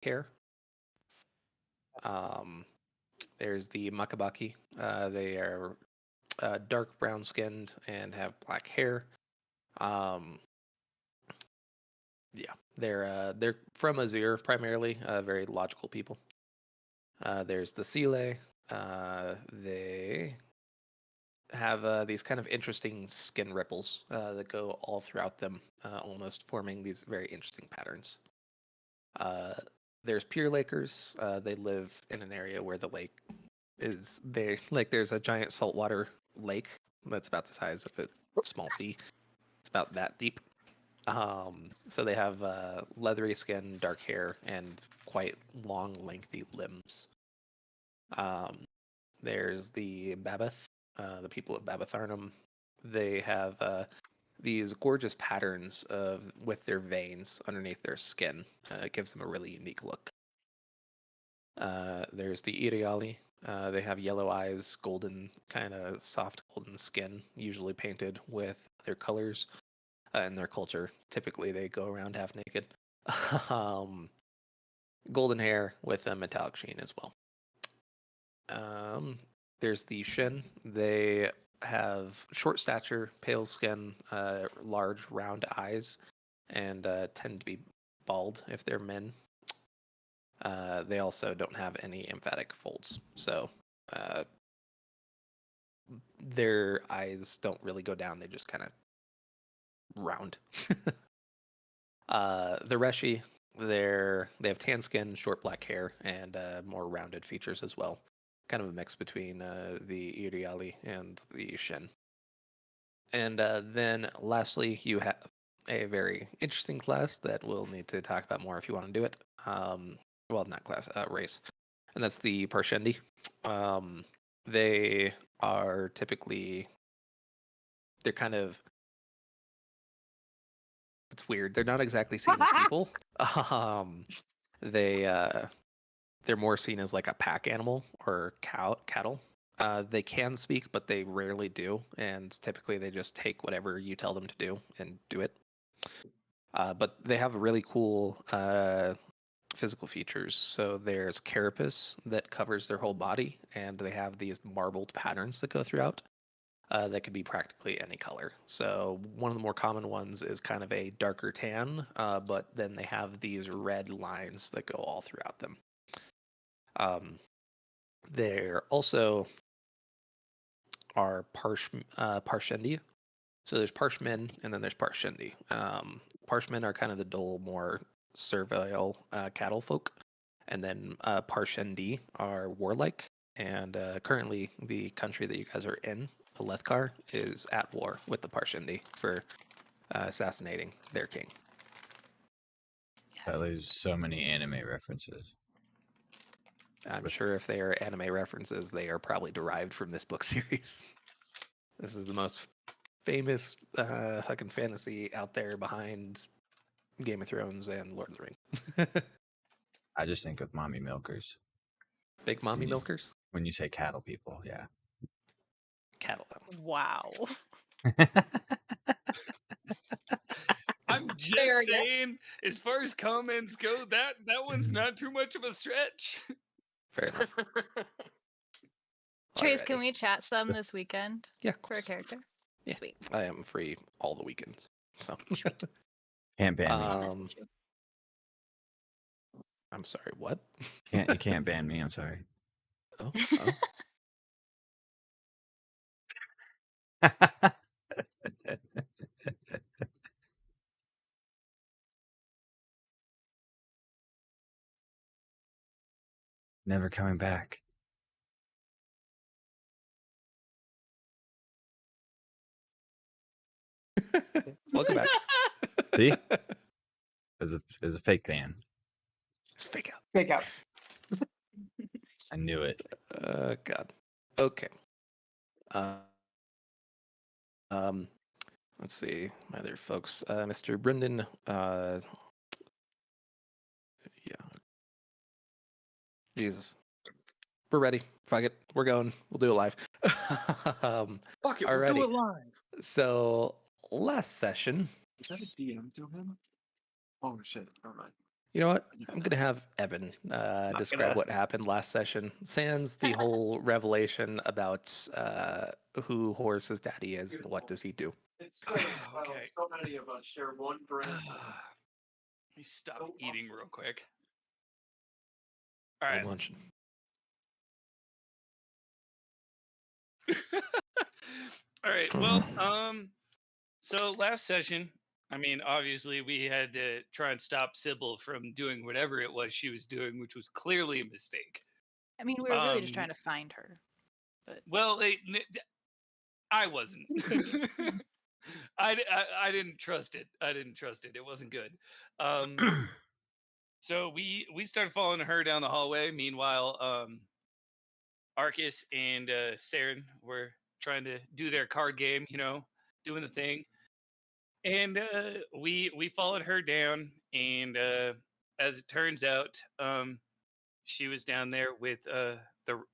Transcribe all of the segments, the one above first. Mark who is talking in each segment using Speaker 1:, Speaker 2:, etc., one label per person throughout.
Speaker 1: hair. There's the Makabaki. They are dark brown skinned and have black hair. Um, yeah, they're from Azure primarily. Very logical people. There's the Sile. They have these kind of interesting skin ripples that go all throughout them, almost forming these very interesting patterns. Uh, there's Pure Lakers. They live in an area where the lake is they like there's a giant saltwater lake that's about the size of a small sea. It's about that deep. So they have leathery skin, dark hair, and quite long, lengthy limbs. Um, there's the Babath, the people of Babatharnum. They have these gorgeous patterns of with their veins underneath their skin. It gives them a really unique look. There's the Iriali. They have yellow eyes, golden, kind of soft golden skin, usually painted with their colors. In their culture, typically they go around half naked. um, Golden hair with a metallic sheen as well. Um, there's the Shin. They have short stature, pale skin, large round eyes, and tend to be bald if they're men. They also don't have any emphatic folds, so uh, their eyes don't really go down. They just kind of round. The Reshi, they have tan skin, short black hair, and more rounded features as well. Kind of a mix between the Iriali and the Shin. And then lastly, you have a very interesting class that we'll need to talk about more if you want to do it. Well, not class, race. And that's the Parshendi. They are typically, they're kind of, it's weird. They're not exactly seen as people. Um, they they're more seen as like a pack animal or cattle. They can speak, but they rarely do, and typically they just take whatever you tell them to do and do it. But they have really cool physical features. So there's carapace that covers their whole body, and they have these marbled patterns that go throughout. That could be practically any color. So one of the more common ones is kind of a darker tan, but then they have these red lines that go all throughout them. There also are Parshendi. So there's Parshmen and then there's Parshendi. Parshmen are kind of the dull, more servile cattle folk. And then Parshendi are warlike. And currently, the country that you guys are in, Alethkar, is at war with the Parshendi for assassinating their king.
Speaker 2: There's so many anime references.
Speaker 1: I'm sure if they are anime references, they are probably derived from this book series. This is the most famous fucking fantasy out there behind Game of Thrones and Lord of the Rings.
Speaker 2: I just think of mommy milkers.
Speaker 1: Big mommy milkers?
Speaker 2: When you say cattle people, yeah.
Speaker 1: Cattle.
Speaker 3: Wow.
Speaker 4: I'm just saying, as far as comments go, that one's not too much of a stretch.
Speaker 1: Fair enough.
Speaker 3: Trace, can we chat some this weekend?
Speaker 1: Yeah,
Speaker 3: for a character.
Speaker 1: Yeah,
Speaker 3: sweet.
Speaker 1: I am free all the weekends, so
Speaker 2: can't ban me.
Speaker 1: I'm sorry. What?
Speaker 2: You can't ban me. I'm sorry.
Speaker 1: Oh.
Speaker 2: Never coming back.
Speaker 1: Welcome back.
Speaker 2: See? It's a fake ban.
Speaker 1: It's fake out.
Speaker 5: Fake out.
Speaker 2: I knew it.
Speaker 1: God. Okay. Let's see, my other folks. Mr. Brendan. Yeah. Jesus. We're ready. Fuck it. We're going. We'll do it live.
Speaker 4: Fuck it.
Speaker 1: Alrighty.
Speaker 4: We'll do it live.
Speaker 1: So last session.
Speaker 5: Is that a DM to him? Oh shit. Never mind.
Speaker 1: You know what? I'm gonna have Evan describe
Speaker 5: gonna-
Speaker 1: what happened last session. Sans the whole revelation about who Horace's daddy is and what does he do.
Speaker 5: It's
Speaker 4: Okay.
Speaker 5: so many of us share one brain.
Speaker 4: Let me stop eating real quick. All
Speaker 1: I'm
Speaker 4: right.
Speaker 1: lunching.
Speaker 4: All right. Well, so last session, I mean, obviously we had to try and stop Sybil from doing whatever it was she was doing, which was clearly a mistake.
Speaker 3: I mean, we were really just
Speaker 4: Um,
Speaker 3: trying to find her.
Speaker 4: Well, I wasn't.
Speaker 3: Continue.
Speaker 4: I didn't trust it. I didn't trust it. It wasn't good. So we started following her down the hallway. Meanwhile, Arcus and Saren were trying to do their card game, you know, doing the thing. And we followed her down, and as it turns out, she was down there with the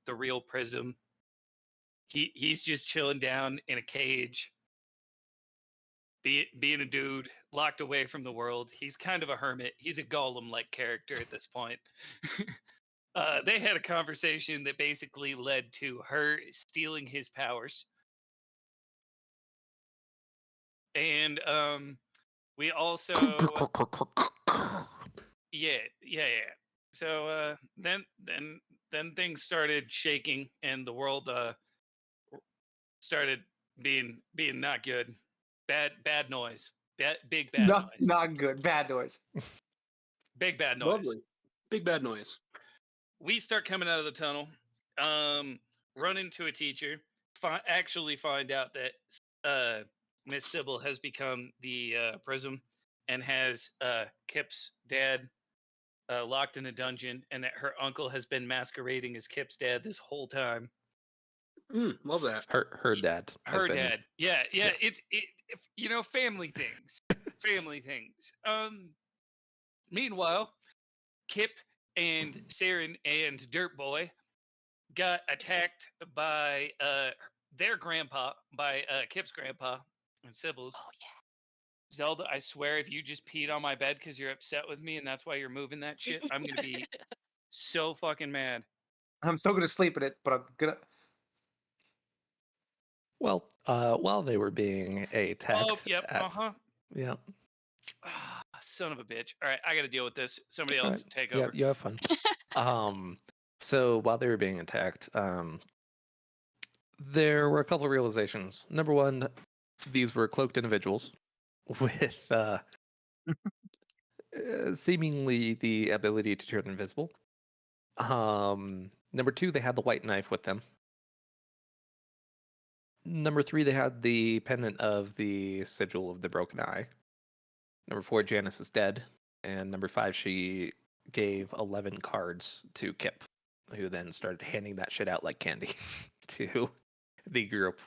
Speaker 4: real Prism. He's just chilling down in a cage, being a dude locked away from the world. He's kind of a hermit. He's a golem-like character at this point. They had a conversation that basically led to her stealing his powers, and we also yeah. So then things started shaking, and the world started being not good. Bad noise. Big bad noise.
Speaker 5: Not good. Bad noise.
Speaker 4: Big bad noise.
Speaker 6: Lovely. Big bad noise.
Speaker 4: We start coming out of the tunnel, run into a teacher, actually find out that Miss Sybil has become the Prism and has Kip's dad locked in a dungeon, and that her uncle has been masquerading as Kip's dad this whole time.
Speaker 6: Love that.
Speaker 1: Her dad. has
Speaker 4: Her
Speaker 1: been-
Speaker 4: dad. Yeah.
Speaker 1: yeah.
Speaker 4: It's you know, family things. Family things. Meanwhile, Kip and Saren and Dirt Boy got attacked by their grandpa, by Kip's grandpa and Sybil's.
Speaker 3: Oh yeah.
Speaker 4: Zelda, I swear, if you just peed on my bed because you're upset with me and that's why you're moving that shit, I'm gonna be so fucking mad.
Speaker 5: I'm still gonna sleep in it, but I'm gonna.
Speaker 1: Well, while they were being attacked.
Speaker 4: Oh, yep.
Speaker 1: Yeah.
Speaker 4: Son of a bitch. All right, I got to deal with this. Somebody
Speaker 1: All
Speaker 4: else
Speaker 1: right.
Speaker 4: take
Speaker 1: Yeah,
Speaker 4: over.
Speaker 1: you have fun. So while they were being attacked, there were a couple of realizations. Number one, these were cloaked individuals with seemingly the ability to turn invisible. Number two, they had the white knife with them. Number three, they had the pendant of the sigil of the broken eye. Number four, Janice is dead. And number five, she gave 11 cards to Kip, who then started handing that shit out like candy to the group.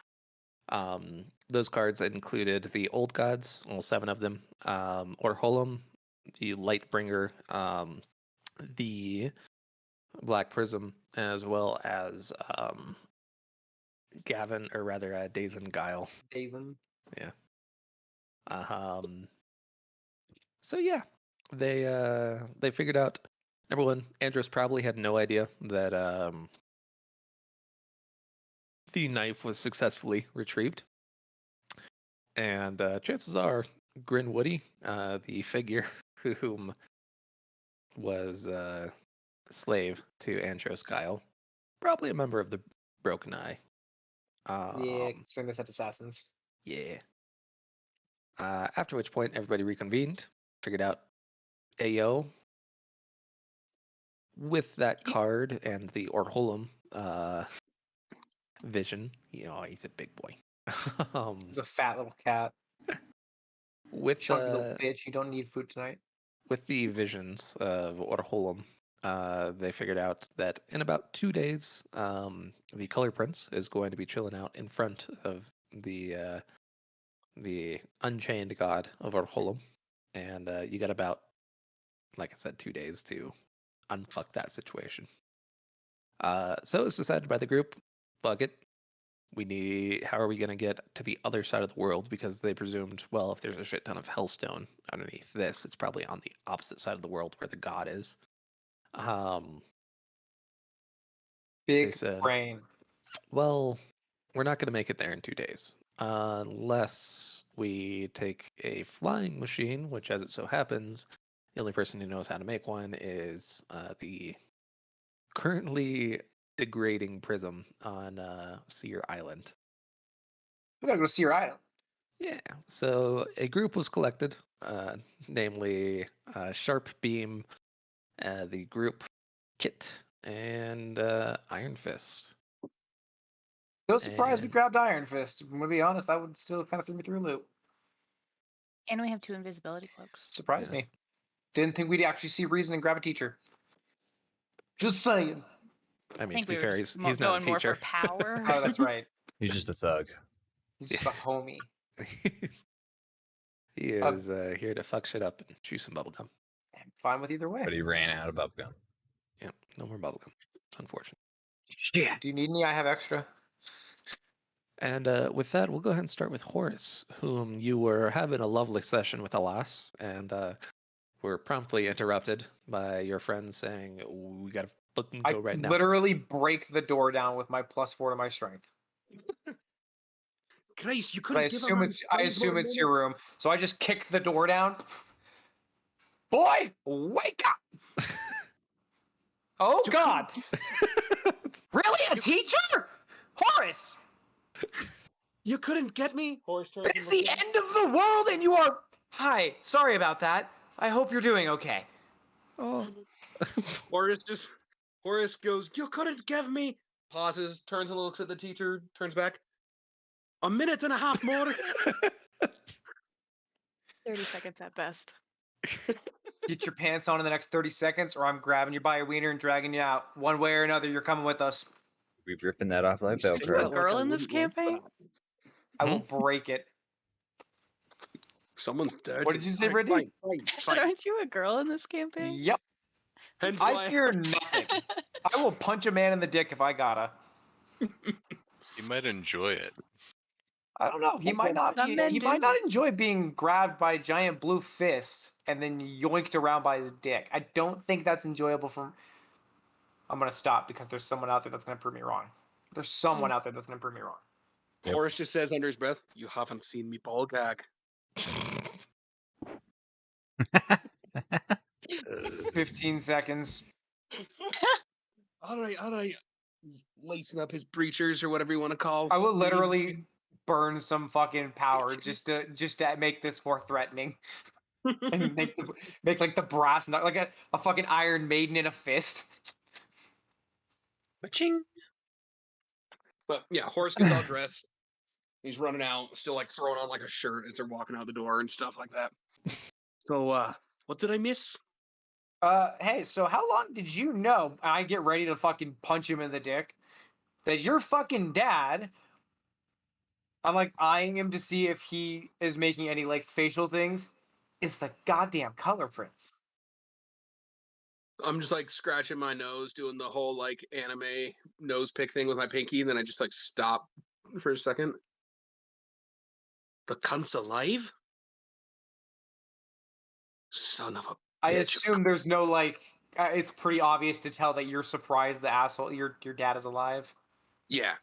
Speaker 1: Those cards included the Old Gods, all 7 of them, Orholum, the Lightbringer, the Black Prism, as well as Gavin, or rather Dazen Guile.
Speaker 5: Dazen.
Speaker 1: Yeah. So yeah, they figured out. Number one, Andros probably had no idea that the knife was successfully retrieved, and chances are Grin Woody, the figure whom was a slave to Andros Kyle, probably a member of the Broken Eye.
Speaker 5: Yeah, considering they said assassins.
Speaker 1: Yeah. After which point, everybody reconvened, figured out Ayo with that card and the Orholum vision. You know, he's a big boy.
Speaker 5: He's a fat little cat.
Speaker 1: With
Speaker 5: Chunky little bitch. You don't need food tonight.
Speaker 1: with the visions of Orholum, they figured out that in about 2 days, the Color Prince is going to be chilling out in front of the Unchained God of Orholum, and you got about, like I said, 2 days to unfuck that situation. So it's decided by the group, fuck it, How are we going to get to the other side of the world? Because they presumed, well, if there's a shit ton of hellstone underneath this, it's probably on the opposite side of the world where the god is. They
Speaker 5: Big
Speaker 1: said,
Speaker 5: brain.
Speaker 1: well, we're not going to make it there in 2 days. Unless we take a flying machine, which, as it so happens, the only person who knows how to make one is the currently degrading prism on Seer Island.
Speaker 5: We gotta go see your island.
Speaker 1: Yeah, so a group was collected, namely Sharp Beam, the group Kit, and Iron Fist.
Speaker 5: No surprise we
Speaker 1: And-
Speaker 5: grabbed Iron Fist. I'm gonna be honest, that would still kind of threw me through a loop.
Speaker 3: And we have 2 invisibility cloaks.
Speaker 5: Surprised
Speaker 1: Yes.
Speaker 5: me. Didn't think we'd actually see reason and grab a teacher. Just saying.
Speaker 1: I
Speaker 3: I
Speaker 1: mean,
Speaker 3: think
Speaker 1: to be
Speaker 3: we
Speaker 1: fair,
Speaker 3: were
Speaker 1: he's
Speaker 3: just
Speaker 1: not a
Speaker 3: going more
Speaker 1: teacher.
Speaker 3: for power.
Speaker 5: Oh, that's right.
Speaker 2: He's just a thug.
Speaker 5: He's just a homie.
Speaker 1: He is here to fuck shit up and chew some bubblegum.
Speaker 5: I'm fine with either way.
Speaker 2: But he ran out of bubblegum.
Speaker 1: Yeah, no more bubblegum, unfortunately.
Speaker 2: Shit.
Speaker 5: Do you need any? I have extra.
Speaker 1: And with that, we'll go ahead and start with Horace, whom you were having a lovely session with, alas, and were promptly interrupted by your friend saying, we gotta fucking
Speaker 5: I
Speaker 1: go right now.
Speaker 5: literally break the door down with my +4 to my strength.
Speaker 6: Christ, you
Speaker 5: But
Speaker 6: couldn't
Speaker 5: I
Speaker 6: give a
Speaker 5: assume
Speaker 6: man
Speaker 5: it's
Speaker 6: 5 more
Speaker 5: your
Speaker 6: minutes?
Speaker 5: room. So I just kick the door down. Boy, wake up! Oh
Speaker 6: You
Speaker 5: God! Really, a
Speaker 6: You-
Speaker 5: teacher? Horace!
Speaker 6: You couldn't get me? Horse turns
Speaker 5: It's
Speaker 6: and looks
Speaker 5: the
Speaker 6: at
Speaker 5: end of the world, and you are. Hi, sorry about that. I hope you're doing okay.
Speaker 1: Oh.
Speaker 6: Horace goes, you couldn't give me. Pauses, turns and looks at the teacher, turns back. A minute and a half more.
Speaker 3: 30 seconds at best.
Speaker 5: Get your pants on in the next 30 seconds, or I'm grabbing you by your wiener and dragging you out. One way or another, you're coming with us.
Speaker 2: We ripping that off like
Speaker 6: You say that
Speaker 2: Velcro.
Speaker 6: like
Speaker 3: Girl
Speaker 6: I
Speaker 3: in this
Speaker 6: wouldn't want
Speaker 3: campaign?
Speaker 6: that.
Speaker 5: I will break it.
Speaker 6: Someone's dirty.
Speaker 5: What did you say,
Speaker 6: Fine,
Speaker 5: Brittany?
Speaker 6: fine,
Speaker 3: I said,
Speaker 6: fine.
Speaker 3: aren't you a girl in this campaign?
Speaker 5: Yep.
Speaker 6: Hence
Speaker 5: I
Speaker 6: why
Speaker 5: fear nothing. I will punch a man in the dick if I gotta.
Speaker 7: You might enjoy it.
Speaker 5: I don't know. He might not.
Speaker 3: Some men
Speaker 5: He might
Speaker 3: do.
Speaker 5: not enjoy being grabbed by a giant blue fist and then yoinked around by his dick. I don't think that's enjoyable. I'm gonna stop because there's someone out there that's gonna prove me wrong. There's someone out there that's gonna prove me wrong.
Speaker 2: Yep.
Speaker 6: Horace just says under his breath, you haven't seen me ball gag.
Speaker 5: 15 seconds.
Speaker 6: All right. Lacing up his breechers or whatever you want to call.
Speaker 5: I will literally burn some fucking power just to make this more threatening and make like the brass nut like a fucking Iron Maiden in a fist.
Speaker 2: Ching.
Speaker 6: But yeah, Horace gets all dressed. He's running out, still like throwing on like a shirt as they're walking out the door and stuff like that. So, what did I miss?
Speaker 5: Hey, so how long did you know? I get ready to fucking punch him in the dick. That your fucking dad. I'm like eyeing him to see if he is making any like facial things. Is the goddamn color prints.
Speaker 6: I'm just like scratching my nose, doing the whole like anime nose pick thing with my pinky, and then I just like stop for a second. The cunt's alive? Son of a
Speaker 5: I
Speaker 6: bitch.
Speaker 5: assume there's no like. It's pretty obvious to tell that you're surprised the asshole your dad is alive.
Speaker 6: Yeah,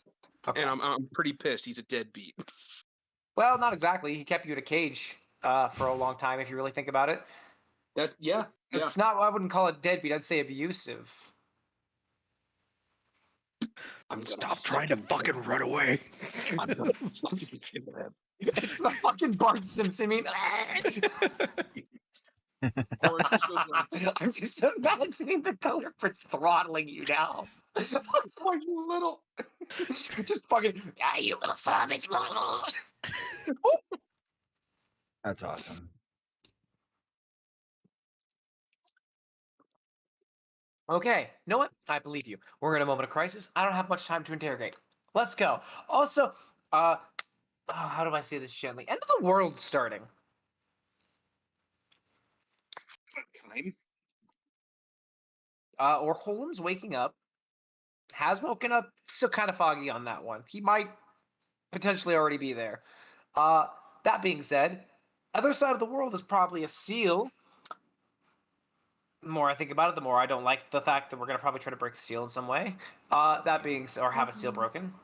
Speaker 5: Okay.
Speaker 6: and I'm pretty pissed. He's a deadbeat.
Speaker 5: Well, not exactly. He kept you in a cage for a long time. If you really think about it,
Speaker 6: That's yeah.
Speaker 5: it's not. I wouldn't call it deadbeat. I'd say abusive.
Speaker 6: I'm gonna
Speaker 1: Stop trying to fucking run away.
Speaker 6: I'm gonna fucking kill him.
Speaker 5: It's the fucking Bart Simpson meme.
Speaker 6: Horace just goes like,
Speaker 5: I'm just imagining the color prints throttling you now.
Speaker 6: "Why, you little."
Speaker 5: Just fucking, yeah, you little savage.
Speaker 2: That's awesome.
Speaker 5: Okay, you know what? I believe you. We're in a moment of crisis. I don't have much time to interrogate. Let's go. Also, how do I say this gently? End of the world starting.
Speaker 6: Time.
Speaker 5: Or Holm's waking up. Has woken up. Still kind of foggy on that one. He might potentially already be there. That being said, other side of the world is probably a seal. The more I think about it, the more I don't like the fact that we're gonna probably try to break a seal in some way. That being or have a seal broken.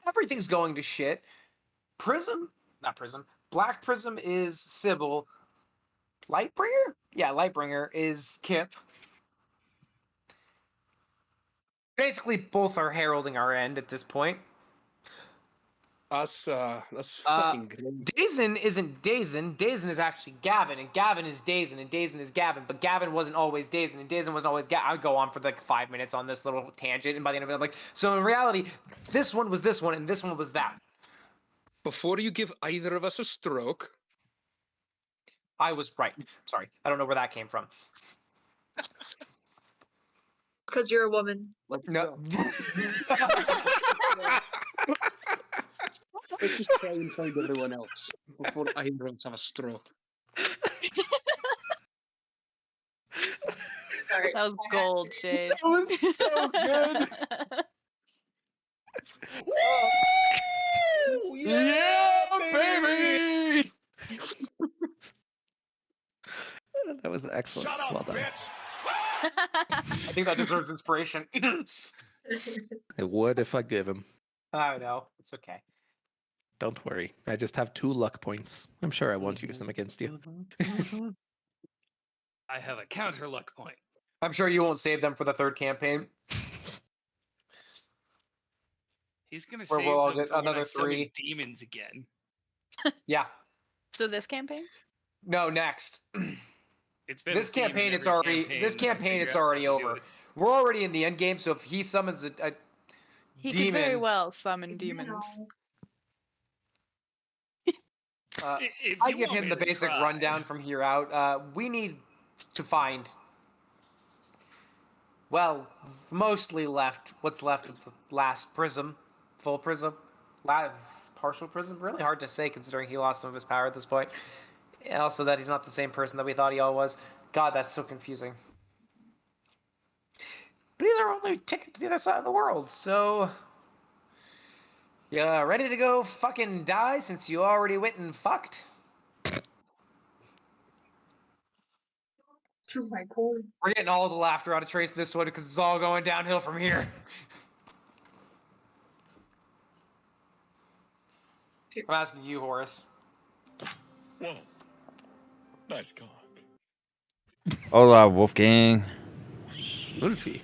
Speaker 5: Everything's going to shit. Prism, not Prism. Black Prism is Sybil. Lightbringer? Yeah, Lightbringer is Kip. Basically, both are heralding our end at this point.
Speaker 6: That's fucking great.
Speaker 5: Dazen isn't Dazen. Dazen is actually Gavin, and Gavin is Dazen, and Dazen is Gavin. But Gavin wasn't always Dazen, and Dazen wasn't always Gavin. I would go on for like 5 minutes on this little tangent, and by the end of it, I'm like, so in reality, this one was this one, and this one was that.
Speaker 6: Before you give either of us a stroke,
Speaker 5: I was right. Sorry, I don't know where that came from.
Speaker 8: Because you're a woman.
Speaker 6: let's
Speaker 5: No.
Speaker 6: go. Let's just try and find everyone else before either of us have a stroke.
Speaker 8: Sorry.
Speaker 3: That was gold, Shade.
Speaker 5: That was so good.
Speaker 2: Woo!
Speaker 5: Yeah, baby!
Speaker 1: That was excellent. Well done.
Speaker 5: I think that deserves inspiration.
Speaker 1: I would if I give him.
Speaker 5: I know. It's okay.
Speaker 1: Don't worry. I just have 2 luck points. I'm sure I won't use them against you.
Speaker 4: I have a counter luck point.
Speaker 5: I'm sure you won't save them for the third campaign.
Speaker 4: He's gonna
Speaker 5: Where
Speaker 4: save
Speaker 5: we'll all
Speaker 4: them
Speaker 5: get
Speaker 4: for when I
Speaker 5: another
Speaker 4: summon
Speaker 5: 3.
Speaker 4: demons again.
Speaker 5: Yeah.
Speaker 3: So this campaign?
Speaker 5: No, next.
Speaker 4: It's been
Speaker 5: This
Speaker 4: a theme in
Speaker 5: campaign, it's
Speaker 4: every
Speaker 5: already.
Speaker 4: campaign
Speaker 5: This
Speaker 4: that I
Speaker 5: campaign,
Speaker 4: figure
Speaker 5: it's
Speaker 4: out how
Speaker 5: already
Speaker 4: to do
Speaker 5: over.
Speaker 4: it.
Speaker 5: We're already in the end game, so if he summons a
Speaker 3: He
Speaker 5: demon,
Speaker 3: could very well summon demons.
Speaker 4: If
Speaker 5: I
Speaker 4: you
Speaker 5: give
Speaker 4: want
Speaker 5: him
Speaker 4: me
Speaker 5: the
Speaker 4: to
Speaker 5: basic
Speaker 4: try.
Speaker 5: rundown from here out. We need to find, well, mostly left. What's left of the last prism, full prism, partial prism. Really hard to say considering he lost some of his power at this point, and also that he's not the same person that we thought he all was. God, that's so confusing. But he's our only ticket to the other side of the world, so. Yeah, ready to go fucking die since you already went and fucked?
Speaker 8: Oh my god.
Speaker 5: We're getting all the laughter out of Trace this one because it's all going downhill from here. I'm asking you, Horace.
Speaker 9: Whoa. Nice cock.
Speaker 2: Hola, Wolfgang.
Speaker 1: Wolfie.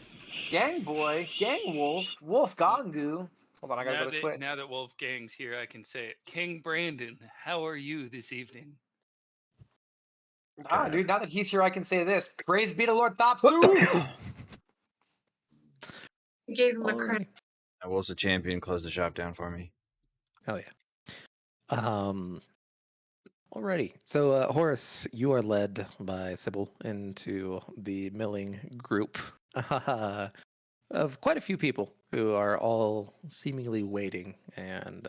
Speaker 5: Gang boy, gang wolf, wolf gongu. Hold on, I gotta
Speaker 4: Now
Speaker 5: go to
Speaker 4: that,
Speaker 5: Twitch.
Speaker 4: now that Wolfgang's here, I can say it. King Brandon, how are you this evening?
Speaker 5: Ah, dude, now that he's here, I can say this. Praise be to Lord Thopsu!
Speaker 8: You gave him a crown.
Speaker 1: Alright.
Speaker 2: I was the champion. Close the shop down for me.
Speaker 1: Oh yeah. Alrighty. So Horace, you are led by Sybil into the milling group of quite a few people who are all seemingly waiting and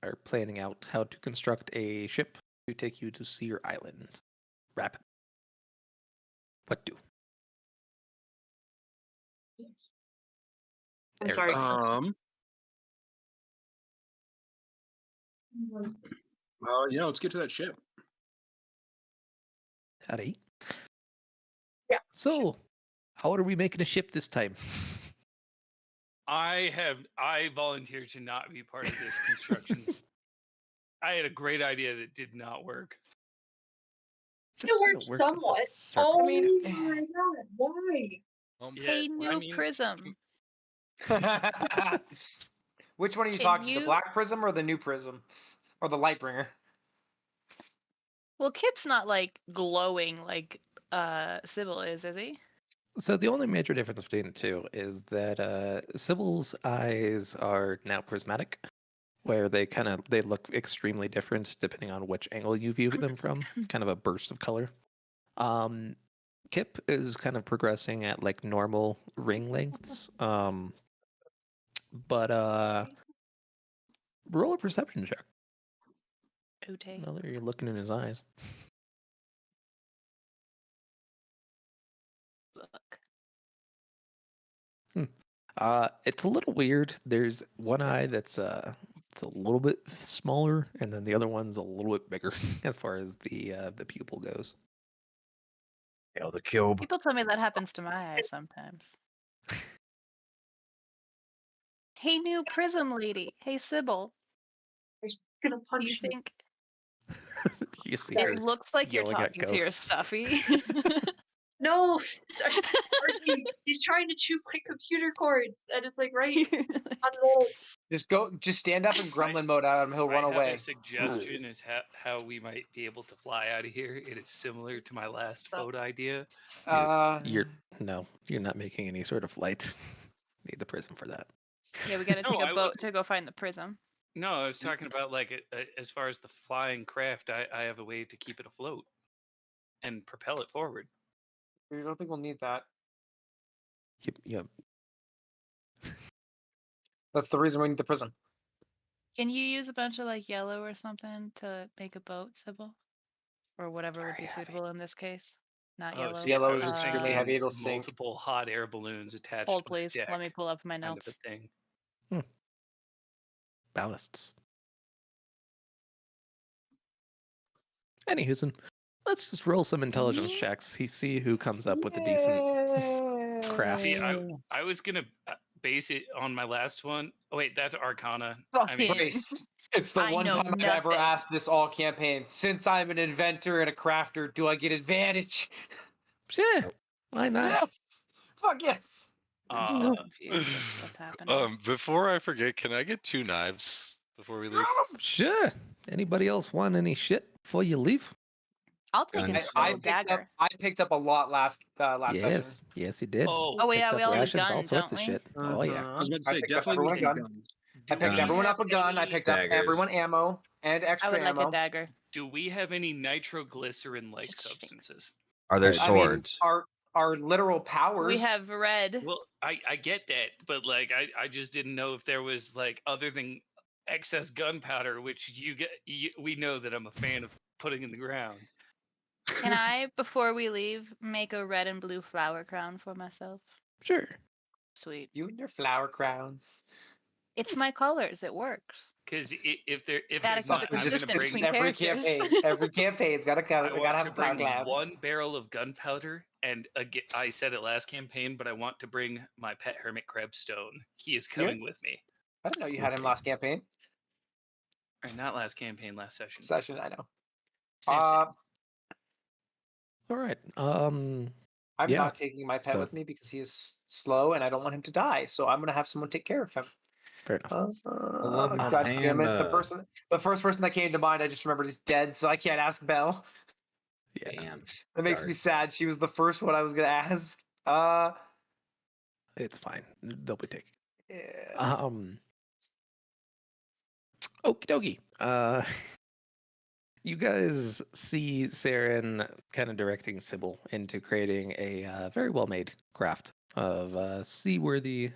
Speaker 1: are planning out how to construct a ship to take you to Seer Island. Rapid. What do?
Speaker 8: I'm
Speaker 1: There we
Speaker 8: sorry.
Speaker 1: go.
Speaker 6: Yeah, let's get to that ship.
Speaker 1: Howdy.
Speaker 8: Yeah.
Speaker 1: So, how are we making a ship this time?
Speaker 4: I volunteer to not be part of this construction. I had a great idea that did not work.
Speaker 8: It
Speaker 1: Didn't
Speaker 8: worked
Speaker 1: work with the
Speaker 8: somewhat.
Speaker 1: circle
Speaker 8: Oh
Speaker 1: set.
Speaker 8: my god, why?
Speaker 4: Yeah,
Speaker 3: Hey,
Speaker 4: well,
Speaker 3: new
Speaker 4: I mean,
Speaker 3: prism.
Speaker 5: Which one are you
Speaker 3: Can
Speaker 5: talking to?
Speaker 3: you-
Speaker 5: The black prism or the new prism? Or the light bringer?
Speaker 3: Well, Kip's not like glowing like Sybil is he?
Speaker 1: So the only major difference between the two is that Sybil's eyes are now prismatic, where they look extremely different depending on which angle you view them from. Kind of a burst of color. Kip is kind of progressing at like normal ring lengths. But roll a perception check.
Speaker 3: Okay.
Speaker 1: Now that you're looking in his eyes.
Speaker 3: Look.
Speaker 1: It's a little weird. There's one eye that's It's a little bit smaller, and then the other one's a little bit bigger as far as the pupil goes.
Speaker 2: Yeah, the cube.
Speaker 3: People tell me that happens to my eyes sometimes. Hey, new prism lady. Hey, Sybil.
Speaker 8: I'm just gonna
Speaker 3: Do
Speaker 8: punch
Speaker 3: you
Speaker 8: you.
Speaker 3: think
Speaker 1: You see her
Speaker 3: it looks like you're
Speaker 1: yelling at
Speaker 3: talking to your
Speaker 1: ghosts.
Speaker 3: stuffy?
Speaker 8: No, Archie, he's trying to chew my computer cords, and it's like right on the.
Speaker 5: Just stand up in gremlin mode at him. He'll
Speaker 4: I
Speaker 5: run
Speaker 4: have
Speaker 5: away.
Speaker 4: a suggestion as how we might be able to fly out of here. It is similar to my last boat idea.
Speaker 1: You're not making any sort of flight. Need the prism for that.
Speaker 3: Yeah, we gotta
Speaker 4: No,
Speaker 3: take a
Speaker 4: I
Speaker 3: boat
Speaker 4: wasn't-
Speaker 3: to go find the prism.
Speaker 4: No, I was talking about like as far as the flying craft. I have a way to keep it afloat and propel it forward.
Speaker 5: I don't think we'll need that.
Speaker 1: Yep.
Speaker 5: That's the reason we need the prism.
Speaker 3: Can you use a bunch of like yellow or something to make a boat, Sybil? Or whatever would be suitable in this case? Not yellow.
Speaker 4: See,
Speaker 5: Yellow
Speaker 4: I
Speaker 5: is
Speaker 4: was
Speaker 5: extremely
Speaker 4: thinking
Speaker 5: heavy, it'll sink.
Speaker 4: multiple hot air balloons attached
Speaker 3: Hold,
Speaker 4: to my
Speaker 3: please.
Speaker 4: deck,
Speaker 3: Let me pull up my
Speaker 4: kind of
Speaker 3: notes.
Speaker 4: a thing.
Speaker 1: Ballasts. Anywho, let's just roll some intelligence checks. See who comes up with a decent craft.
Speaker 4: See, I was gonna base it on my last one. Oh wait, that's Arcana.
Speaker 3: Fucking-
Speaker 5: Grace, it's the
Speaker 3: I
Speaker 5: one
Speaker 3: know
Speaker 5: time I've ever
Speaker 3: nothing.
Speaker 5: asked this all campaign. Since I'm an inventor and a crafter, do I get advantage?
Speaker 1: Sure. Why not?
Speaker 5: Yes. Fuck yes.
Speaker 3: I'm so confused with what's happening.
Speaker 7: Before I forget, can I get 2 knives before we leave?
Speaker 1: Sure. Anybody else want any shit before you leave?
Speaker 3: I'll take
Speaker 2: Guns.
Speaker 3: a
Speaker 5: I
Speaker 3: little
Speaker 5: picked up.
Speaker 3: dagger.
Speaker 5: I picked up a lot last session.
Speaker 1: Yes, he did.
Speaker 3: Oh, yeah,
Speaker 1: Picked
Speaker 3: we
Speaker 1: up
Speaker 3: all have a
Speaker 1: rations, all
Speaker 3: gun,
Speaker 1: sorts of
Speaker 3: don't we?
Speaker 1: shit. Oh yeah.
Speaker 6: I was about to say,
Speaker 5: picked up
Speaker 6: definitely
Speaker 5: everyone
Speaker 6: need
Speaker 5: a
Speaker 6: some
Speaker 5: gun.
Speaker 6: guns.
Speaker 5: I picked
Speaker 4: we
Speaker 5: everyone
Speaker 4: have
Speaker 5: up a gun. I
Speaker 4: any-
Speaker 5: picked up
Speaker 2: Daggers.
Speaker 5: everyone ammo and
Speaker 3: I
Speaker 5: extra
Speaker 3: would like
Speaker 5: ammo.
Speaker 3: a dagger.
Speaker 4: Do we have any nitroglycerin-like
Speaker 3: Just shake.
Speaker 4: substances?
Speaker 2: Are there
Speaker 1: I mean,
Speaker 2: swords?
Speaker 5: Our literal powers.
Speaker 3: We have red.
Speaker 4: Well, I get that, but like I just didn't know if there was like other than excess gunpowder, which we know that I'm a fan of putting in the ground.
Speaker 3: Can I, before we leave, make a red and blue flower crown for myself?
Speaker 1: Sure.
Speaker 3: Sweet.
Speaker 5: You and your flower crowns.
Speaker 3: It's my colors. It works.
Speaker 4: Because if
Speaker 3: Gotta
Speaker 4: there's
Speaker 3: keep
Speaker 4: not,
Speaker 3: it
Speaker 4: I'm gonna
Speaker 3: consistent
Speaker 4: bring.
Speaker 3: between
Speaker 5: every
Speaker 3: characters.
Speaker 5: campaign. Every campaign's gotta
Speaker 4: I
Speaker 5: gotta
Speaker 4: want
Speaker 5: have
Speaker 4: to
Speaker 5: a flower
Speaker 4: bring
Speaker 5: cloud.
Speaker 4: 1 barrel of gunpowder, and I said it last campaign, but I want to bring my pet hermit crab stone. He is coming with me.
Speaker 5: I didn't know you had him
Speaker 1: Okay.
Speaker 5: last campaign.
Speaker 4: Or not last campaign, last session.
Speaker 5: Session, I know.
Speaker 4: Same.
Speaker 1: All right.
Speaker 5: I'm
Speaker 1: Yeah,
Speaker 5: not taking my pet
Speaker 1: so-
Speaker 5: with me because he is slow and I don't want him to die. So I'm gonna have someone take care of him.
Speaker 1: Fair enough.
Speaker 2: love my
Speaker 5: God damn it!
Speaker 2: panda.
Speaker 5: The first person that came to mind, I just remembered is dead, so I can't ask Belle.
Speaker 1: Yeah.
Speaker 2: Damn.
Speaker 5: That makes me
Speaker 2: Dark.
Speaker 5: sad. She was the first one I was gonna ask.
Speaker 1: It's fine. They'll be taken.
Speaker 5: Yeah.
Speaker 1: Okie dokie. You guys see Saren kind of directing Sybil into creating a very well-made craft of seaworthy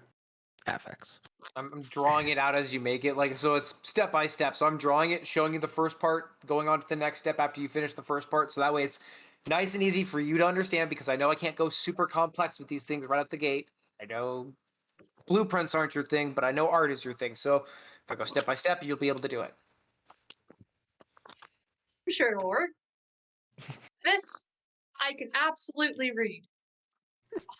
Speaker 1: affects.
Speaker 5: I'm drawing it out as you make it, like so. It's step by step. So I'm drawing it, showing you the first part, going on to the next step after you finish the first part. So that way it's nice and easy for you to understand. Because I know I can't go super complex with these things right out the gate. I know blueprints aren't your thing, but I know art is your thing. So if I go step by step, you'll be able to do it.
Speaker 8: I'm sure it'll work. This I can absolutely read.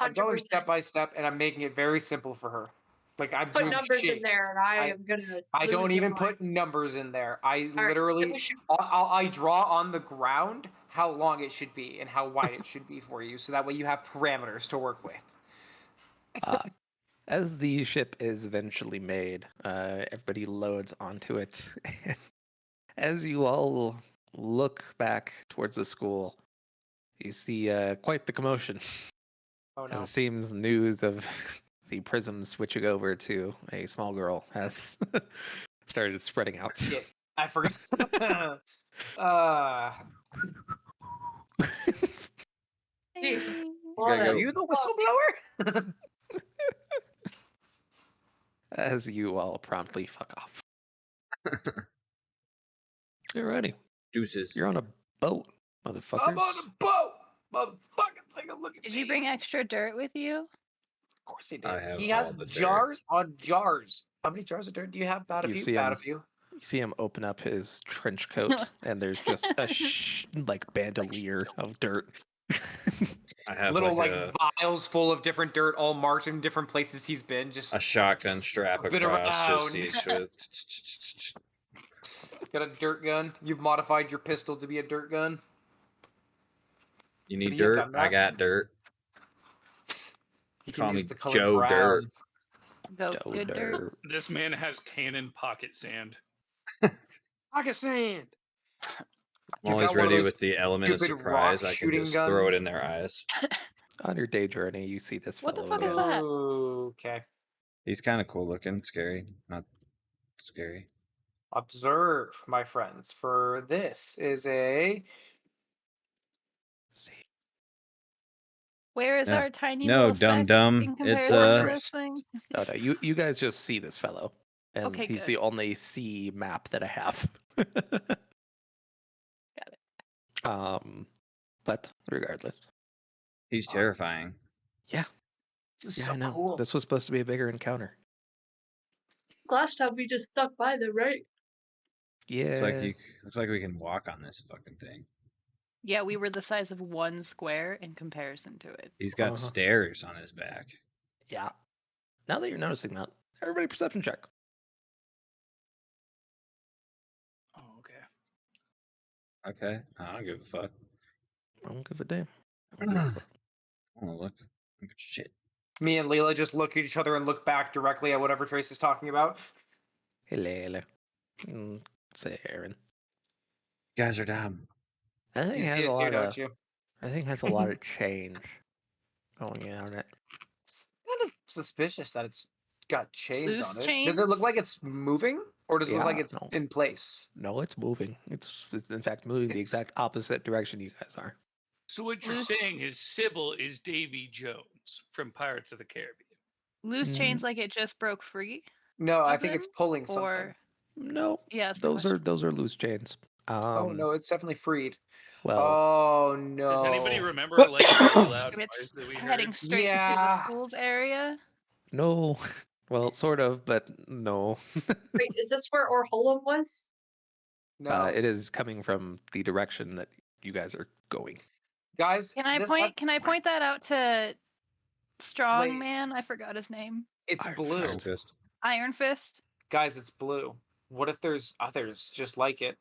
Speaker 5: I'm going
Speaker 8: 100%.
Speaker 5: step by step, and I'm making it very simple for her. Like I'm
Speaker 8: Put
Speaker 5: doing
Speaker 8: numbers in
Speaker 5: shapes.
Speaker 8: there, and I am gonna.
Speaker 5: I
Speaker 8: lose
Speaker 5: don't
Speaker 8: my
Speaker 5: even
Speaker 8: mind.
Speaker 5: put numbers in there. I
Speaker 8: right,
Speaker 5: literally,
Speaker 8: we should-
Speaker 5: I draw on the ground how long it should be and how wide it should be for you, so that way you have parameters to work with.
Speaker 1: As the ship is eventually made, everybody loads onto it. As you all look back towards the school, you see quite the commotion.
Speaker 5: Oh
Speaker 1: As
Speaker 5: no!
Speaker 1: it seems news of the prism switching over to a small girl has started spreading out.
Speaker 5: Shit, I forgot.
Speaker 8: Hey,
Speaker 5: are
Speaker 2: go.
Speaker 5: you the whistleblower?
Speaker 1: As you all promptly fuck off. Alrighty,
Speaker 2: Deuces.
Speaker 1: you're on a boat, motherfuckers.
Speaker 5: I'm on a boat, motherfucker. Take a look at
Speaker 3: Did
Speaker 5: me.
Speaker 3: you bring extra dirt with you?
Speaker 5: course he did.
Speaker 2: I have
Speaker 5: He has
Speaker 2: all the dirt.
Speaker 5: jars on jars. How many jars of dirt do you have? Bad a
Speaker 1: You
Speaker 5: few.
Speaker 1: see
Speaker 5: Bad
Speaker 1: him-
Speaker 5: a few.
Speaker 1: You see him open up his trench coat, and there's just a like bandolier of dirt.
Speaker 2: I have
Speaker 5: Little
Speaker 2: like,
Speaker 5: like vials full of different dirt, all marked in different places he's been. Just
Speaker 2: a shotgun strap
Speaker 5: been
Speaker 2: across. Just
Speaker 5: around.
Speaker 2: each with.
Speaker 5: got a dirt gun. You've modified your pistol to be a dirt gun.
Speaker 2: You
Speaker 5: But
Speaker 2: need
Speaker 5: he ain't
Speaker 2: dirt?
Speaker 5: done
Speaker 2: I
Speaker 5: that.
Speaker 2: got dirt.
Speaker 5: He can
Speaker 2: Call
Speaker 5: use
Speaker 2: me
Speaker 5: the color
Speaker 2: Joe
Speaker 5: brown.
Speaker 2: Dirt.
Speaker 3: Goat
Speaker 1: Doe
Speaker 3: good dirt.
Speaker 1: dirt.
Speaker 4: This man has cannon pocket sand.
Speaker 6: Pocket sand.
Speaker 2: I'm
Speaker 5: He's
Speaker 2: always
Speaker 5: got one of
Speaker 2: ready
Speaker 5: those
Speaker 2: with the element of
Speaker 5: stupid rock
Speaker 2: surprise. I can
Speaker 5: shooting
Speaker 2: just throw it in
Speaker 5: guns.
Speaker 2: their eyes.
Speaker 1: On your day journey, you see this
Speaker 3: What the
Speaker 1: fellow
Speaker 3: fuck is
Speaker 1: again.
Speaker 3: that?
Speaker 5: Okay.
Speaker 2: He's kind of cool looking. Scary. Not scary.
Speaker 5: Observe, my friends, for this is a
Speaker 1: See.
Speaker 3: Where is
Speaker 2: Yeah.
Speaker 3: our tiny
Speaker 2: No,
Speaker 3: little
Speaker 2: dum
Speaker 3: speck
Speaker 2: dum.
Speaker 3: in
Speaker 2: It's
Speaker 3: comparison to
Speaker 5: Fortress.
Speaker 3: this thing?
Speaker 1: Oh no, you guys just see this fellow, and
Speaker 3: Okay,
Speaker 1: he's
Speaker 3: good.
Speaker 1: the only sea map that I have.
Speaker 3: Got it.
Speaker 1: But regardless,
Speaker 2: he's terrifying.
Speaker 1: yeah,
Speaker 5: this is
Speaker 1: yeah,
Speaker 5: so
Speaker 1: I know.
Speaker 5: cool.
Speaker 1: This was supposed to be a bigger encounter.
Speaker 8: Last time we just stuck by them, right?
Speaker 1: Yeah,
Speaker 2: Looks like we can walk on this fucking thing.
Speaker 3: Yeah, we were the size of one square in comparison to it.
Speaker 2: He's got
Speaker 1: Uh-huh.
Speaker 2: stairs on his back.
Speaker 1: yeah. Now that you're noticing that, everybody perception check.
Speaker 4: Oh, okay.
Speaker 2: Okay. I don't give a fuck.
Speaker 1: I don't give a damn.
Speaker 2: I want to look. Shit.
Speaker 5: Me and Leela just look at each other and look back directly at whatever Trace is talking about.
Speaker 1: Hello. Say Aaron.
Speaker 2: You guys are dumb.
Speaker 1: I think
Speaker 5: You
Speaker 1: it has
Speaker 5: see
Speaker 1: a
Speaker 5: it too,
Speaker 1: lot
Speaker 5: don't
Speaker 1: of.
Speaker 5: you?
Speaker 1: I think it has a lot of change going on it.
Speaker 5: It's kind of suspicious that it's got chains
Speaker 3: Loose
Speaker 5: on it. Does
Speaker 3: chains?
Speaker 5: it look like it's moving, or does it look like
Speaker 1: Yeah,
Speaker 5: it's
Speaker 1: no.
Speaker 5: in place?
Speaker 1: No, it's moving. It's in fact moving the
Speaker 5: It's-
Speaker 1: exact opposite direction you guys are.
Speaker 4: So what you're
Speaker 3: Loose-
Speaker 4: saying is Sybil is Davy Jones from Pirates of the Caribbean.
Speaker 3: Loose chains like it just broke free?
Speaker 5: No, I
Speaker 3: of
Speaker 5: think it's
Speaker 3: them,
Speaker 5: pulling something.
Speaker 3: Or
Speaker 1: No,
Speaker 3: yeah, that's the
Speaker 1: those are
Speaker 3: question.
Speaker 1: those are loose chains.
Speaker 5: Oh no, it's definitely freed.
Speaker 1: Well,
Speaker 5: Oh no.
Speaker 4: Does anybody remember like the really loud
Speaker 3: If
Speaker 4: noise
Speaker 3: it's
Speaker 4: that we
Speaker 3: heading
Speaker 4: heard?
Speaker 3: straight to the
Speaker 5: Yeah.
Speaker 3: schools area.
Speaker 1: no. Well, sort of, but no.
Speaker 8: Wait, is this where Orholum was?
Speaker 5: No,
Speaker 1: It is coming from the direction that you guys are going.
Speaker 5: guys.
Speaker 3: Can I
Speaker 5: this-
Speaker 3: point? Can I point that out to Strong
Speaker 5: Wait.
Speaker 3: Man? I forgot his name.
Speaker 5: It's
Speaker 1: Iron
Speaker 5: blue,
Speaker 2: Iron Fist.
Speaker 3: Iron Fist.
Speaker 5: guys. It's blue. What if there's others just like it?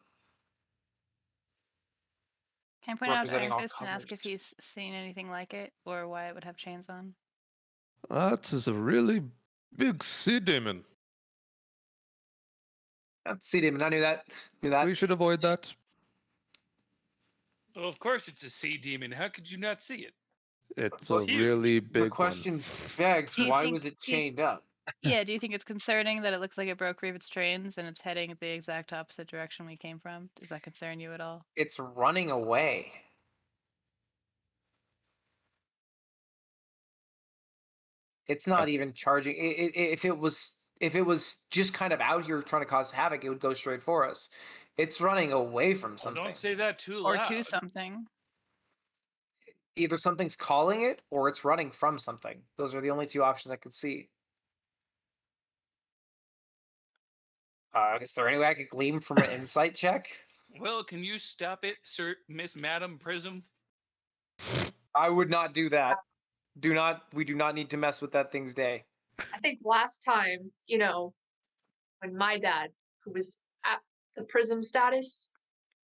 Speaker 3: Can I point out
Speaker 5: Representing
Speaker 3: Iron
Speaker 5: all
Speaker 3: Fist and ask if
Speaker 5: colors.
Speaker 3: he's seen anything like it, or why it would have chains on?
Speaker 1: That is a really big sea demon.
Speaker 5: That's sea demon. I knew that. Knew that.
Speaker 1: We should avoid that.
Speaker 4: Well, of course it's a sea demon. How could you not see it?
Speaker 1: It's
Speaker 5: Well,
Speaker 1: a
Speaker 4: huge.
Speaker 1: really
Speaker 5: The
Speaker 1: big
Speaker 5: question begs,
Speaker 3: Do you
Speaker 5: why
Speaker 3: think-
Speaker 5: was it
Speaker 3: do you-
Speaker 5: chained up?
Speaker 3: Yeah, do you think it's concerning that it looks like it broke free of its chains and it's heading the exact opposite direction we came from? Does that concern you at all?
Speaker 5: It's running away. It's not even charging. If it was just kind of out here trying to cause havoc, it would go straight for us. It's running away from
Speaker 4: Oh,
Speaker 5: something.
Speaker 4: don't say that too
Speaker 3: Or
Speaker 4: loud.
Speaker 3: to something?
Speaker 5: Either something's calling it or it's running from something. Those are the only two options I could see. Is there any way I could glean from an insight check?
Speaker 4: Well, can you stop it, Sir Miss Madam Prism?
Speaker 5: I would not do that. We do not need to mess with that thing's day.
Speaker 8: I think last time, when my dad, who was at the prism status,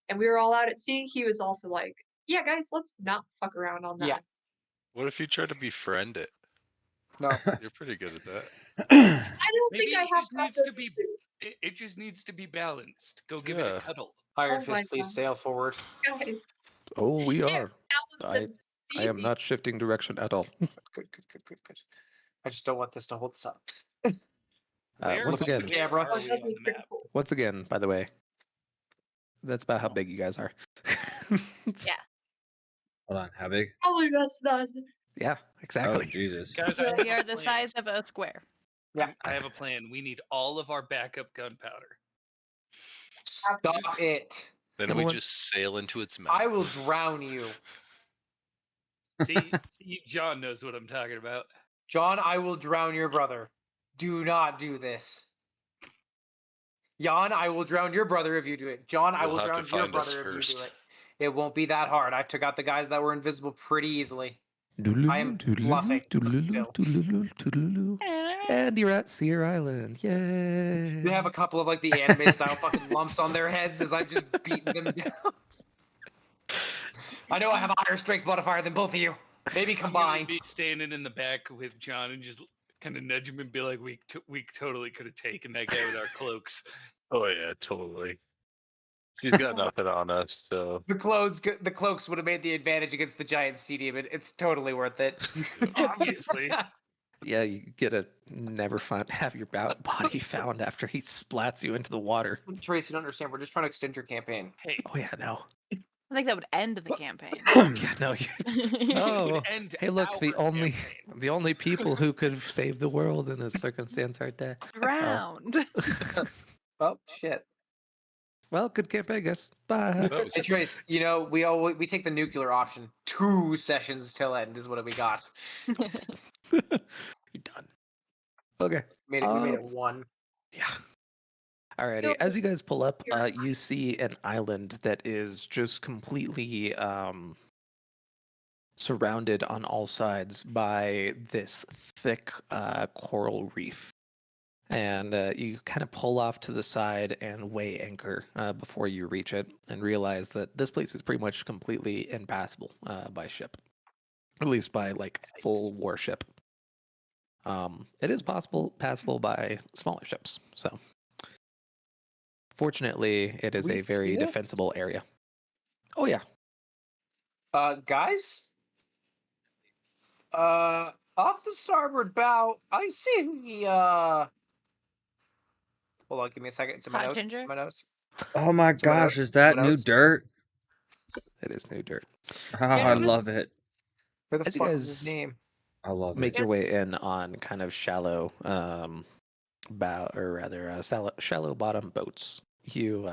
Speaker 8: and we were all out at sea, he was also like, yeah, guys, let's not fuck around on that.
Speaker 5: Yeah.
Speaker 7: What if you try to befriend it?
Speaker 5: No.
Speaker 7: You're pretty good at that.
Speaker 8: I don't
Speaker 4: Maybe
Speaker 8: think I
Speaker 4: it
Speaker 8: have
Speaker 4: just needs to be. It just needs to be balanced. Go give it
Speaker 7: Yeah.
Speaker 4: a cuddle.
Speaker 5: Iron
Speaker 8: Oh my
Speaker 5: Fist, please
Speaker 8: God.
Speaker 5: sail forward.
Speaker 8: Guys,
Speaker 1: Oh, we
Speaker 8: Yeah,
Speaker 1: are.
Speaker 8: Alan said
Speaker 1: I am
Speaker 8: sea
Speaker 1: not shifting direction at all.
Speaker 5: Good. I just don't want this to hold us up.
Speaker 4: Where
Speaker 1: once
Speaker 4: the
Speaker 1: again-
Speaker 4: hell
Speaker 5: Camera.
Speaker 4: are
Speaker 8: Oh,
Speaker 4: we
Speaker 8: that's
Speaker 4: on
Speaker 8: like
Speaker 4: the
Speaker 8: pretty
Speaker 4: map?
Speaker 8: cool.
Speaker 1: Once again, by the way, that's about how big you guys are.
Speaker 3: Yeah.
Speaker 2: Hold on. How big?
Speaker 8: Probably that's not.
Speaker 1: Yeah,
Speaker 2: Oh,
Speaker 1: exactly.
Speaker 2: Jesus.
Speaker 4: Guys,
Speaker 3: So
Speaker 4: I
Speaker 3: we
Speaker 4: have
Speaker 3: are
Speaker 4: a
Speaker 3: the
Speaker 4: plan.
Speaker 3: size of a square.
Speaker 5: Yeah.
Speaker 4: I have a plan. We need all of our backup gunpowder.
Speaker 5: Stop it.
Speaker 7: Then
Speaker 1: Number
Speaker 7: we
Speaker 1: one-
Speaker 7: just sail into its mouth.
Speaker 5: I will drown you.
Speaker 4: See, John knows what I'm talking about.
Speaker 5: John, I will drown your brother. Do not do this. Jan, I will drown your brother if you do it. John, I
Speaker 7: You'll
Speaker 5: will
Speaker 7: have to
Speaker 5: drown your
Speaker 7: find us
Speaker 5: brother if you do
Speaker 7: first.
Speaker 5: it. It won't be that hard. I took out the guys that were invisible pretty easily. I am bluffing, but still.
Speaker 1: And you're at Seer Island. Yay.
Speaker 5: They have a couple of like the anime style fucking lumps on their heads as I'm just beating them down. I know I have a higher strength modifier than both of you. Maybe
Speaker 4: I'm gonna
Speaker 5: combined.
Speaker 4: be standing in the back with John and just kind of nudge him and be like, "We totally could have taken that guy with our cloaks."
Speaker 10: Oh yeah, totally. She's got nothing on us, so
Speaker 5: The cloaks would have made the advantage against the giant sea demon. It's totally worth it.
Speaker 4: Obviously.
Speaker 1: Yeah, you get to never have your body found after he splats you into the water.
Speaker 5: Trace, you don't understand. We're just trying to extend your campaign.
Speaker 4: Hey,
Speaker 1: Oh yeah, no.
Speaker 3: I think that would end the campaign.
Speaker 1: Yeah, no.
Speaker 4: it
Speaker 1: Oh,
Speaker 4: would end
Speaker 1: hey, look, the
Speaker 4: our
Speaker 1: only
Speaker 4: campaign.
Speaker 1: the only people who could have saved the world in this circumstance are dead.
Speaker 3: Drowned.
Speaker 5: Oh shit.
Speaker 1: Well, good campaign, guys. Bye.
Speaker 7: That was
Speaker 5: Hey Trace, you know we take the nuclear option. 2 sessions till end is what we got.
Speaker 1: You're done. Okay.
Speaker 5: We made it 1.
Speaker 1: Yeah. Alrighty. As you guys pull up, you see an island that is just completely surrounded on all sides by this thick coral reef. And you kind of pull off to the side and weigh anchor before you reach it and realize that this place is pretty much completely impassable by ship, at least by like full warship. It is passable by smaller ships. So fortunately, it is
Speaker 5: We
Speaker 1: a very
Speaker 5: see this?
Speaker 1: defensible area. Oh yeah.
Speaker 5: Guys? Off the starboard bow, I see hold on, give me a second. It's in my
Speaker 3: Hot
Speaker 5: notes.
Speaker 3: ginger?
Speaker 5: It's in my notes.
Speaker 2: Oh my
Speaker 5: It's in my
Speaker 2: gosh,
Speaker 5: notes.
Speaker 2: is that
Speaker 5: It's in my
Speaker 2: new
Speaker 5: notes.
Speaker 2: dirt?
Speaker 1: It is new dirt.
Speaker 2: Oh, I
Speaker 3: Yeah.
Speaker 2: love it.
Speaker 5: Where the
Speaker 1: As you
Speaker 5: fuck is his
Speaker 1: guys
Speaker 5: name?
Speaker 2: I love
Speaker 1: make
Speaker 2: it.
Speaker 1: your way in on kind of shallow bow, or rather shallow bottom boats, you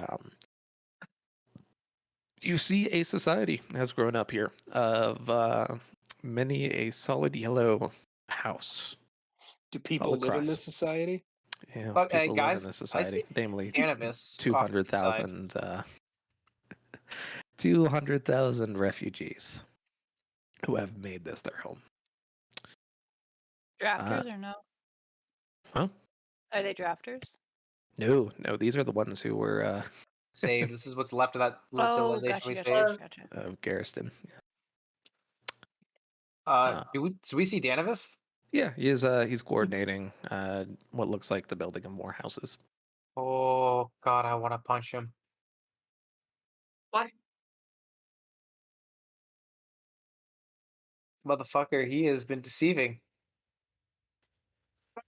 Speaker 1: see a society has grown up here of many a solid yellow house.
Speaker 6: Do people
Speaker 1: all
Speaker 6: live in
Speaker 1: across.
Speaker 6: this society?
Speaker 1: Yes,
Speaker 5: But,
Speaker 1: people live
Speaker 5: guys,
Speaker 1: in this
Speaker 5: I
Speaker 1: society, namely
Speaker 5: Cannabis.
Speaker 1: 200,000 200,000 refugees who have made this their home.
Speaker 3: Drafters or no?
Speaker 1: Huh?
Speaker 3: Are they drafters?
Speaker 1: No, these are the ones who were
Speaker 5: Saved. This is what's left of that little
Speaker 3: Oh,
Speaker 5: civilization
Speaker 3: gotcha,
Speaker 5: we
Speaker 3: gotcha,
Speaker 5: saved.
Speaker 3: gotcha.
Speaker 1: of Garriston.
Speaker 5: Do we see Danavis?
Speaker 1: Yeah, he's coordinating what looks like the building of more houses.
Speaker 5: Oh god, I want to punch him.
Speaker 8: Why?
Speaker 5: Motherfucker, he has been deceiving.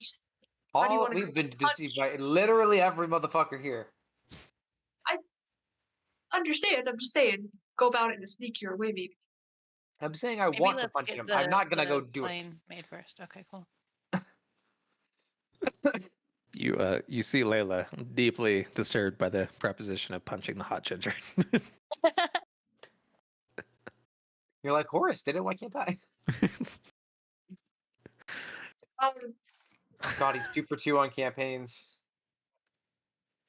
Speaker 8: Just- Why do you
Speaker 5: All
Speaker 8: wanna
Speaker 5: we've
Speaker 8: go
Speaker 5: been
Speaker 8: punch?
Speaker 5: deceived by literally every motherfucker here.
Speaker 8: Understand? I'm just saying, go about it in a sneakier way, maybe.
Speaker 5: I'm saying I
Speaker 3: Maybe
Speaker 5: want to
Speaker 3: let's
Speaker 5: punch
Speaker 3: get
Speaker 5: him. I'm not gonna
Speaker 3: the
Speaker 5: go do it.
Speaker 3: plane made first. Okay, cool.
Speaker 1: You see Layla deeply disturbed by the proposition of punching the hot ginger.
Speaker 5: You're like, Horace did it, why can't I?
Speaker 8: Um,
Speaker 5: God, he's 2 for 2 on campaigns.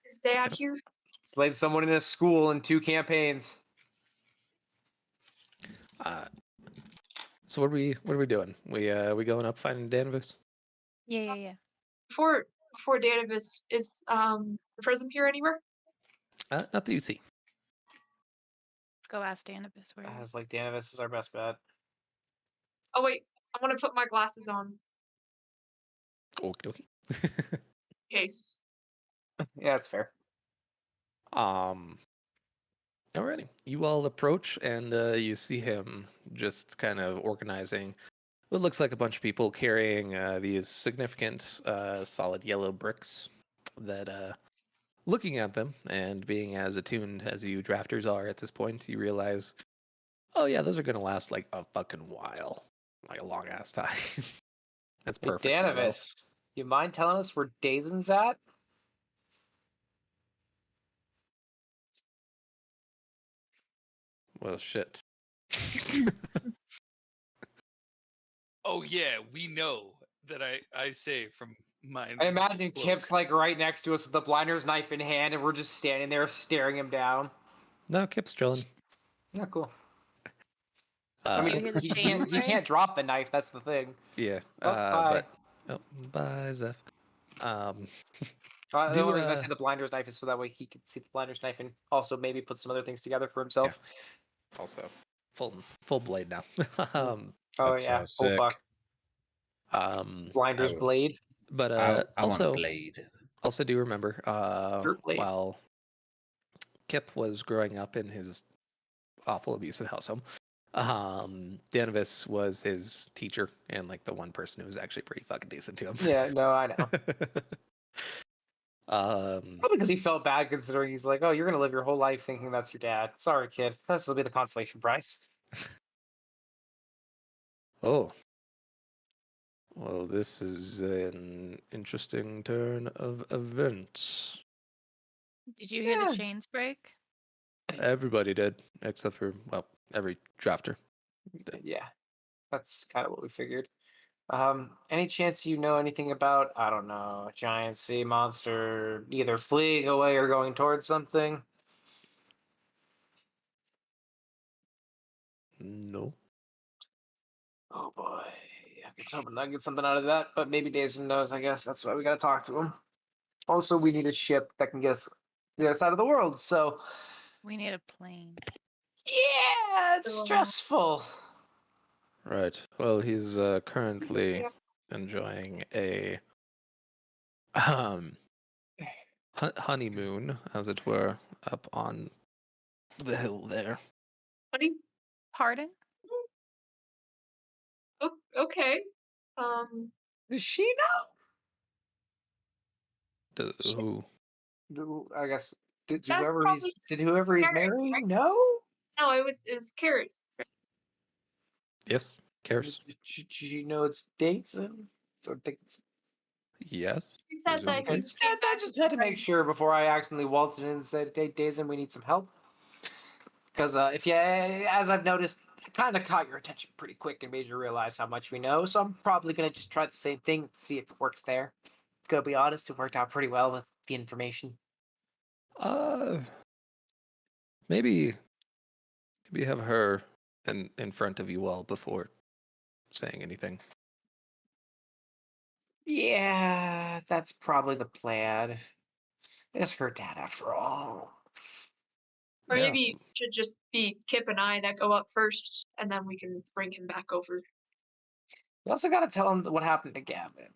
Speaker 8: is Dad here?
Speaker 5: Slayed someone in a school in 2 campaigns.
Speaker 1: So what are we doing? We going up finding Danvers?
Speaker 3: Yeah.
Speaker 8: Before Danavis, is the prism here anywhere?
Speaker 1: Not that you see.
Speaker 3: Let's go ask Danibus where
Speaker 5: I
Speaker 3: he is.
Speaker 5: was like, Danavis is our best bet.
Speaker 8: Oh wait, I want to put my glasses on
Speaker 1: Okie dokie.
Speaker 8: in case.
Speaker 5: Yeah, that's fair.
Speaker 1: Alrighty. You all approach and you see him just kind of organizing what looks like a bunch of people carrying these significant solid yellow bricks that looking at them and being as attuned as you drafters are at this point, you realize, oh yeah, those are going to last like a fucking while. Like a long ass time. That's
Speaker 5: Hey,
Speaker 1: perfect. yellow.
Speaker 5: Danavis, you mind telling us where Dazen's at?
Speaker 1: Well, shit.
Speaker 4: Oh yeah, we know. that I say from mine.
Speaker 5: I imagine
Speaker 4: cloak.
Speaker 5: Kip's like right next to us with the blinder's knife in hand, and we're just standing there staring him down.
Speaker 1: No, Kip's chilling.
Speaker 5: Yeah, cool.
Speaker 1: Uh,
Speaker 5: I
Speaker 3: Do you
Speaker 5: mean,
Speaker 3: hear the
Speaker 5: he
Speaker 3: chains
Speaker 5: can't, he
Speaker 3: break?
Speaker 5: can't drop the knife. That's the thing.
Speaker 1: yeah.
Speaker 5: Oh, bye.
Speaker 1: Bye, Zeph.
Speaker 5: The
Speaker 1: Do
Speaker 5: only reason I say the blinder's knife is so that way he can see the blinder's knife and also maybe put some other things together for himself.
Speaker 1: also full blade now.
Speaker 5: Oh
Speaker 2: That's
Speaker 5: yeah,
Speaker 2: so
Speaker 5: oh
Speaker 2: sick.
Speaker 5: fuck, blinder's
Speaker 2: I,
Speaker 5: blade.
Speaker 1: But
Speaker 2: I want a blade.
Speaker 1: also do remember
Speaker 5: Dirt blade.
Speaker 1: while Kip was growing up in his awful abusive household, Danavis was his teacher and like the one person who was actually pretty fucking decent to him.
Speaker 5: Yeah, no, I know.
Speaker 1: um,
Speaker 5: Probably because he felt bad considering he's like, oh, you're gonna live your whole life thinking that's your dad. Sorry, kid. This will be the consolation prize.
Speaker 1: oh, well, this is an interesting turn of events.
Speaker 3: Did you hear
Speaker 5: Yeah.
Speaker 3: the chains break?
Speaker 1: Everybody did, except for, well, every drafter.
Speaker 5: Yeah, that's kind of what we figured. Any chance you know anything about, I don't know, a giant sea monster either fleeing away or going towards something?
Speaker 1: No.
Speaker 5: Oh boy, I get something out of that, but maybe Dazen knows. I guess that's why we gotta talk to him. Also, we need a ship that can get us to the other side of the world. So,
Speaker 3: We need a plane.
Speaker 5: yeah, it's stressful.
Speaker 1: Right. Well, he's currently enjoying a um honeymoon, as it were, up on the hill there.
Speaker 8: Honey?
Speaker 3: Pardon?
Speaker 8: Okay.
Speaker 5: Does she
Speaker 1: Who?
Speaker 5: know? I guess did
Speaker 8: That's
Speaker 5: whoever he's
Speaker 8: probably
Speaker 5: did whoever he's
Speaker 8: Carrot,
Speaker 5: marrying know?
Speaker 8: no, it was Carrot.
Speaker 1: Yes, cares.
Speaker 5: Should she know it's Dazen? Or think it's
Speaker 1: Yes.
Speaker 8: He said that he
Speaker 1: presumably.
Speaker 8: came
Speaker 5: I
Speaker 8: back
Speaker 5: just
Speaker 8: with
Speaker 5: had to
Speaker 8: a
Speaker 5: make sure before I accidentally waltzed in and said, "Hey, Dazen, we need some help." Because if you, as I've noticed, it kind of caught your attention pretty quick and made you realize how much we know. So I'm probably gonna just try the same thing, see if it works there. Gotta be honest, it worked out pretty well with the information.
Speaker 1: Uh, maybe have her in front of you all before saying anything.
Speaker 5: Yeah, that's probably the plan. It's her dad after all.
Speaker 8: Or
Speaker 1: Yeah.
Speaker 8: maybe it should just be Kip and I that go up first, and then we can bring him back over.
Speaker 5: We also gotta tell him what happened to Gavin.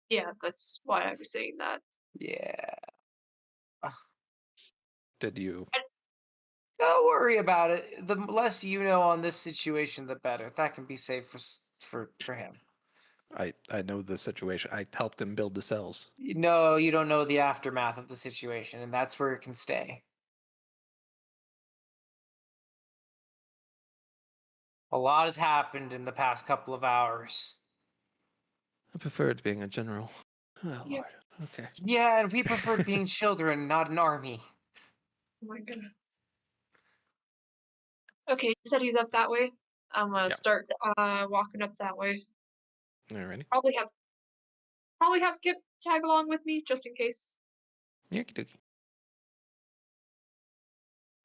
Speaker 8: Yeah, that's why I was saying that.
Speaker 5: Yeah.
Speaker 1: Did you?
Speaker 5: Don't worry about it. The less you know on this situation, the better. That can be safe for him.
Speaker 1: I know the situation. I helped him build the cells.
Speaker 5: No, you don't know the aftermath of the situation, and that's where it can stay. A lot has happened in the past couple of hours.
Speaker 1: I preferred being a general. Oh
Speaker 8: Yeah.
Speaker 1: Lord. Okay.
Speaker 5: Yeah, and we preferred being children, not an army.
Speaker 8: Oh my god. Okay, he said he's up that way. I'm gonna
Speaker 1: Yeah.
Speaker 8: start walking up that way.
Speaker 1: Alrighty.
Speaker 8: Probably have Kip tag along with me just in case.
Speaker 1: Okie dokie.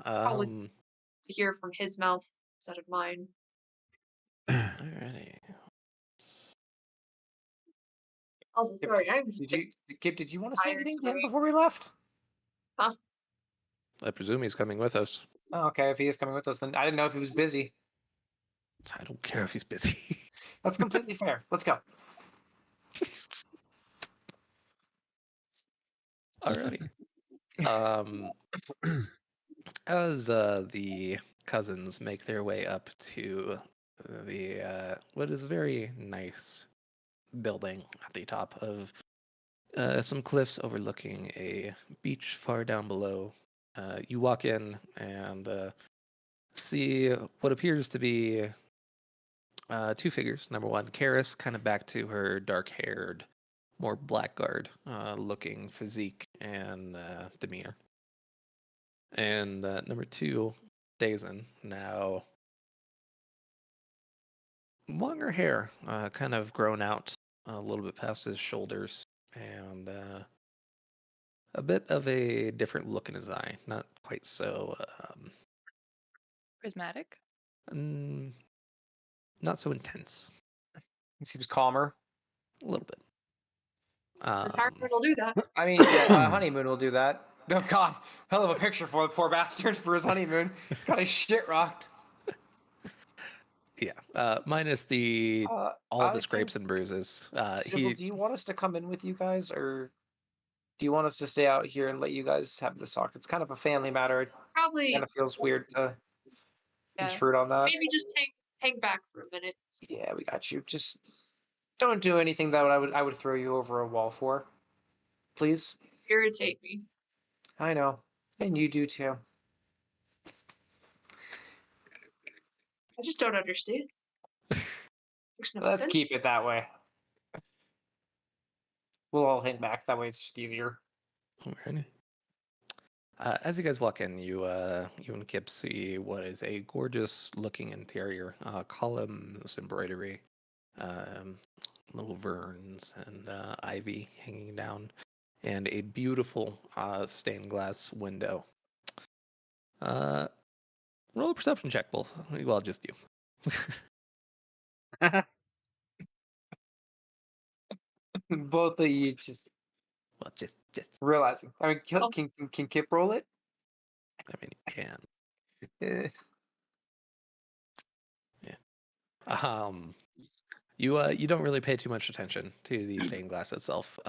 Speaker 8: Probably to hear from his mouth instead of mine.
Speaker 1: Alrighty.
Speaker 8: Oh, sorry, I'm
Speaker 5: Kip, did you want to say
Speaker 8: tired
Speaker 5: anything to him
Speaker 8: today.
Speaker 5: before we left?
Speaker 8: Huh?
Speaker 1: I presume he's coming with us.
Speaker 5: Oh, okay, if he is coming with us, then I didn't know if he was busy.
Speaker 1: I don't care if he's busy.
Speaker 5: That's completely fair. Let's go.
Speaker 1: Alrighty. As the cousins make their way up to the what is a very nice building at the top of some cliffs overlooking a beach far down below, you walk in and see what appears to be two figures. Number one, Karis, kind of back to her dark-haired, more blackguard looking physique and demeanor. And number two, Dazen, now longer hair, kind of grown out a little bit past his shoulders, and a bit of a different look in his eye. Not quite so,
Speaker 3: Prismatic.
Speaker 1: mm, not so intense.
Speaker 5: He seems calmer.
Speaker 1: A little bit.
Speaker 8: Retirement will do that.
Speaker 5: I mean, yeah, honeymoon will do that. Oh God, hell of a picture for the poor bastard for his honeymoon. Got his shit rocked.
Speaker 1: Yeah, minus the all
Speaker 5: I
Speaker 1: the
Speaker 5: think,
Speaker 1: scrapes and bruises.
Speaker 5: Sybil, do you want us to come in with you guys, or do you want us to stay out here and let you guys have this talk? It's kind of a family matter. It
Speaker 8: Probably.
Speaker 5: kind of feels weird to
Speaker 8: Yeah.
Speaker 5: intrude on that.
Speaker 8: Maybe just hang back for a minute.
Speaker 5: Yeah, we got you. Just don't do anything that I would throw you over a wall for. Please.
Speaker 8: Irritate me.
Speaker 5: I know, and you do too.
Speaker 8: I just don't understand. Makes no
Speaker 5: Let's
Speaker 8: sense.
Speaker 5: keep it that way. We'll all hang back. That way it's just easier.
Speaker 1: Alrighty. As you guys walk in, you and Kip see what is a gorgeous-looking interior. Columns, embroidery, little ferns, and ivy hanging down, and a beautiful stained glass window. Roll a perception check, both. Well, just you.
Speaker 5: Both of you just
Speaker 1: Well, just.
Speaker 5: realizing. I mean,
Speaker 8: Oh.
Speaker 5: can Kip roll it?
Speaker 1: I mean, you can.
Speaker 5: Eh.
Speaker 1: You don't really pay too much attention to the stained glass itself.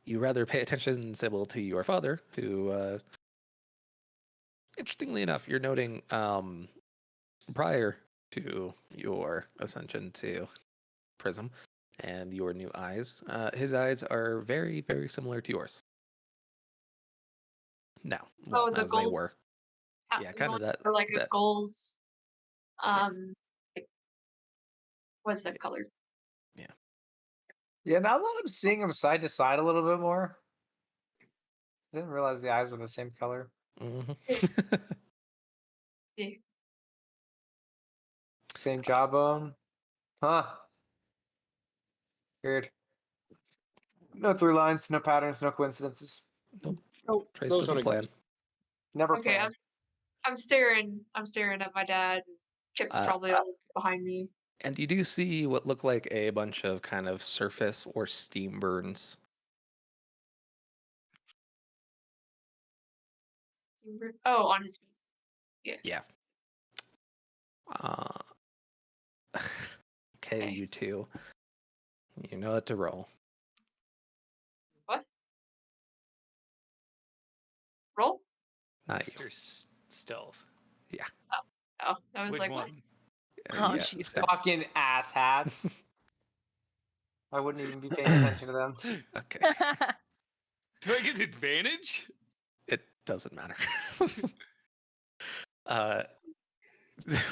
Speaker 1: You rather pay attention, Sybil, to your father, who, interestingly enough, you're noting prior to your ascension to Prism and your new eyes, his eyes are very, very similar to yours. Now, well,
Speaker 8: the
Speaker 1: as they
Speaker 8: gold.
Speaker 1: were. Yeah, kind of that.
Speaker 8: Or like a
Speaker 1: that
Speaker 8: gold. Like, what's that color?
Speaker 5: Yeah, now that I'm seeing him side to side a little bit more, I didn't realize the eyes were the same color.
Speaker 1: Mhm.
Speaker 8: Yeah.
Speaker 5: Same jawbone. Huh. Weird. No through lines, no patterns, no coincidences.
Speaker 1: Nope.
Speaker 6: Oh,
Speaker 1: Trace
Speaker 6: those
Speaker 1: doesn't
Speaker 6: don't
Speaker 1: plan.
Speaker 6: exist.
Speaker 5: Never
Speaker 8: Okay,
Speaker 5: planned.
Speaker 8: I'm staring at my dad. Kip's probably all behind me.
Speaker 1: And you do see what look like a bunch of kind of surface or steam burns.
Speaker 8: Oh, on his feet.
Speaker 1: Yeah. Okay, you two. You know what to roll.
Speaker 8: What? Roll?
Speaker 1: Not you.
Speaker 4: Mr. Stealth.
Speaker 1: Yeah.
Speaker 8: Oh, I was
Speaker 4: Which
Speaker 8: like, what?
Speaker 4: one?
Speaker 3: Oh,
Speaker 1: yes,
Speaker 3: Jesus.
Speaker 1: Steph.
Speaker 5: Fucking asshats. I wouldn't even be paying attention to them.
Speaker 1: Okay.
Speaker 4: Do I get advantage?
Speaker 1: It doesn't matter. The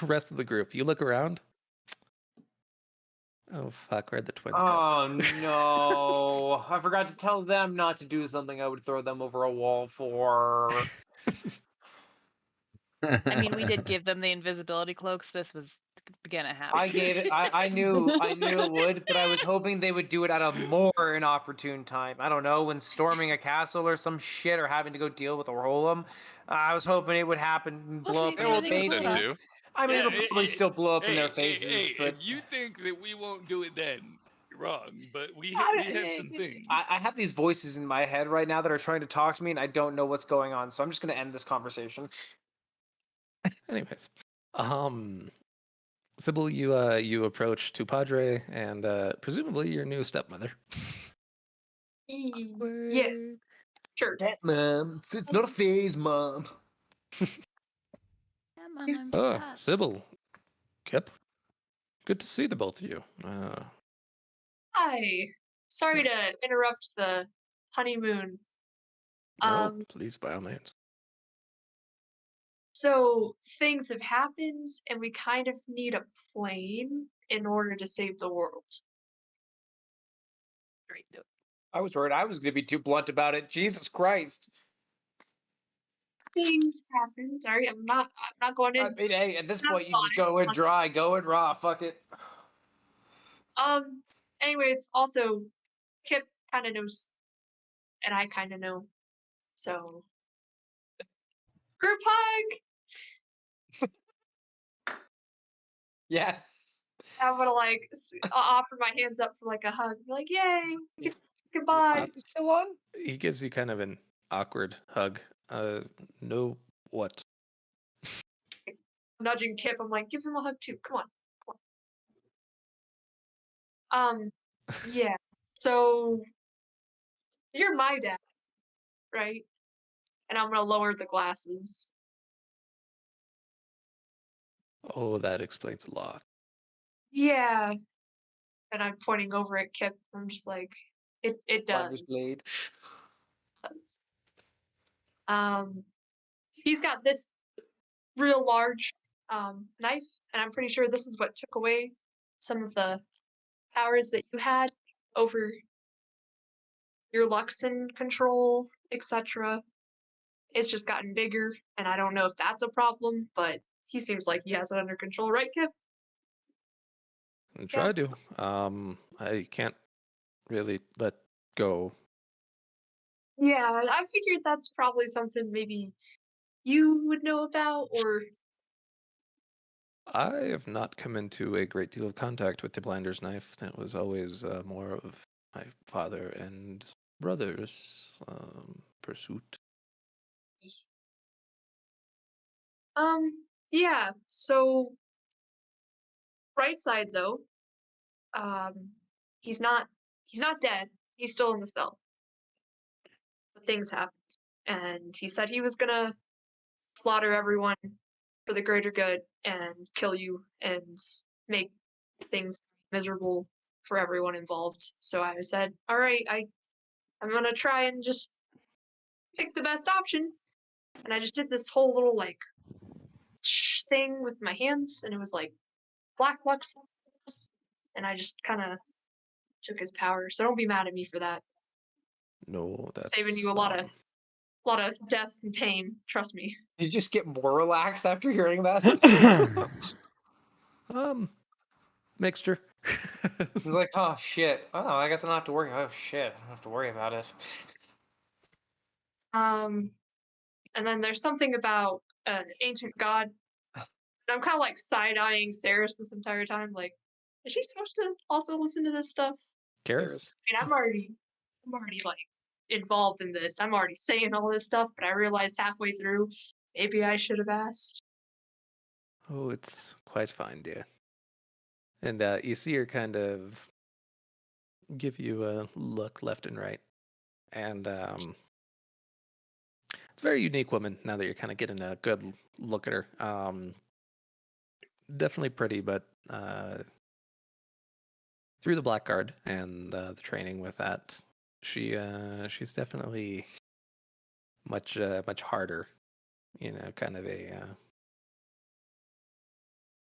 Speaker 1: rest of the group, you look around. Oh fuck, where'd the twins go?
Speaker 5: Oh no. I forgot to tell them not to do something I would throw them over a wall for.
Speaker 3: I mean, we did give them the invisibility cloaks. This was gonna happen.
Speaker 5: I gave it. I knew it would, but I was hoping they would do it at a more inopportune time. I don't know, when storming a castle or some shit, or having to go deal with a Roll'em. I was hoping it would happen and
Speaker 3: We'll
Speaker 5: blow
Speaker 3: see.
Speaker 5: up
Speaker 3: What
Speaker 5: in
Speaker 3: do
Speaker 5: their
Speaker 3: you think of
Speaker 7: That
Speaker 5: faces.
Speaker 7: too.
Speaker 5: I mean,
Speaker 4: Yeah,
Speaker 5: it'll probably still blow up in their faces,
Speaker 4: Hey,
Speaker 5: but
Speaker 4: if you think that we won't do it then, you're wrong. But we had some things.
Speaker 5: I have these voices in my head right now that are trying to talk to me, and I don't know what's going on. So I'm just going to end this conversation.
Speaker 1: Anyways, Sybil, you approach to Padre and presumably your new stepmother.
Speaker 8: Yeah, sure.
Speaker 5: Mom, it's not a phase, Mom.
Speaker 3: Yeah, Mom, I'm stop.
Speaker 1: Sybil, Kip, good to see the both of you.
Speaker 8: Hi. Sorry to interrupt the honeymoon.
Speaker 1: No, please, by all means.
Speaker 8: So things have happened, and we kind of need a plane in order to save the world.
Speaker 3: Great. Do it.
Speaker 5: I was worried I was going to be too blunt about it. Jesus Christ.
Speaker 8: Things happen. Sorry, I'm not going in.
Speaker 5: I mean, hey, at this
Speaker 8: Not
Speaker 5: point, you just
Speaker 8: fine.
Speaker 5: go in dry, go in raw. Fuck it.
Speaker 8: anyways, also, Kip kind of knows, and I kind of know. So, group hug.
Speaker 5: Yes.
Speaker 8: I'm gonna like offer my hands up for like a hug. Be like, yay, goodbye.
Speaker 5: Is it still on?
Speaker 1: He gives you kind of an awkward hug. No, what?
Speaker 8: Nudging Kip, I'm like, give him a hug too. Come on. Yeah. So you're my dad, right? And I'm gonna lower the glasses.
Speaker 1: Oh, that explains a lot.
Speaker 8: Yeah. And I'm pointing over at Kip. I'm just like, it
Speaker 5: Blender's
Speaker 8: does.
Speaker 5: blade.
Speaker 8: He's got this real large knife, and I'm pretty sure this is what took away some of the powers that you had over your Luxon control, etc. It's just gotten bigger, and I don't know if that's a problem, but he seems like he has it under control, right, Kip?
Speaker 1: And try to. I can't really let go.
Speaker 8: Yeah, I figured that's probably something maybe you would know about, or
Speaker 1: I have not come into a great deal of contact with the blinder's knife. That was always more of my father and brother's pursuit.
Speaker 8: yeah. So right side though, he's not dead. He's still in the cell. But things happened, and he said he was gonna slaughter everyone for the greater good and kill you and make things miserable for everyone involved. So I said, all right, I'm gonna try and just pick the best option. And I just did this whole little like thing with my hands, and it was like black lux, and I just kind of took his power. So don't be mad at me for that.
Speaker 1: No, that's
Speaker 8: Saving you a lot of death and pain. Trust me.
Speaker 5: Did you just get more relaxed after hearing that?
Speaker 1: mixture.
Speaker 5: He's like, oh shit. Oh, I guess I don't have to worry. Oh shit, I don't have to worry about it.
Speaker 8: And then there's something about an ancient god. And I'm kind of like side-eyeing Saris this entire time. Like, is she supposed to also listen to this stuff?
Speaker 1: Karis?
Speaker 8: I mean, I'm already like involved in this. I'm already saying all this stuff, but I realized halfway through, maybe I should have asked.
Speaker 1: Oh, it's quite fine, dear. And you see her kind of give you a look left and right. And it's a very unique woman now that you're kind of getting a good look at her. Definitely pretty, but through the black guard and the training with that, she's definitely much harder. You know, kind of a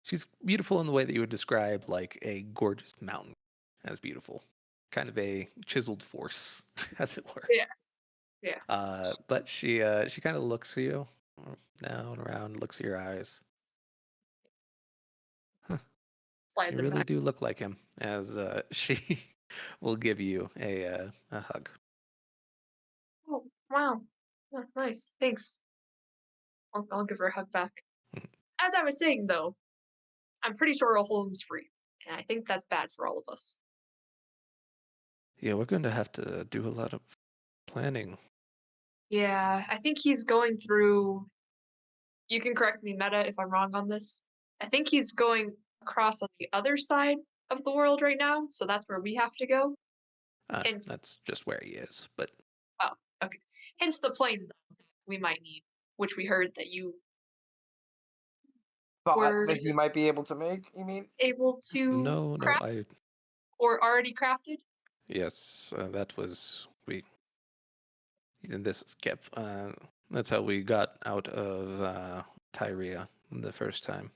Speaker 1: she's beautiful in the way that you would describe like a gorgeous mountain as beautiful, kind of a chiseled force, as it were.
Speaker 8: Yeah.
Speaker 1: But she kind of looks at you down around, looks at your eyes.
Speaker 8: Slide
Speaker 1: You
Speaker 8: them
Speaker 1: really
Speaker 8: back.
Speaker 1: do look like him, as she will give you a hug.
Speaker 8: Oh, wow. Oh, nice. Thanks. I'll give her a hug back. As I was saying, though, I'm pretty sure Holm's free, and I think that's bad for all of us.
Speaker 1: Yeah, we're going to have to do a lot of planning.
Speaker 8: Yeah, I think he's going through. You can correct me, Meta, if I'm wrong on this. I think he's going across on the other side of the world right now, so that's where we have to go. Hence,
Speaker 1: That's just where he is, but
Speaker 8: oh, okay. Hence the plane we might need, which we heard that you
Speaker 5: Thought
Speaker 8: were
Speaker 5: that he might be able to make, you mean?
Speaker 8: able to
Speaker 1: no,
Speaker 8: craft
Speaker 1: I
Speaker 8: or already crafted.
Speaker 1: yes, that was we. And this is Kip. That's how we got out of Tyria the first time.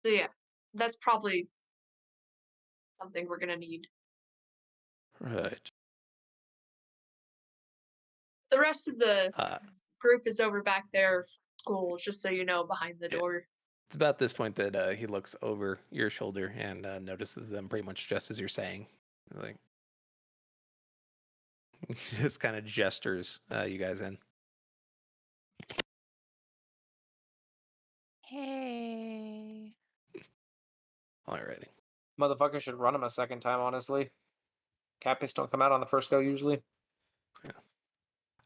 Speaker 8: So yeah, that's probably something we're gonna need.
Speaker 1: Right.
Speaker 8: The rest of the
Speaker 1: Uh,
Speaker 8: group is over back there for school, just so you know, behind the
Speaker 1: Yeah.
Speaker 8: door.
Speaker 1: It's about this point that he looks over your shoulder and notices them pretty much just as you're saying. Like, just kind of gestures you guys in.
Speaker 3: Hey.
Speaker 1: Alrighty.
Speaker 5: Motherfucker should run him a second time, honestly. Cappies don't come out on the first go usually.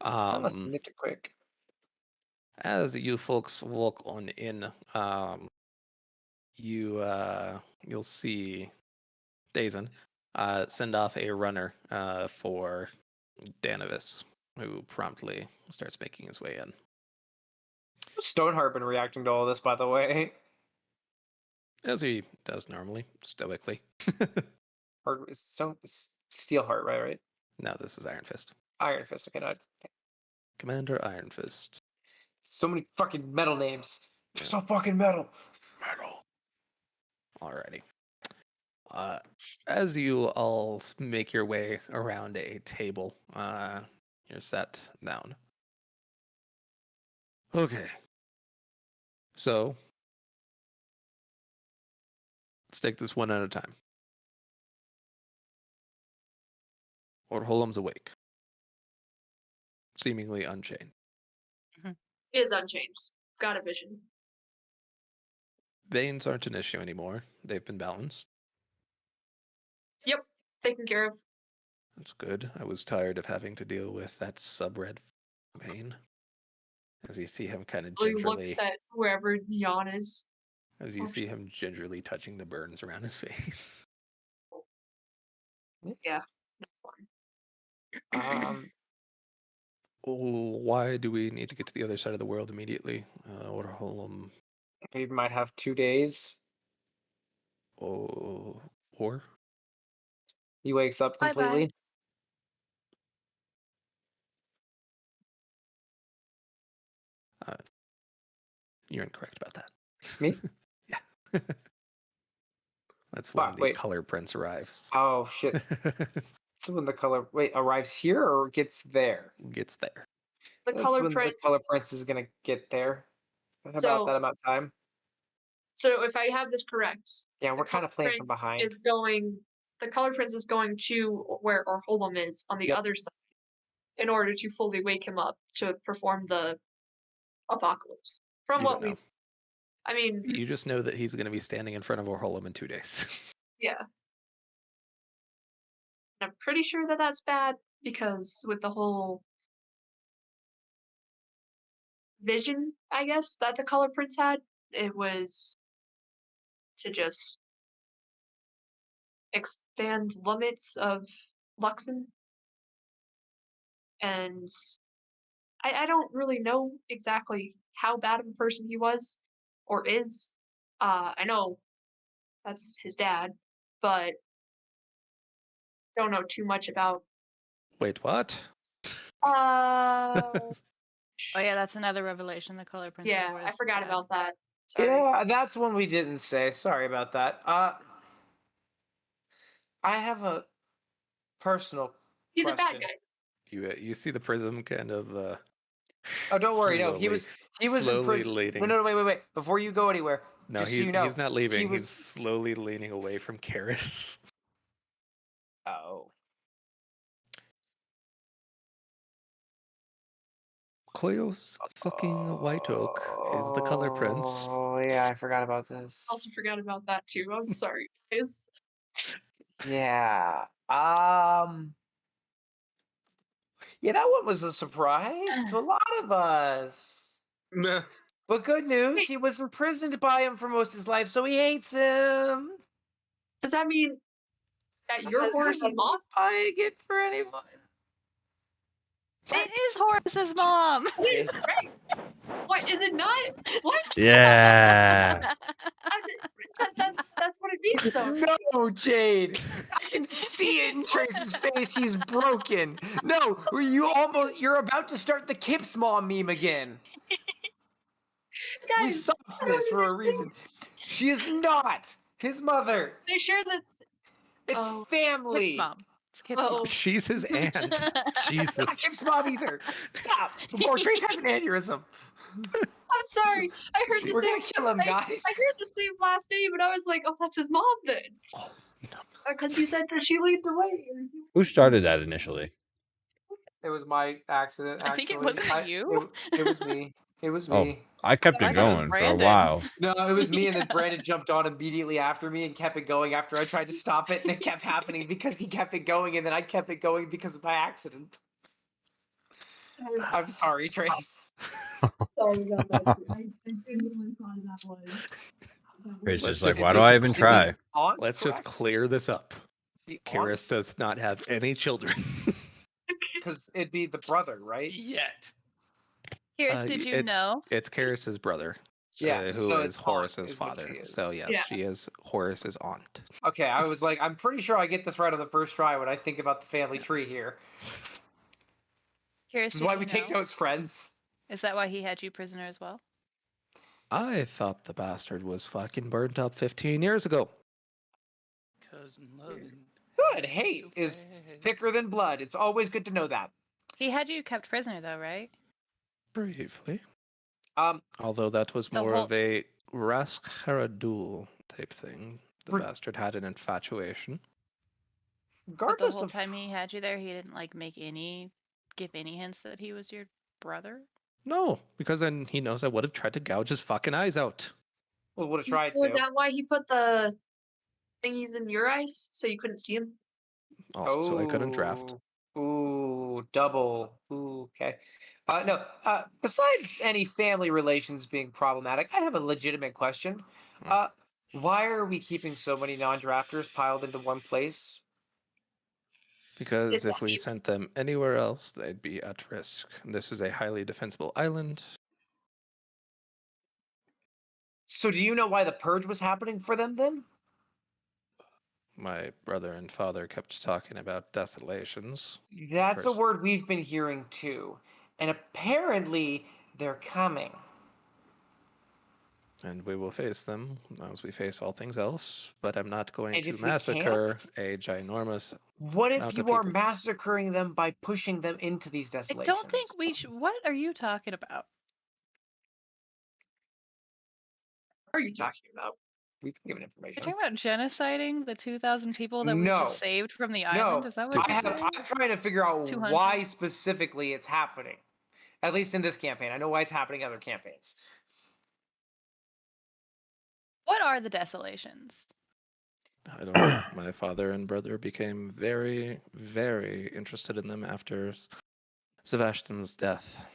Speaker 5: Unless they nipped it quick.
Speaker 1: As you folks walk on in, you'll see Dazen send off a runner for Danavis, who promptly starts making his way in.
Speaker 5: Stoneheart been reacting to all this, by the way.
Speaker 1: As he does normally, stoically.
Speaker 5: Steelheart, right?
Speaker 1: No, this is Iron Fist.
Speaker 5: Iron Fist, okay, no.
Speaker 1: Commander Iron Fist.
Speaker 5: So many fucking metal names.
Speaker 1: Yeah.
Speaker 5: So fucking metal.
Speaker 1: Metal. Alrighty. As you all make your way around a table, you're sat down. Okay. So, let's take this one at a time. Orholam's awake. Seemingly unchained.
Speaker 8: He is unchanged. Got a vision.
Speaker 1: Veins aren't an issue anymore. They've been balanced.
Speaker 8: Yep, taken care of.
Speaker 1: That's good. I was tired of having to deal with that sub-red vein. As you see him kind of
Speaker 8: He
Speaker 1: gingerly...
Speaker 8: looks at wherever Jan is.
Speaker 1: As you see him gingerly touching the burns around his face.
Speaker 8: Yeah, that's fine.
Speaker 1: Why do we need to get to the other side of the world immediately? Orholam...
Speaker 5: We might have 2 days.
Speaker 1: Or?
Speaker 5: He wakes up
Speaker 3: Bye-bye.
Speaker 5: completely.
Speaker 1: You're incorrect about that.
Speaker 5: Me?
Speaker 1: Yeah. That's when the color prince arrives.
Speaker 5: Oh, shit. So when the color... Wait, arrives here or gets there?
Speaker 1: Gets there.
Speaker 8: The
Speaker 5: That's
Speaker 8: color
Speaker 5: when
Speaker 8: print.
Speaker 5: the color prince is going to get there.
Speaker 8: So-
Speaker 5: About that amount of time.
Speaker 8: So if I have this correct,
Speaker 5: Yeah,
Speaker 8: the
Speaker 5: we're kind of
Speaker 8: Color
Speaker 5: playing from
Speaker 8: Prince
Speaker 5: behind.
Speaker 8: the color prince is going to where Orholam is on the
Speaker 5: Yep.
Speaker 8: other side in order to fully wake him up to perform the apocalypse. From
Speaker 1: You
Speaker 8: what
Speaker 1: don't know.
Speaker 8: we, I mean,
Speaker 1: You just know that he's going to be standing in front of Orholam in 2 days.
Speaker 8: yeah. I'm pretty sure that that's bad because with the whole vision, I guess, that the color prince had, it was to just expand limits of Luxon. And I don't really know exactly how bad of a person he was or is. I know that's his dad, but don't know too much about.
Speaker 1: Wait, what?
Speaker 3: Oh yeah, that's another revelation. The color prince.
Speaker 8: Yeah, I forgot about that. Sorry.
Speaker 5: Yeah, that's one we didn't say. Sorry about that. I have a personal
Speaker 8: He's
Speaker 5: question.
Speaker 8: a bad guy.
Speaker 1: You see the prism kind of
Speaker 5: Oh, don't worry. No, he was in
Speaker 1: slowly
Speaker 5: prison.
Speaker 1: leaning.
Speaker 5: No, wait. Before you go anywhere,
Speaker 1: No,
Speaker 5: just so you know,
Speaker 1: he's not leaving.
Speaker 5: he was-
Speaker 1: He's slowly leaning away from Karis.
Speaker 5: Oh.
Speaker 1: Koyos fucking White Oak is the color prince.
Speaker 5: Oh yeah, I forgot about this.
Speaker 8: Also forgot about that too. I'm sorry, guys.
Speaker 5: Yeah. Yeah, that one was a surprise to a lot of us.
Speaker 6: Meh.
Speaker 5: But good news, he was imprisoned by him for most of his life, so he hates him.
Speaker 8: Does that mean that your
Speaker 5: This
Speaker 8: horse is
Speaker 5: isn't
Speaker 8: mom?
Speaker 5: buying it for anyone.
Speaker 3: It is Horace's mom.
Speaker 8: It is, right? What is it not? What?
Speaker 2: Yeah.
Speaker 8: That's what it means, though.
Speaker 5: No, Jade. I can see it in Trace's face. He's broken. No, you're about to start the Kips mom meme again. We
Speaker 8: Guys,
Speaker 5: stopped this for a reason. She is not his mother.
Speaker 8: they share that's.
Speaker 5: It's
Speaker 8: Oh.
Speaker 5: family.
Speaker 3: Kip's mom. It's Kip's
Speaker 8: Oh.
Speaker 3: mom.
Speaker 1: She's his aunt. Jesus.
Speaker 5: Not Kips mom either. Stop before Trace has an aneurysm.
Speaker 8: I'm sorry. I heard the
Speaker 5: We're
Speaker 8: same.
Speaker 5: gonna kill him,
Speaker 8: I
Speaker 5: guys.
Speaker 8: heard the same last name, and I was like, oh, that's his mom then.
Speaker 1: Oh, no.
Speaker 8: Because you said that she leads the way.
Speaker 2: Who started that initially?
Speaker 5: It was my accident.
Speaker 3: I think it
Speaker 5: Actually,
Speaker 3: wasn't you.
Speaker 5: It was me. It was
Speaker 2: Oh,
Speaker 5: me.
Speaker 2: I kept
Speaker 3: I
Speaker 2: it
Speaker 3: thought it was
Speaker 2: going for a
Speaker 3: Brandon.
Speaker 2: while.
Speaker 5: No, it was me, and then
Speaker 3: Yeah.
Speaker 5: Brandon jumped on immediately after me and kept it going after I tried to stop it, and it kept happening because he kept it going, and then I kept it going because of my accident. I'm sorry, Trace.
Speaker 8: Sorry about that. I genuinely thought that was.
Speaker 2: It's
Speaker 1: Let's
Speaker 2: just like,
Speaker 1: just-
Speaker 2: why do
Speaker 1: let's
Speaker 2: I
Speaker 1: just
Speaker 2: even
Speaker 1: clear-
Speaker 2: try?
Speaker 5: Aunt,
Speaker 1: Let's just
Speaker 5: correct?
Speaker 1: clear this up.
Speaker 5: The
Speaker 1: Karis does not have any children.
Speaker 5: because it'd be the brother, right?
Speaker 4: Yet.
Speaker 3: Kiris, did you know?
Speaker 1: It's Karis's brother.
Speaker 5: Yeah,
Speaker 1: who
Speaker 5: so
Speaker 1: is
Speaker 5: it's aunt
Speaker 1: Horace's
Speaker 5: is what
Speaker 1: father.
Speaker 5: she is.
Speaker 1: So yes,
Speaker 8: Yeah.
Speaker 1: she is Horace's aunt.
Speaker 5: Okay, I was like, I'm pretty sure I get this right on the first try when I think about the family tree here.
Speaker 3: Kiris,
Speaker 5: This is
Speaker 3: did
Speaker 5: why
Speaker 3: you
Speaker 5: we take
Speaker 3: know?
Speaker 5: notes, friends.
Speaker 3: Is that why he had you prisoner as well?
Speaker 1: I thought the bastard was fucking burnt up 15 years ago.
Speaker 4: Cousin Logan.
Speaker 5: Good. Hate
Speaker 4: So
Speaker 5: is
Speaker 4: fast.
Speaker 5: thicker than blood. It's always good to know that.
Speaker 3: He had you kept prisoner though, right?
Speaker 1: Briefly.
Speaker 5: Um,
Speaker 1: Although that was
Speaker 3: The
Speaker 1: more
Speaker 3: whole-
Speaker 1: of a Rask Haradul type thing. The
Speaker 5: Re-
Speaker 1: bastard had an infatuation.
Speaker 3: But the
Speaker 5: regardless
Speaker 3: whole
Speaker 5: of
Speaker 3: time he had you there, he didn't like give any hints that he was your brother.
Speaker 1: No, because then he knows I would have tried to gouge his fucking eyes out.
Speaker 5: well, would have tried
Speaker 8: Was
Speaker 5: to.
Speaker 8: that why he put the thingies in your eyes so you couldn't see him?
Speaker 1: Also, so I couldn't draft.
Speaker 5: Ooh, double. Ooh, okay. No. Besides any family relations being problematic, I have a legitimate question. Why are we keeping so many non-drafters piled into one place?
Speaker 1: Because
Speaker 8: It's
Speaker 1: if we
Speaker 8: uneven.
Speaker 1: sent them anywhere else, they'd be at risk. This is a highly defensible island.
Speaker 5: So, do you know why the purge was happening for them then?
Speaker 1: My brother and father kept talking about desolations.
Speaker 5: That's a
Speaker 1: First-
Speaker 5: word we've been hearing too, and apparently they're coming.
Speaker 1: And we will face them as we face all things else. But I'm not going
Speaker 5: And
Speaker 1: to
Speaker 5: if we
Speaker 1: massacre
Speaker 5: can't?
Speaker 1: a ginormous.
Speaker 5: What if
Speaker 1: amount
Speaker 5: you
Speaker 1: of
Speaker 5: are
Speaker 1: people.
Speaker 5: massacring them by pushing them into these
Speaker 3: I
Speaker 5: desolations?
Speaker 3: don't think we should. What are you talking about?
Speaker 8: What are you talking about?
Speaker 5: We've been given
Speaker 3: You're
Speaker 5: information.
Speaker 3: talking about genociding the 2,000 people that we
Speaker 5: No.
Speaker 3: just saved from the island?
Speaker 5: No,
Speaker 3: Is that what you're saying?
Speaker 5: I'm trying to figure out
Speaker 3: 200?
Speaker 5: why specifically it's happening. At least in this campaign. I know why it's happening in other campaigns.
Speaker 3: What are the desolations?
Speaker 1: I don't know. My father and brother became very, very interested in them after Sebastian's death.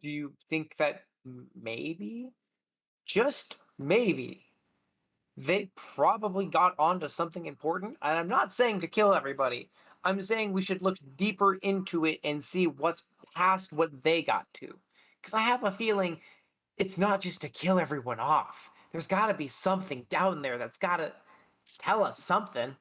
Speaker 5: Do you think that maybe, just maybe, they probably got onto something important? And I'm not saying to kill everybody. I'm saying we should look deeper into it and see what's past what they got to. Because I have a feeling it's not just to kill everyone off. There's got to be something down there that's got to tell us something.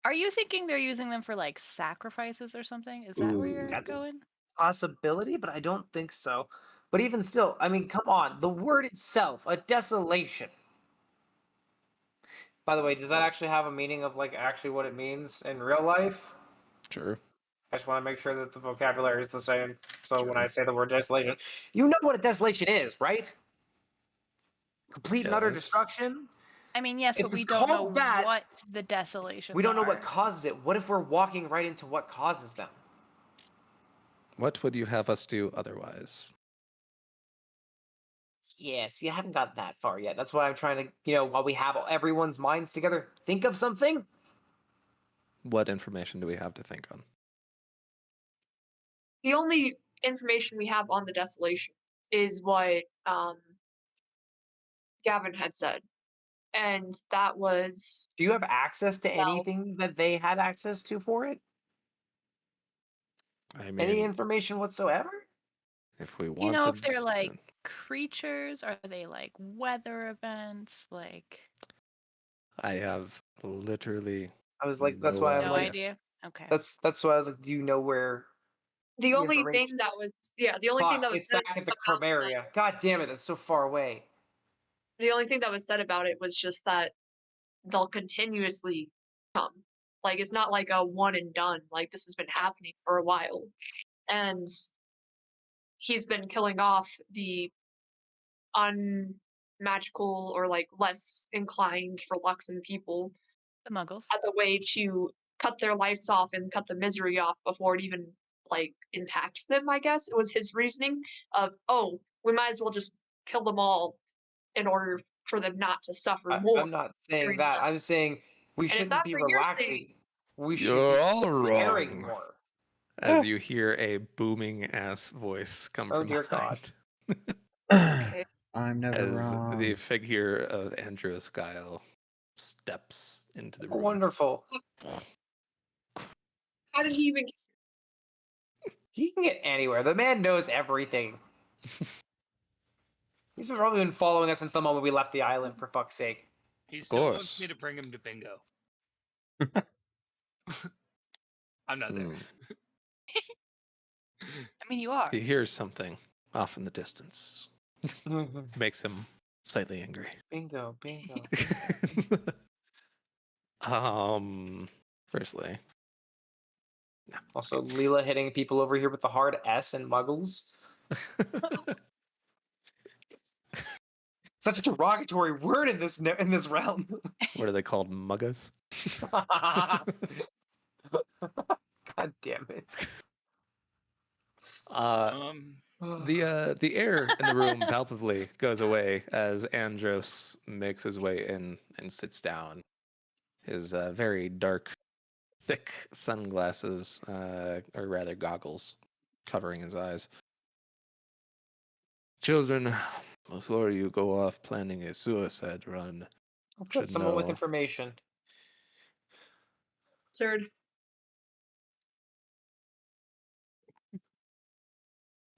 Speaker 3: Are you thinking they're using them for like sacrifices or something? Is that where you're
Speaker 5: That's a
Speaker 3: going?
Speaker 5: possibility, but I don't think so. But even still, I mean, come on. The word itself, a desolation. By the way, does that actually have a meaning of like actually what it means in real life?
Speaker 1: Sure.
Speaker 5: I just want to make sure that the vocabulary is the same. So when
Speaker 1: Sure.
Speaker 5: I say the word desolation, you know what a desolation is, right? Complete and utter
Speaker 1: Yes.
Speaker 5: destruction.
Speaker 3: I mean, yes,
Speaker 5: If
Speaker 3: but we
Speaker 5: it's
Speaker 3: don't know
Speaker 5: called that,
Speaker 3: what the desolations
Speaker 5: We don't know
Speaker 3: are.
Speaker 5: what causes it. What if we're walking right into what causes them?
Speaker 1: What would you have us do otherwise?
Speaker 5: Yeah, see, I haven't got that far yet. That's why I'm trying to, while we have everyone's minds together, think of something.
Speaker 1: What information do we have to think on?
Speaker 8: The only information we have on the desolation is what Gavin had said. And that was
Speaker 5: Do you have access to
Speaker 8: No.
Speaker 5: anything that they had access to for it?
Speaker 1: I
Speaker 5: Any
Speaker 1: mean,
Speaker 5: information whatsoever?
Speaker 1: if we
Speaker 3: Do
Speaker 1: wanted
Speaker 3: you know if they're
Speaker 1: to-
Speaker 3: like creatures? Are they like weather events? Like
Speaker 1: I have literally
Speaker 5: I was like, that's
Speaker 1: no
Speaker 5: why I'm
Speaker 3: no
Speaker 5: like,
Speaker 3: idea? Okay.
Speaker 5: that's why I was like, do you know where?
Speaker 8: the
Speaker 5: The
Speaker 8: only
Speaker 5: information-
Speaker 8: thing that was the only thing
Speaker 5: Fuck,
Speaker 8: that was
Speaker 5: it's
Speaker 8: said
Speaker 5: back at the
Speaker 8: about that-
Speaker 5: Crimea. God damn it, that's so far away.
Speaker 8: the only thing that was said about it was just that they'll continuously come. Like it's not like a one and done. Like this has been happening for a while. and he's been killing off the unmagical or like less inclined for Luxon people
Speaker 3: The Muggles.
Speaker 8: as a way to cut their lives off and cut the misery off before it even like impacts them. I guess it was his reasoning of, oh, we might as well just kill them all in order for them not to suffer more.
Speaker 5: I'm not saying
Speaker 8: during
Speaker 5: that.
Speaker 8: this.
Speaker 5: I'm saying we
Speaker 8: And if
Speaker 5: shouldn't
Speaker 8: that's
Speaker 5: be
Speaker 8: what you're
Speaker 5: relaxing.
Speaker 8: saying,
Speaker 5: We should
Speaker 1: You're
Speaker 5: be
Speaker 1: all
Speaker 5: caring
Speaker 1: wrong.
Speaker 5: more.
Speaker 1: As you hear a booming ass voice come
Speaker 5: Oh
Speaker 1: from
Speaker 5: dear God.
Speaker 1: behind.
Speaker 8: okay.
Speaker 2: I'm never
Speaker 1: As
Speaker 2: wrong.
Speaker 1: the figure of Andrew Guile steps into the room.
Speaker 5: Wonderful.
Speaker 8: How did he even?
Speaker 5: He can get anywhere. The man knows everything. He's probably been following us since the moment we left the island, for fuck's sake.
Speaker 4: He
Speaker 1: Of
Speaker 4: still
Speaker 1: course.
Speaker 4: wants me to bring him to bingo. I'm not there.
Speaker 1: Hmm.
Speaker 3: I mean, you are.
Speaker 1: He hears something off in the distance. Makes him slightly angry.
Speaker 5: Bingo, bingo.
Speaker 1: Firstly,
Speaker 5: Also, Leela hitting people over here with the hard S and muggles. Such a derogatory word in this realm.
Speaker 1: what are they called? Muggas?
Speaker 5: God damn it.
Speaker 1: The air in the room palpably goes away as Andros makes his way in and sits down. His very dark, thick sunglasses, or rather goggles, covering his eyes. Children, before you go off planning a suicide run,
Speaker 5: I'll
Speaker 1: should
Speaker 5: put someone with
Speaker 1: know
Speaker 5: information.
Speaker 8: Absurd.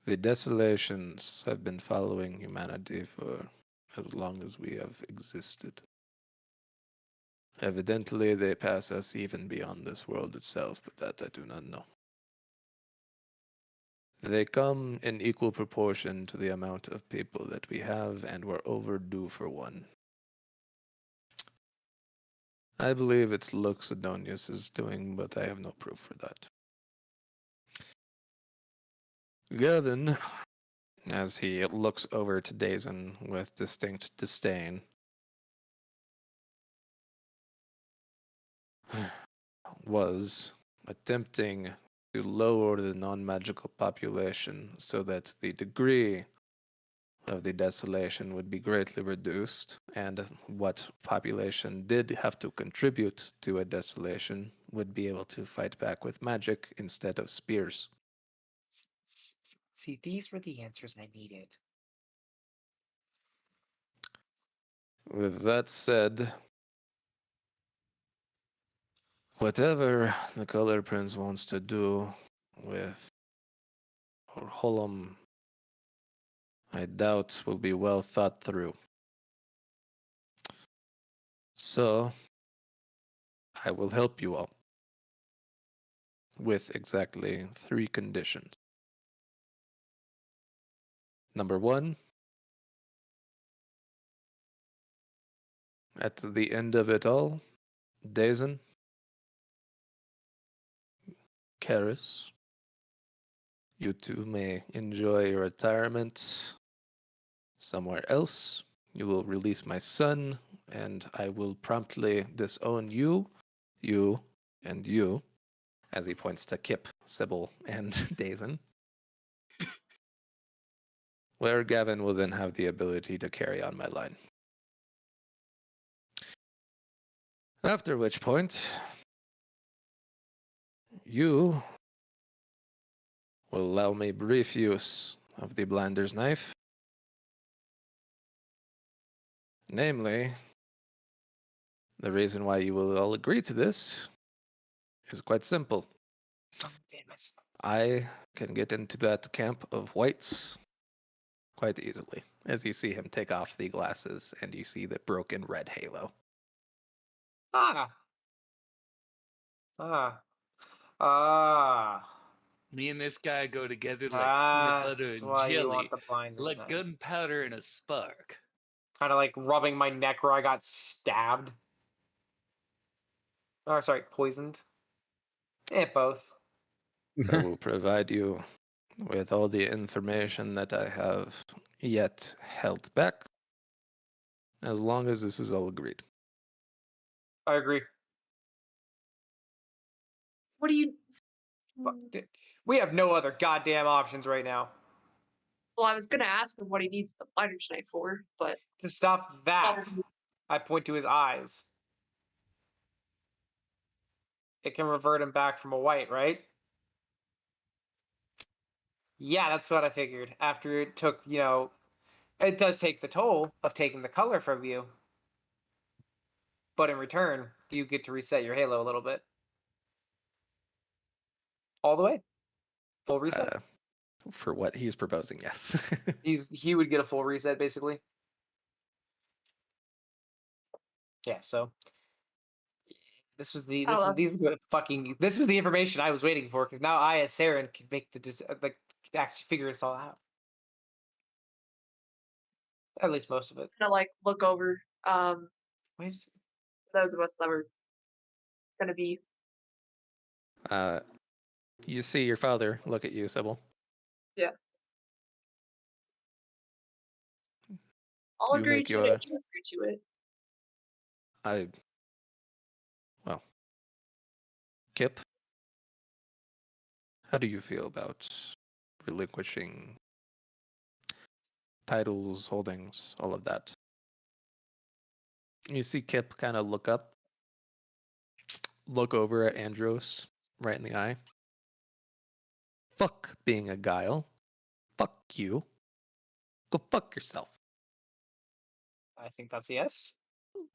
Speaker 1: the desolations have been following humanity for as long as we have existed. Evidently, they pass us even beyond this world itself, but that I do not know. They come in equal proportion to the amount of people that we have, and we're overdue for one. I believe it's Luxodonius is doing, but I have no proof for that. Gavin, as he looks over to Dazen with distinct disdain, was attempting to lower the non-magical population so that the degree of the desolation would be greatly reduced, and what population did have to contribute to a desolation would be able to fight back with magic instead of spears.
Speaker 5: See, these were the answers I needed.
Speaker 1: With that said, whatever the Color Prince wants to do with Holum, I doubt will be well thought through. So, I will help you all with exactly 3 conditions. Number 1, at the end of it all, Dazen, Karis, you two may enjoy your retirement somewhere else. You will release my son, and I will promptly disown you, and you, as he points to Kip, Sybil, and Dazen. Where Gavin will then have the ability to carry on my line. After which point, you will allow me brief use of the blinder's knife. Namely, the reason why you will all agree to this is quite simple.
Speaker 5: Oh, damn it.
Speaker 1: I can get into that camp of whites quite easily, as you see him take off the glasses and you see the broken red halo.
Speaker 5: Ah.
Speaker 4: Me and this guy go together like peanut butter
Speaker 5: That's
Speaker 4: and
Speaker 5: why you
Speaker 4: jelly,
Speaker 5: want the blinders
Speaker 4: like
Speaker 5: knife.
Speaker 4: gunpowder and a spark.
Speaker 5: Kind of like rubbing my neck where I got stabbed. Oh, sorry, poisoned. Both.
Speaker 1: I will provide you with all the information that I have yet held back, as long as this is all agreed.
Speaker 5: I agree.
Speaker 8: What do you?
Speaker 5: Fuck, we have no other goddamn options right now.
Speaker 8: Well, I was gonna ask him what he needs the fighter's knife for, but
Speaker 5: To stop that,
Speaker 8: probably
Speaker 5: I point to his eyes. It can revert him back from a white, right? Yeah, that's what I figured. After it took, it does take the toll of taking the color from you. But in return, you get to reset your halo a little bit. All the way. Full reset.
Speaker 1: For what he's proposing, yes.
Speaker 5: He would get a full reset basically. Yeah, so this was the this was the information I was waiting for, because now I as Saren can make the could actually figure this all out. At least most of it.
Speaker 8: gonna like look over
Speaker 5: Wait.
Speaker 8: those of us that were gonna be.
Speaker 1: You see your father look at you, Sybil.
Speaker 8: Yeah. I'll
Speaker 1: You
Speaker 8: agree
Speaker 1: make
Speaker 8: to
Speaker 1: your-
Speaker 8: it. You agree to it.
Speaker 1: Well, Kip, how do you feel about relinquishing titles, holdings, all of that? You see Kip kind of look up, look over at Andros right in the eye. Fuck being a guile. Fuck you. Go fuck yourself.
Speaker 5: I think that's a yes.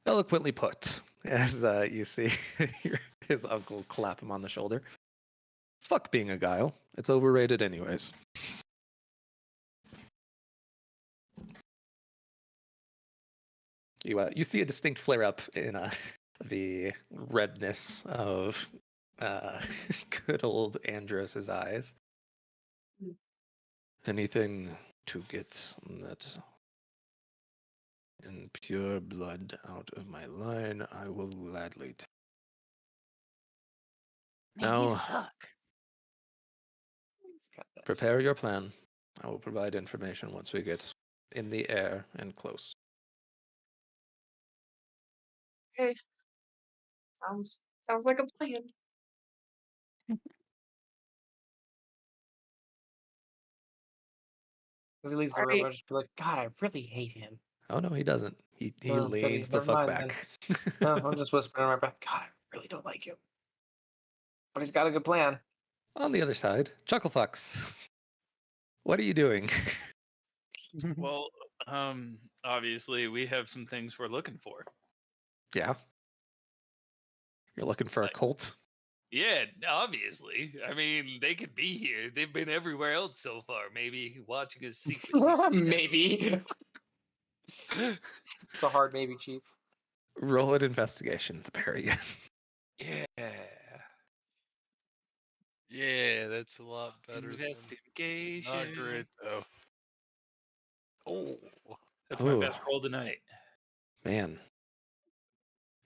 Speaker 1: Eloquently put, as you see his uncle clap him on the shoulder. Fuck being a guile. It's overrated anyways. You see a distinct flare up in the redness of good old Andros's eyes.
Speaker 8: Mm.
Speaker 1: Anything to get that in pure blood out of my line, I will gladly take.
Speaker 3: Man, you
Speaker 1: Now,
Speaker 3: suck.
Speaker 1: prepare your plan. I will provide information once we get in the air and close.
Speaker 8: Okay. Sounds like a plan.
Speaker 5: As he leaves the
Speaker 8: All
Speaker 5: room,
Speaker 8: right.
Speaker 5: I'll just be like, God, I really hate him.
Speaker 1: Oh no, he doesn't. He
Speaker 5: Oh, then
Speaker 1: leans the
Speaker 5: never
Speaker 1: fuck
Speaker 5: mind then.
Speaker 1: back.
Speaker 5: No, I'm just whispering in my back. God, I really don't like him. But he's got a good plan.
Speaker 1: On the other side, Chucklefucks. What are you doing?
Speaker 4: Well, obviously we have some things we're looking for.
Speaker 1: Yeah. You're looking for a cult?
Speaker 4: Yeah, obviously. I mean, they could be here. They've been everywhere else so far. Maybe watching us secretly.
Speaker 5: Maybe. It's a hard maybe, Chief.
Speaker 1: Roll an investigation, the Barry.
Speaker 4: Yeah.
Speaker 7: Yeah, that's a lot better than
Speaker 4: Investigation.
Speaker 7: not great though. Oh,
Speaker 4: That's my best roll tonight.
Speaker 1: Man.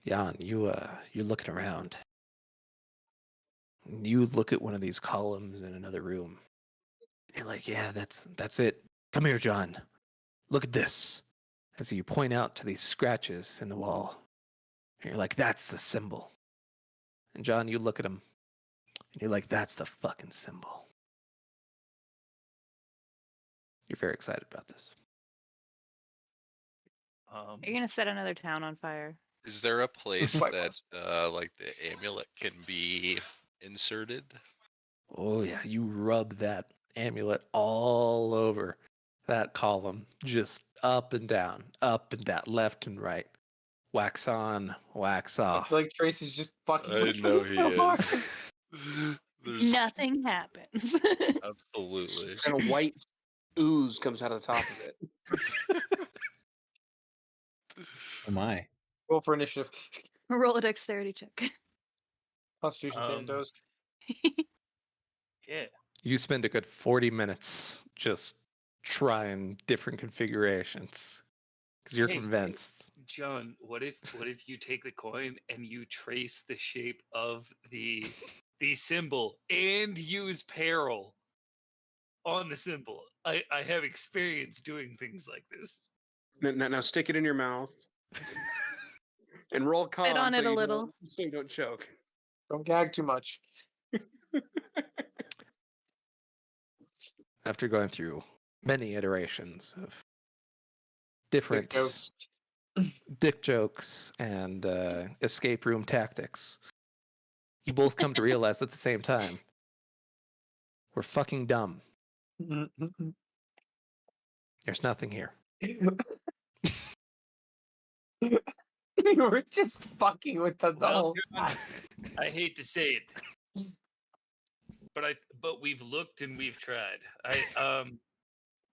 Speaker 1: Jan, you're looking around. You look at one of these columns in another room. You're like, yeah, that's it. Come here, John. Look at this. As you point out to these scratches in the wall. And you're like, that's the symbol. And John, you look at him. And you're like, that's the fucking symbol. You're very excited about this.
Speaker 3: You're gonna set another town on fire.
Speaker 7: is there a place
Speaker 5: Quite
Speaker 7: that like the amulet can be inserted?
Speaker 1: Oh yeah, you rub that amulet all over that column, just up and down, left and right. Wax on, wax
Speaker 5: I
Speaker 1: off.
Speaker 5: feel like Tracy's just fucking
Speaker 7: I
Speaker 5: pushing
Speaker 7: know
Speaker 5: this
Speaker 7: he
Speaker 5: so hard.
Speaker 7: is. There's
Speaker 3: Nothing happens.
Speaker 7: absolutely.
Speaker 6: And a white ooze comes out of the top of it.
Speaker 2: Oh my.
Speaker 5: Roll for initiative.
Speaker 3: Roll a dexterity check.
Speaker 5: Constitution saving throws.
Speaker 4: Yeah.
Speaker 1: You spend a good 40 minutes just trying different configurations because you're
Speaker 4: Hey,
Speaker 1: convinced.
Speaker 4: John, what if you take the coin and you trace the shape of the symbol and use peril? on the symbol. I have experience doing things like this.
Speaker 6: Now stick it in your mouth and roll con
Speaker 3: on
Speaker 6: so
Speaker 3: it a
Speaker 6: you
Speaker 3: little.
Speaker 6: don't choke.
Speaker 5: Don't gag too much.
Speaker 1: After going through many iterations of
Speaker 5: Dick
Speaker 1: different
Speaker 5: jokes.
Speaker 1: dick jokes and escape room tactics, you both come to realize at the same time we're fucking dumb. There's nothing here.
Speaker 5: You were just fucking with the
Speaker 4: Well,
Speaker 5: whole
Speaker 4: John,
Speaker 5: time.
Speaker 4: I hate to say it, but we've looked and we've tried.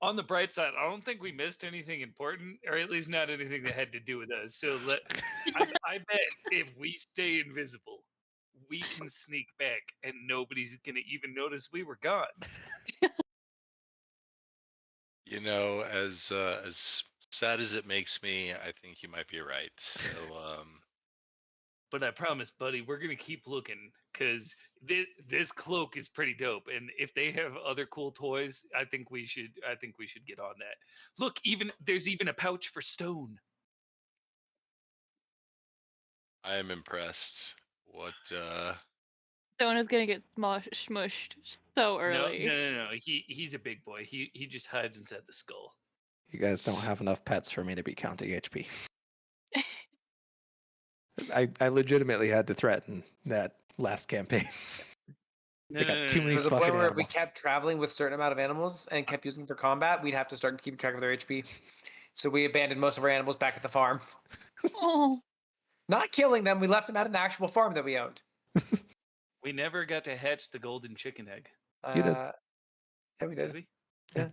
Speaker 4: On the bright side, I don't think we missed anything important, or at least not anything that had to do with us. So I bet if we stay invisible, we can sneak back and nobody's gonna even notice we were gone.
Speaker 7: You know, as sad as it makes me, I think you might be right. So,
Speaker 4: But I promise, buddy, we're gonna keep looking because this cloak is pretty dope. And if they have other cool toys, I think we should get on that. Look, there's even a pouch for Stone.
Speaker 7: I am impressed. What?
Speaker 3: Stone is gonna get smushed so
Speaker 4: No,
Speaker 3: early.
Speaker 4: no. He's a big boy. He just hides inside the skull.
Speaker 1: You guys don't have enough pets for me to be counting HP. I legitimately had to threaten that last campaign.
Speaker 4: No,
Speaker 1: I got too many
Speaker 5: There's a
Speaker 1: fucking
Speaker 5: point where if we
Speaker 1: animals.
Speaker 5: kept traveling with a certain amount of animals and kept using them for combat, we'd have to start keeping track of their HP. So we abandoned most of our animals back at the farm.
Speaker 3: Oh,
Speaker 5: Not killing them, we left them at an actual farm that we owned.
Speaker 4: We never got to hatch the golden chicken egg.
Speaker 1: You did.
Speaker 5: Yeah, we
Speaker 4: Did
Speaker 5: did.
Speaker 4: we?
Speaker 5: Got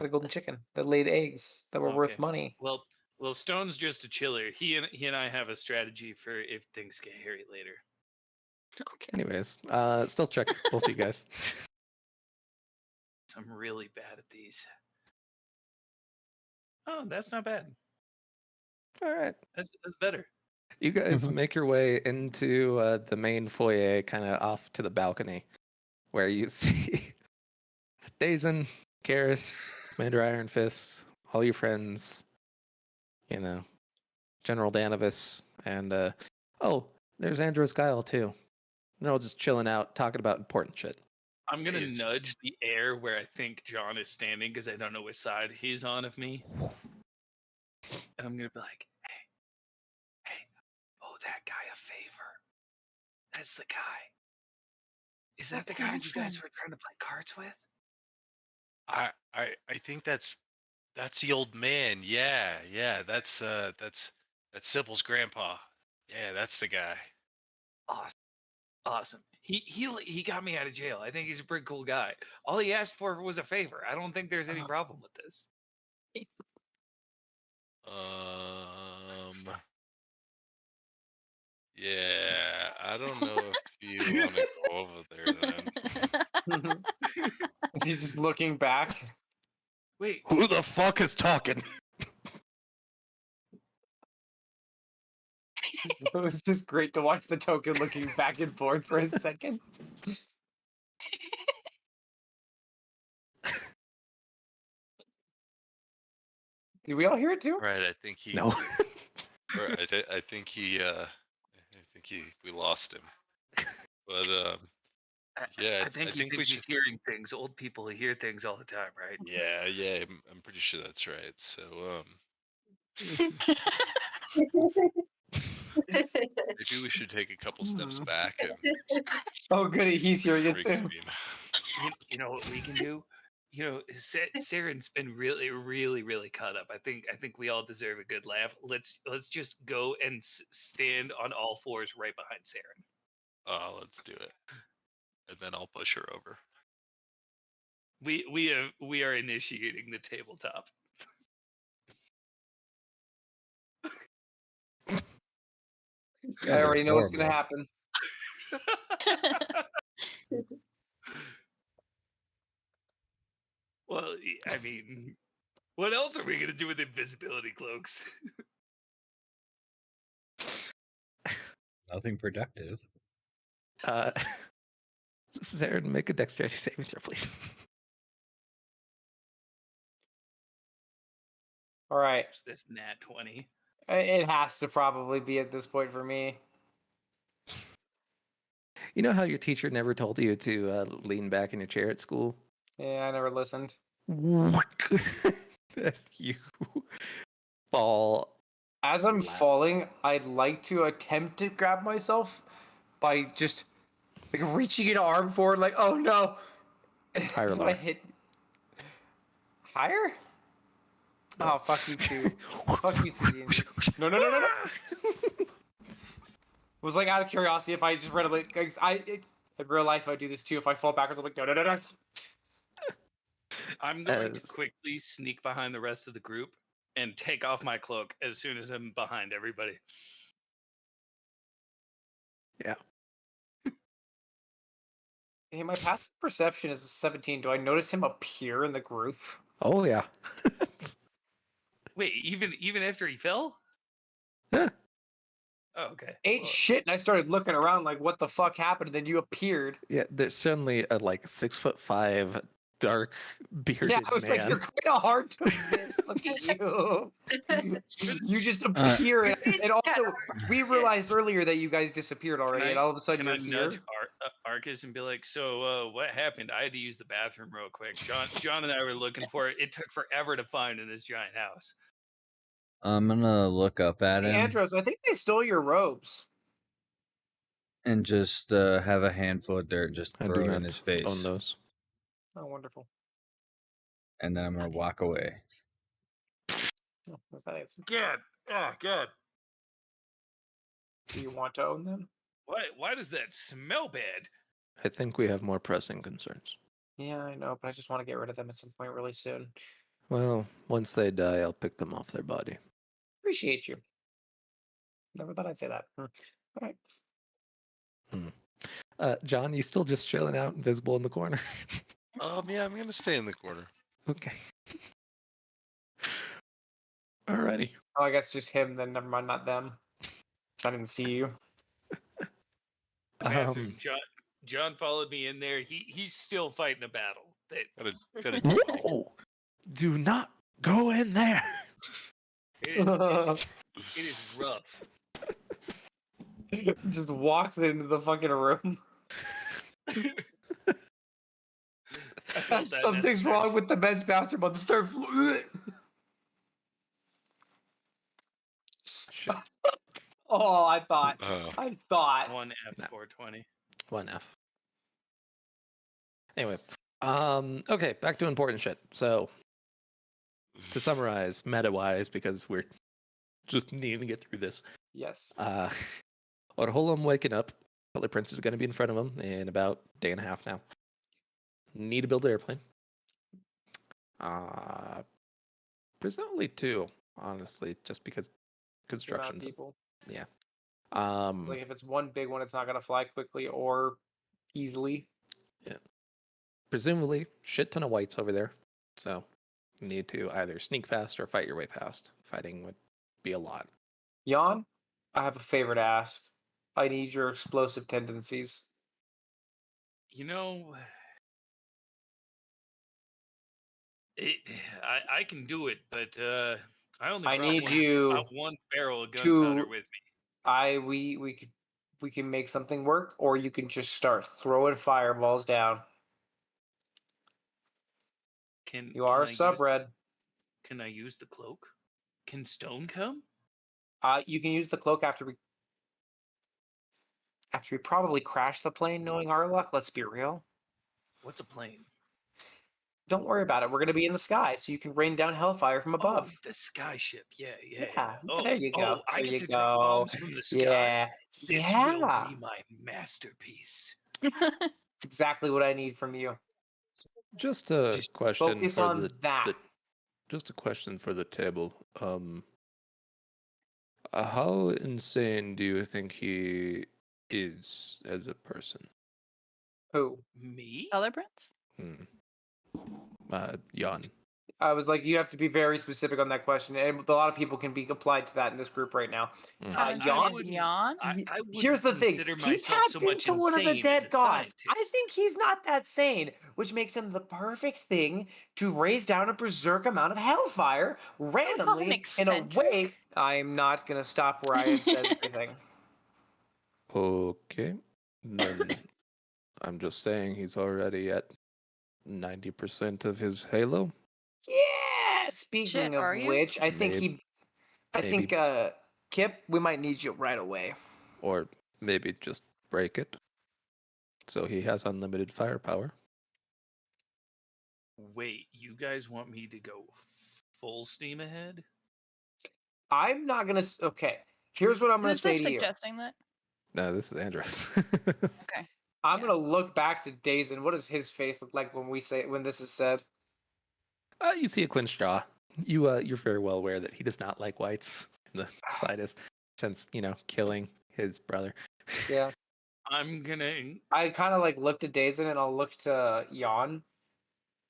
Speaker 5: a golden chicken that laid eggs that were worth
Speaker 4: Okay.
Speaker 5: money.
Speaker 4: Well, Stone's just a chiller. He and I have a strategy for if things get hairy later.
Speaker 3: okay.
Speaker 1: Anyways, still check both of you guys.
Speaker 4: I'm really bad at these. Oh, that's not bad.
Speaker 1: All right.
Speaker 4: That's better.
Speaker 1: You guys make your way into the main foyer, kind of off to the balcony, where you see Dazen, Karis, Commander Iron Fist, all your friends, you know, General Danavis, and oh, there's Andros Guile too. They're all just chilling out, talking about important shit.
Speaker 4: I'm gonna
Speaker 7: Yes.
Speaker 4: nudge the air where I think John is standing because I don't know which side he's on of me, and I'm gonna be like, "Hey, owe that guy a favor. That's the guy. Is that the guy you guys were trying to play cards with?"
Speaker 7: I think that's the old man. Yeah, that's Sybil's grandpa. Yeah, that's the guy.
Speaker 4: Awesome. He got me out of jail. I think he's a pretty cool guy. All he asked for was a favor. I don't think there's any problem with this.
Speaker 7: Yeah, I don't know if you want to go over there then.
Speaker 5: Is he just looking back?
Speaker 4: Wait,
Speaker 1: Who the fuck is talking?
Speaker 5: It was just great to watch the token looking back and forth for a second. Did we all hear it too?
Speaker 7: Right, I think he.
Speaker 1: No.
Speaker 7: Right, I think he. We lost him. But yeah,
Speaker 4: I think he
Speaker 7: we
Speaker 4: thinks he's
Speaker 7: should.
Speaker 4: hearing things. Old people hear things all the time, right?
Speaker 7: Yeah, I'm pretty sure that's right. So maybe we should take a couple steps back and
Speaker 5: Oh, goody, he's hearing it too.
Speaker 7: reconvene.
Speaker 4: You know what we can do? You know, Saren's been really caught up. I think we all deserve a good laugh. Let's just go and stand on all fours right behind Saren.
Speaker 7: Let's do it, and then I'll push her over.
Speaker 4: We are initiating the tabletop.
Speaker 5: I already know what's gonna happen.
Speaker 4: Well, I mean, what else are we gonna do with invisibility cloaks?
Speaker 2: Nothing productive.
Speaker 1: Saren, make a dexterity saving throw, please.
Speaker 5: All right.
Speaker 4: It's this nat 20.
Speaker 5: It has to probably be at this point for me.
Speaker 1: You know how your teacher never told you to lean back in your chair at school?
Speaker 5: Yeah, I never listened.
Speaker 1: As you fall.
Speaker 5: As I'm
Speaker 1: Lap.
Speaker 5: falling, I'd like to attempt to grab myself by just like reaching an arm forward, like, oh no.
Speaker 1: Higher or
Speaker 5: Do I
Speaker 1: lower?
Speaker 5: hit higher? Oh, fuck you too. Fuck you too, D&D. No. Was like out of curiosity if I just read like in real life I do this too. If I fall backwards, I'm like no.
Speaker 4: I'm going to
Speaker 1: As-
Speaker 4: quickly sneak behind the rest of the group and take off my cloak as soon as I'm behind everybody.
Speaker 1: Yeah.
Speaker 5: Hey, my passive perception is a 17. Do I notice him appear in the group?
Speaker 1: Oh yeah.
Speaker 4: Wait, even after he fell?
Speaker 1: Yeah.
Speaker 4: Oh, okay.
Speaker 5: Ate
Speaker 4: Well,
Speaker 5: shit, and I started looking around like, what the fuck happened? And then you appeared.
Speaker 1: Yeah, there's suddenly a like 6'5" dark bearded
Speaker 5: Yeah, I was
Speaker 1: man.
Speaker 5: like, you're kind of hard to miss. Look at you. You just appear, and also we realized earlier that you guys disappeared already, and all of a sudden
Speaker 4: can
Speaker 5: you're
Speaker 4: I
Speaker 5: here.
Speaker 4: nudge Arcus and be like, so what happened? I had to use the bathroom real quick. John and I were looking for it. It took forever to find in this giant house.
Speaker 2: I'm gonna look up at
Speaker 5: Hey,
Speaker 2: him
Speaker 5: Andros, I think they stole your robes.
Speaker 2: and just have a handful of dirt, just
Speaker 1: I do
Speaker 2: throw it
Speaker 1: not
Speaker 2: in his
Speaker 1: own
Speaker 2: face,
Speaker 1: those.
Speaker 5: Oh, wonderful.
Speaker 2: and then I'm gonna walk away.
Speaker 5: Oh, was that answer?
Speaker 4: God, oh God.
Speaker 5: Do you want to own them?
Speaker 4: Why does that smell bad?
Speaker 1: I think we have more pressing concerns.
Speaker 5: Yeah, I know, but I just want to get rid of them at some point really soon.
Speaker 1: Well, once they die, I'll pick them off their body.
Speaker 5: Appreciate you. Never thought I'd say that. All right.
Speaker 1: John, you still just chilling out, invisible in the corner?
Speaker 7: Yeah, I'm gonna stay in the corner.
Speaker 1: Okay. Alrighty.
Speaker 5: Oh, I guess just him. Then never mind, not them. 'Cause I didn't see you.
Speaker 4: The bathroom. John followed me in there. He's still fighting a battle.
Speaker 7: Gotta keep
Speaker 1: Whoa! Do not go in there.
Speaker 4: It is rough.
Speaker 5: Just walks into the fucking room.
Speaker 4: I felt that
Speaker 5: Something's
Speaker 4: necessary.
Speaker 5: wrong with the men's bathroom on the third floor.
Speaker 1: Shit.
Speaker 5: Oh, I thought.
Speaker 4: 1 F
Speaker 1: No.
Speaker 4: 420.
Speaker 1: 1F. Anyways, okay, back to important shit. So, to summarize, meta-wise, because we're just needing to get through this.
Speaker 5: Yes.
Speaker 1: Orholam waking up. Color Prince is going to be in front of him in about a day and a half now. Need to build an airplane. Presumably two, honestly, just because construction's
Speaker 5: People.
Speaker 1: yeah.
Speaker 5: It's like if it's one big one, it's not gonna fly quickly or easily.
Speaker 1: Yeah. Presumably, shit ton of whites over there. So, you need to either sneak past or fight your way past. Fighting would be a lot.
Speaker 5: Jan, I have a favor to ask. I need your explosive tendencies.
Speaker 4: You know, I can do it, but I only
Speaker 5: I
Speaker 4: brought
Speaker 5: need you
Speaker 4: one barrel of gunpowder
Speaker 5: to.
Speaker 4: with me.
Speaker 5: We can make something work, or you can just start throwing fireballs down. You are a subred.
Speaker 4: Can I use the cloak? Can stone come?
Speaker 5: You can use the cloak after we probably crash the plane. Knowing our luck, let's be real.
Speaker 4: What's a plane?
Speaker 5: Don't worry about it. We're gonna be in the sky, so you can rain down hellfire from above.
Speaker 4: Oh, the sky ship. Yeah.
Speaker 5: Yeah, there you go.
Speaker 4: I
Speaker 5: There
Speaker 4: get
Speaker 5: you
Speaker 4: to drop
Speaker 5: go.
Speaker 4: bombs from the sky.
Speaker 5: Yeah,
Speaker 4: This will be my masterpiece.
Speaker 5: It's exactly what I need from you.
Speaker 1: Just a
Speaker 5: Just
Speaker 1: question
Speaker 5: focus
Speaker 1: for
Speaker 5: on that.
Speaker 1: just a question for the table. How insane do you think he is as a person?
Speaker 5: Who?
Speaker 4: Me?
Speaker 3: Color Prince?
Speaker 1: Jan.
Speaker 5: I was like, you have to be very specific on that question, and a lot of people can be applied to that in this group right now.
Speaker 3: Haven't
Speaker 5: Yawn-
Speaker 3: seen his yawn.
Speaker 4: I
Speaker 5: Here's
Speaker 4: wouldn't
Speaker 5: the thing:
Speaker 4: consider
Speaker 5: he
Speaker 4: myself so
Speaker 5: tapped
Speaker 4: much
Speaker 5: into one of the
Speaker 4: insane as
Speaker 5: dead
Speaker 4: a
Speaker 5: gods. I
Speaker 4: scientist.
Speaker 5: think he's not that sane, which makes him the perfect thing to raise down a berserk amount of hellfire
Speaker 3: I would call him
Speaker 5: randomly in a way.
Speaker 3: eccentric.
Speaker 5: I'm not gonna stop where I have said everything.
Speaker 1: Okay. Then I'm just saying he's already at 90% of his halo.
Speaker 5: Yeah. Speaking
Speaker 3: Shit,
Speaker 5: of
Speaker 3: are you?
Speaker 5: which, I think
Speaker 1: Maybe.
Speaker 5: I
Speaker 1: Maybe.
Speaker 5: think Kip, we might need you right away.
Speaker 1: Or maybe just break it. So he has unlimited firepower.
Speaker 4: Wait, you guys want me to go full steam ahead?
Speaker 5: I'm not gonna. Okay. Here's what I'm gonna
Speaker 3: Who's
Speaker 5: say
Speaker 3: this
Speaker 5: to you.
Speaker 3: suggesting that?
Speaker 1: No, this is Andros.
Speaker 3: Okay.
Speaker 5: I'm
Speaker 3: Yeah.
Speaker 5: gonna look back to Dazen. What does his face look like when this is said?
Speaker 1: You see a clenched jaw. You're very well aware that he does not like whites in the slightest, since killing his brother.
Speaker 5: Yeah.
Speaker 4: I'm gonna.
Speaker 5: I kind of like looked at Dazen and I'll look to Jan,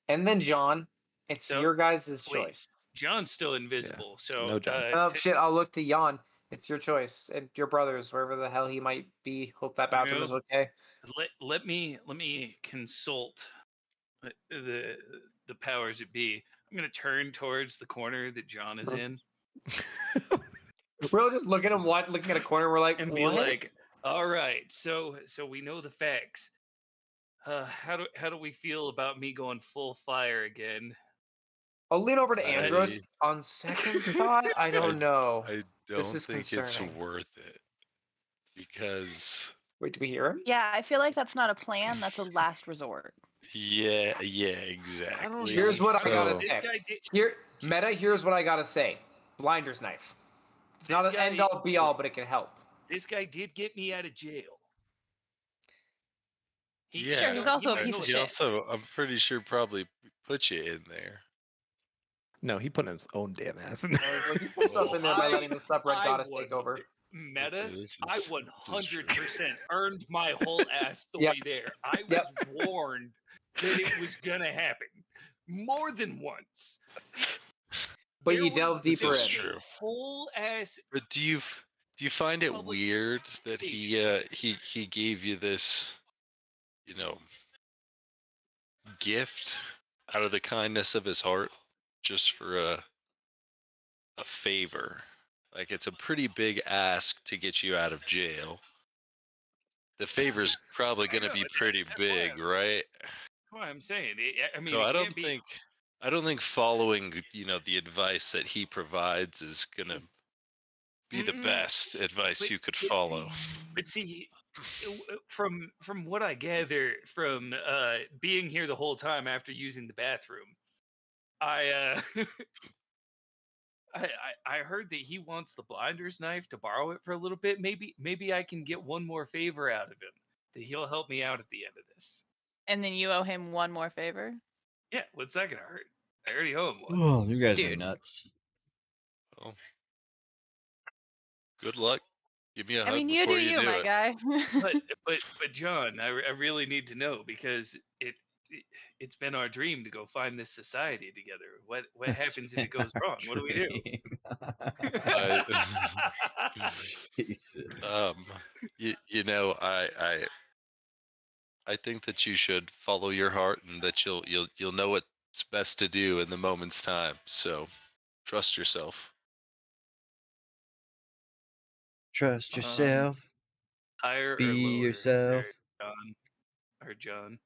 Speaker 5: and then John. It's
Speaker 4: So-
Speaker 5: your guys'
Speaker 4: wait.
Speaker 5: choice.
Speaker 4: John's still invisible, so
Speaker 1: No John.
Speaker 5: Oh shit! I'll look to Jan. It's your choice, and your brothers, wherever the hell he might be. Hope that bathroom is
Speaker 4: No.
Speaker 5: okay.
Speaker 4: let me consult the powers that be. I'm gonna turn towards the corner that John is in
Speaker 5: We're all just looking at him, looking at a corner. We're like,
Speaker 4: and be
Speaker 5: what?
Speaker 4: like, "All right, so we know the facts. How do we feel about me going full fire again?"
Speaker 5: I'll lean over to
Speaker 7: I-
Speaker 5: Andros. On second thought, I don't know.
Speaker 7: I
Speaker 5: This
Speaker 7: don't
Speaker 5: is
Speaker 7: think
Speaker 5: concerning.
Speaker 7: it's worth it because
Speaker 5: Wait, do we hear him?
Speaker 3: Yeah, I feel like that's not a plan. That's a last resort.
Speaker 7: yeah, exactly.
Speaker 5: Here's what I gotta
Speaker 7: So-
Speaker 4: This
Speaker 5: say.
Speaker 4: guy did.
Speaker 5: Here, Meta. Here's what I gotta say. Blinder's knife. It's not
Speaker 4: This
Speaker 5: an
Speaker 4: guy-
Speaker 5: end all be all, but it can help.
Speaker 4: This guy did get me out of jail.
Speaker 7: Yeah,
Speaker 3: Sure, he's also a
Speaker 4: might
Speaker 3: piece
Speaker 4: know
Speaker 3: of
Speaker 7: he
Speaker 3: shit.
Speaker 7: also, I'm pretty sure, probably put you in there.
Speaker 1: No, he put his own damn ass in
Speaker 5: I
Speaker 1: there.
Speaker 5: was like, you put yourself in there by letting the sub red
Speaker 4: I
Speaker 5: goddess
Speaker 4: would-
Speaker 5: take over.
Speaker 4: Meta,
Speaker 7: This
Speaker 4: I
Speaker 7: is- this is
Speaker 4: 100% earned my whole ass the
Speaker 5: Yep.
Speaker 4: way there. I was
Speaker 5: Yep.
Speaker 4: warned that it was gonna happen more than once.
Speaker 5: But
Speaker 4: There
Speaker 5: you delve
Speaker 7: This
Speaker 5: deeper
Speaker 7: is
Speaker 5: in.
Speaker 7: true.
Speaker 4: Whole ass.
Speaker 7: But do you find it
Speaker 4: Public
Speaker 7: weird that he gave you this, gift out of the kindness of his heart, just for a favor? Like, it's a pretty big ask to get you out of jail. The favor's probably going to
Speaker 4: know,
Speaker 7: be
Speaker 4: that's
Speaker 7: pretty
Speaker 4: why
Speaker 7: big, right?
Speaker 4: That's what I'm saying. I mean,
Speaker 7: So
Speaker 4: it
Speaker 7: I don't
Speaker 4: can't be.
Speaker 7: think following, the advice that he provides is going to be the
Speaker 4: Mm-mm.
Speaker 7: best advice
Speaker 4: But-
Speaker 7: you could
Speaker 4: but see-
Speaker 7: follow.
Speaker 4: But see, from what I gather from being here the whole time after using the bathroom, I I heard that he wants the blinder's knife to borrow it for a little bit. Maybe I can get one more favor out of him, that he'll help me out at the end of this.
Speaker 3: And then you owe him one more favor.
Speaker 4: Yeah, what's that gonna hurt? I already owe him one.
Speaker 2: Oh, you guys are
Speaker 5: Dude.
Speaker 2: nuts.
Speaker 7: Well, good luck. Give me a
Speaker 3: I
Speaker 7: hug
Speaker 3: mean, you do
Speaker 7: before you
Speaker 3: you,
Speaker 7: do
Speaker 3: my
Speaker 7: it.
Speaker 3: guy.
Speaker 4: But John, I really need to know, because it's been our dream to go find this society together. What happens if it goes wrong? What do we do?
Speaker 2: Jesus.
Speaker 7: I think that you should follow your heart, and that you'll know what's best to do in the moment's time. So trust yourself.
Speaker 2: Trust yourself.
Speaker 4: Higher
Speaker 2: Be
Speaker 4: or lower?
Speaker 2: yourself.
Speaker 4: John.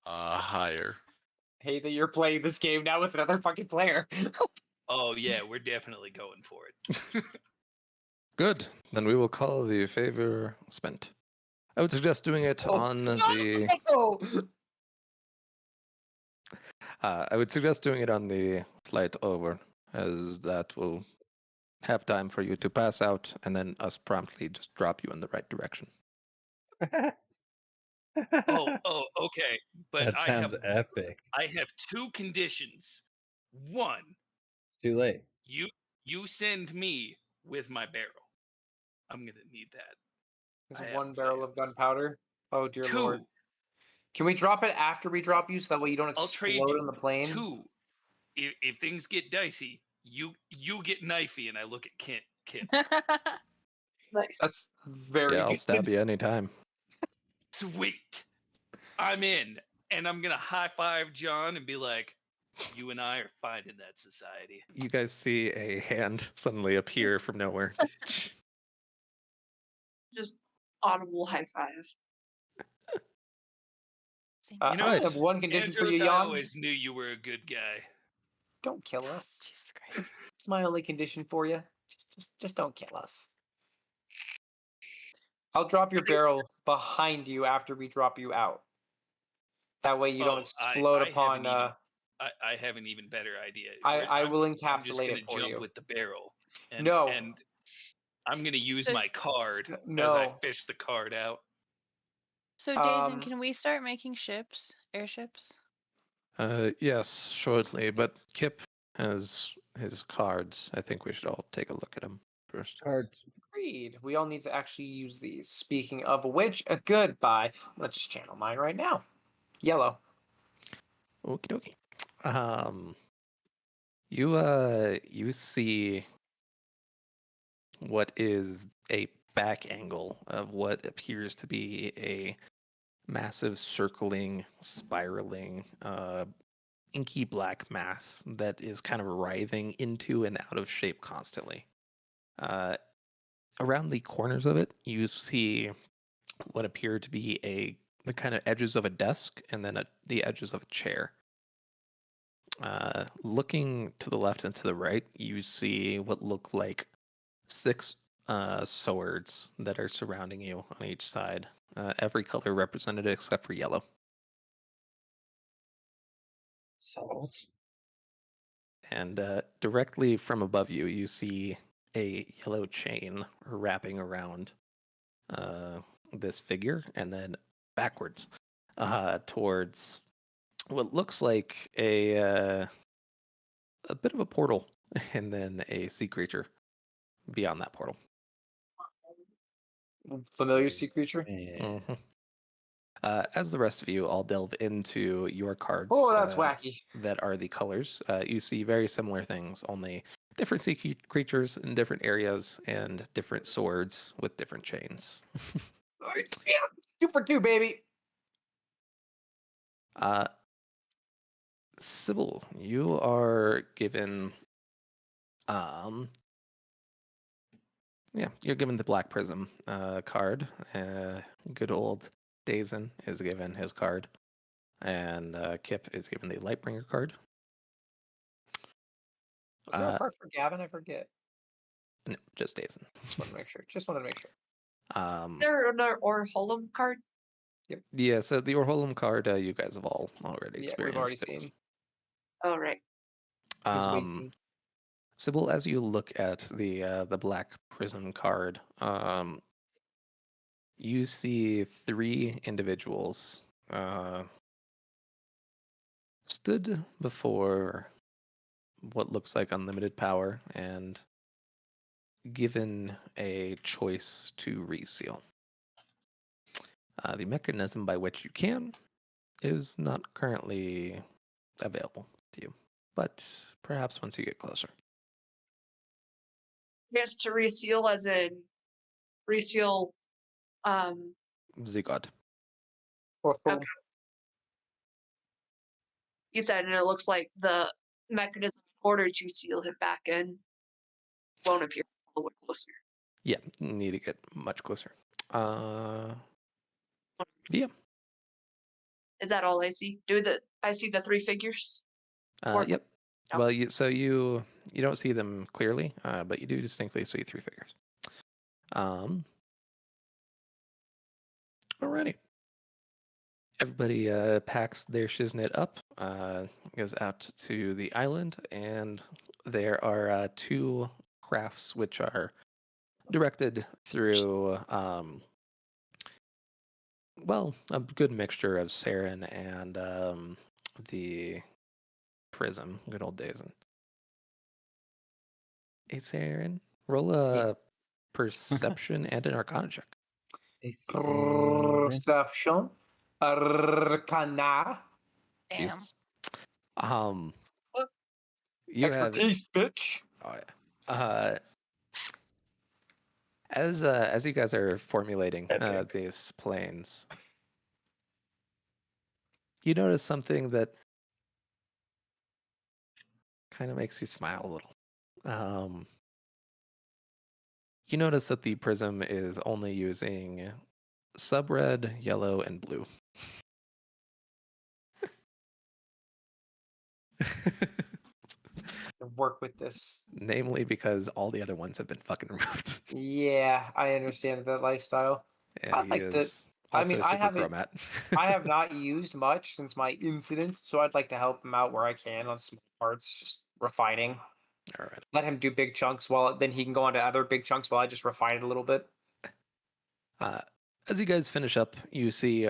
Speaker 7: Higher.
Speaker 5: Hate that you're playing this game now with another fucking player.
Speaker 4: Oh yeah, we're definitely going for it.
Speaker 1: Good. Then we will call the favor spent. I would suggest doing it on the.
Speaker 5: Oh!
Speaker 1: I would suggest doing it on the flight over, as that will have time for you to pass out, and then us promptly just drop you in the right direction.
Speaker 4: Oh, okay. But
Speaker 2: That sounds epic.
Speaker 4: I have two conditions. One,
Speaker 2: Too late.
Speaker 4: you send me with my barrel. I'm gonna need that.
Speaker 5: There's
Speaker 4: I have
Speaker 5: one barrel of
Speaker 4: plans.
Speaker 5: gunpowder. Oh dear
Speaker 4: Two,
Speaker 5: lord. Can we drop it after we drop you so that way you don't
Speaker 4: I'll trade
Speaker 5: explode
Speaker 4: you
Speaker 5: on the plane?
Speaker 4: two. if things get dicey, you get knifey, and I look at Kip.
Speaker 8: Nice.
Speaker 5: That's very
Speaker 1: Yeah, I'll
Speaker 5: good.
Speaker 1: stab you anytime.
Speaker 4: Sweet, I'm in, and I'm gonna high five John and be like, "You and I are finding that society."
Speaker 1: You guys see a hand suddenly appear from nowhere.
Speaker 8: Just audible high five.
Speaker 4: You know,
Speaker 5: I
Speaker 1: Right.
Speaker 5: have one condition for you,
Speaker 4: Andros, I
Speaker 5: Jan.
Speaker 4: always knew you were a good guy.
Speaker 5: Don't kill us.
Speaker 3: Jesus Christ.
Speaker 5: It's my only condition for you. Just don't kill us. I'll drop your barrel behind you after we drop you out. That way you don't explode upon.
Speaker 4: I have an even better idea.
Speaker 5: I will
Speaker 4: I'm just
Speaker 5: encapsulate
Speaker 4: gonna
Speaker 5: it for
Speaker 4: jump
Speaker 5: you.
Speaker 4: with the barrel, and
Speaker 5: No.
Speaker 4: and I'm gonna use
Speaker 3: So-
Speaker 4: my card as
Speaker 5: No.
Speaker 4: I fish the card out.
Speaker 3: So, Dazen,
Speaker 5: Um,
Speaker 3: can we start making ships, airships?
Speaker 1: Yes, shortly. But Kip has his cards. I think we should all take a look at them first.
Speaker 2: Cards.
Speaker 5: Agreed. We all need to actually use these. Speaking of which, goodbye. Let's just channel mine right now. Yellow.
Speaker 1: Okie dokie. You see what is a back angle of what appears to be a massive circling, spiraling, inky black mass that is kind of writhing into and out of shape constantly. Around the corners of it, you see what appear to be the kind of edges of a desk and then the edges of a chair. Looking to the left and to the right, you see what look like 6 swords that are surrounding you on each side. Every color represented except for yellow.
Speaker 2: Salt.
Speaker 1: And directly from above you, you see a yellow chain wrapping around this figure, and then backwards towards what looks like a bit of a portal, and then a sea creature beyond that portal.
Speaker 5: Familiar sea creature.
Speaker 2: Yeah.
Speaker 1: Mhm. As the rest of you all delve into your cards,
Speaker 5: Oh, that's wacky.
Speaker 1: that are the colors, you see very similar things, only different sea creatures in different areas and different swords with different chains.
Speaker 5: Yeah, 2 for 2, baby.
Speaker 1: Sybil, you are given, you're given the Black Prism card. Good old Dazen is given his card, and Kip is given the Lightbringer card.
Speaker 5: Was there a card for Gavin? I forget.
Speaker 1: No, just Dazen.
Speaker 5: Just wanted to make sure.
Speaker 8: Is there another Orholum card?
Speaker 1: Yeah, so the Orholum card, you guys have all already
Speaker 5: Yeah,
Speaker 1: experienced.
Speaker 5: we've already seen.
Speaker 8: Oh, right.
Speaker 5: He's
Speaker 1: Um,
Speaker 5: waiting.
Speaker 1: Sybil, as you look at the Black Prism card, you see 3 individuals stood before what looks like unlimited power and given a choice to reseal. The mechanism by which you can is not currently available to you, but perhaps once you get closer.
Speaker 8: Chance to reseal as in reseal
Speaker 1: Zigod.
Speaker 8: okay. You said, and it looks like the mechanism in order to seal him back in won't appear a little closer.
Speaker 1: Yeah, need to get much closer. Yeah.
Speaker 8: Is that all I see? I see the 3 figures?
Speaker 1: Yep.
Speaker 8: No.
Speaker 1: Well, you don't see them clearly, but you do distinctly see 3 figures. Alrighty. Everybody packs their shiznit up, goes out to the island, and there are 2 crafts which are directed through, a good mixture of Saren and the Prism. Good old Dazen. Hey, Saren, roll a perception and an arcana check.
Speaker 5: Perception. Arcana.
Speaker 3: Damn.
Speaker 1: Jesus.
Speaker 8: What?
Speaker 1: You have
Speaker 5: Expertise, bitch.
Speaker 1: Oh yeah. As you guys are formulating
Speaker 2: Epic.
Speaker 1: these planes, you notice something that kind of makes you smile a little. You notice that the prism is only using sub-red, yellow, and blue.
Speaker 5: Work with this.
Speaker 1: Namely because all the other ones have been fucking removed.
Speaker 5: Yeah, I understand that lifestyle.
Speaker 1: And
Speaker 5: I'd
Speaker 1: he
Speaker 5: like to.
Speaker 1: is
Speaker 5: I
Speaker 1: also
Speaker 5: mean,
Speaker 1: a
Speaker 5: I
Speaker 1: super
Speaker 5: haven't.
Speaker 1: chromat.
Speaker 5: I have not used much since my incident, so I'd like to help him out where I can on small parts, just refining.
Speaker 1: All right.
Speaker 5: Let him do big chunks while then he can go on to other big chunks while I just refine it a little bit.
Speaker 1: As you guys finish up, you see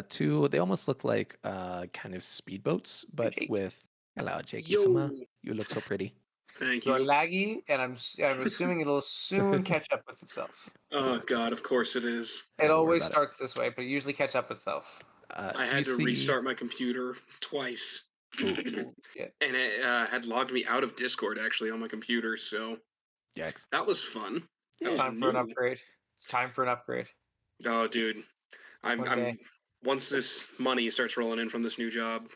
Speaker 1: two. They almost look like kind of speedboats, but
Speaker 5: Jake.
Speaker 1: with hello, Jakey
Speaker 6: Yo.
Speaker 1: Sama. You look so pretty.
Speaker 6: Thank
Speaker 5: You're
Speaker 6: you.
Speaker 5: laggy, and I'm assuming it'll soon catch up with itself.
Speaker 6: Oh God, of course it is.
Speaker 5: It
Speaker 1: Don't worry
Speaker 5: always
Speaker 1: about it.
Speaker 5: starts this way, but it usually catch up with itself.
Speaker 6: I
Speaker 1: You
Speaker 6: had to
Speaker 1: see-
Speaker 6: restart my computer twice,
Speaker 1: Ooh,
Speaker 5: Yeah.
Speaker 6: and it had logged me out of Discord actually on my computer. So
Speaker 1: yikes.
Speaker 6: that was fun. That
Speaker 5: It's
Speaker 6: was
Speaker 5: time for an
Speaker 6: new.
Speaker 5: upgrade. It's time for an upgrade.
Speaker 6: Oh, dude,
Speaker 5: One day.
Speaker 6: I'm once this money starts rolling in from this new job,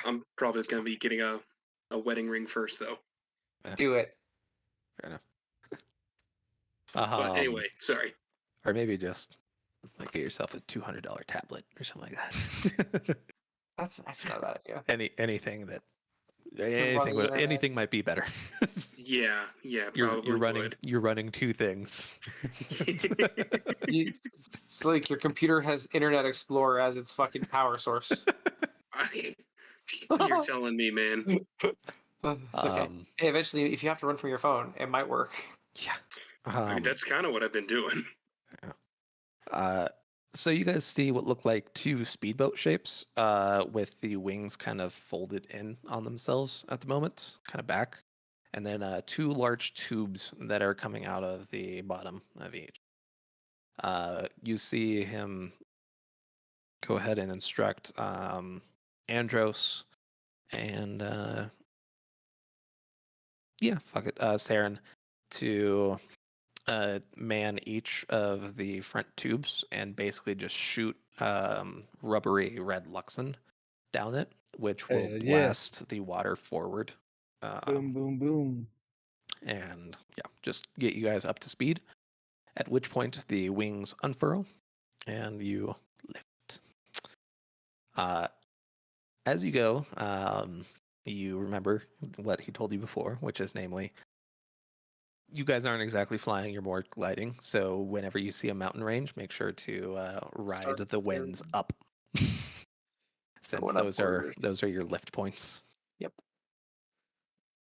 Speaker 6: I'm probably gonna be getting a wedding ring first though.
Speaker 5: Do it.
Speaker 1: Fair enough.
Speaker 6: But anyway, sorry.
Speaker 1: Or maybe just like get yourself a $200 tablet or something like that.
Speaker 5: That's actually not a bad idea.
Speaker 1: Anything that
Speaker 5: run the internet.
Speaker 1: anything might be better.
Speaker 6: Yeah, probably would.
Speaker 1: You're running two things.
Speaker 5: It's like your computer has Internet Explorer as its fucking power source.
Speaker 6: You're telling me, man.
Speaker 5: It's okay. Hey, eventually, if you have to run from your phone, it might work.
Speaker 1: Yeah.
Speaker 6: I mean, that's kind of what I've been doing.
Speaker 1: So you guys see what look like two speedboat shapes with the wings kind of folded in on themselves at the moment, kind of back. And then two large tubes that are coming out of the bottom of each. You see him go ahead and instruct Andros and Saren to man each of the front tubes and basically just shoot rubbery red Luxon down it, which will
Speaker 2: Hell yeah.
Speaker 1: blast the water forward.
Speaker 2: Boom, boom, boom.
Speaker 1: And yeah, just get you guys up to speed. At which point the wings unfurl and you lift. As you go, you remember what he told you before, which is namely, you guys aren't exactly flying, you're more gliding. So whenever you see a mountain range, make sure to ride
Speaker 5: Start
Speaker 1: the winds up. Since
Speaker 5: Going
Speaker 1: those
Speaker 5: upward.
Speaker 1: are your lift points.
Speaker 5: Yep.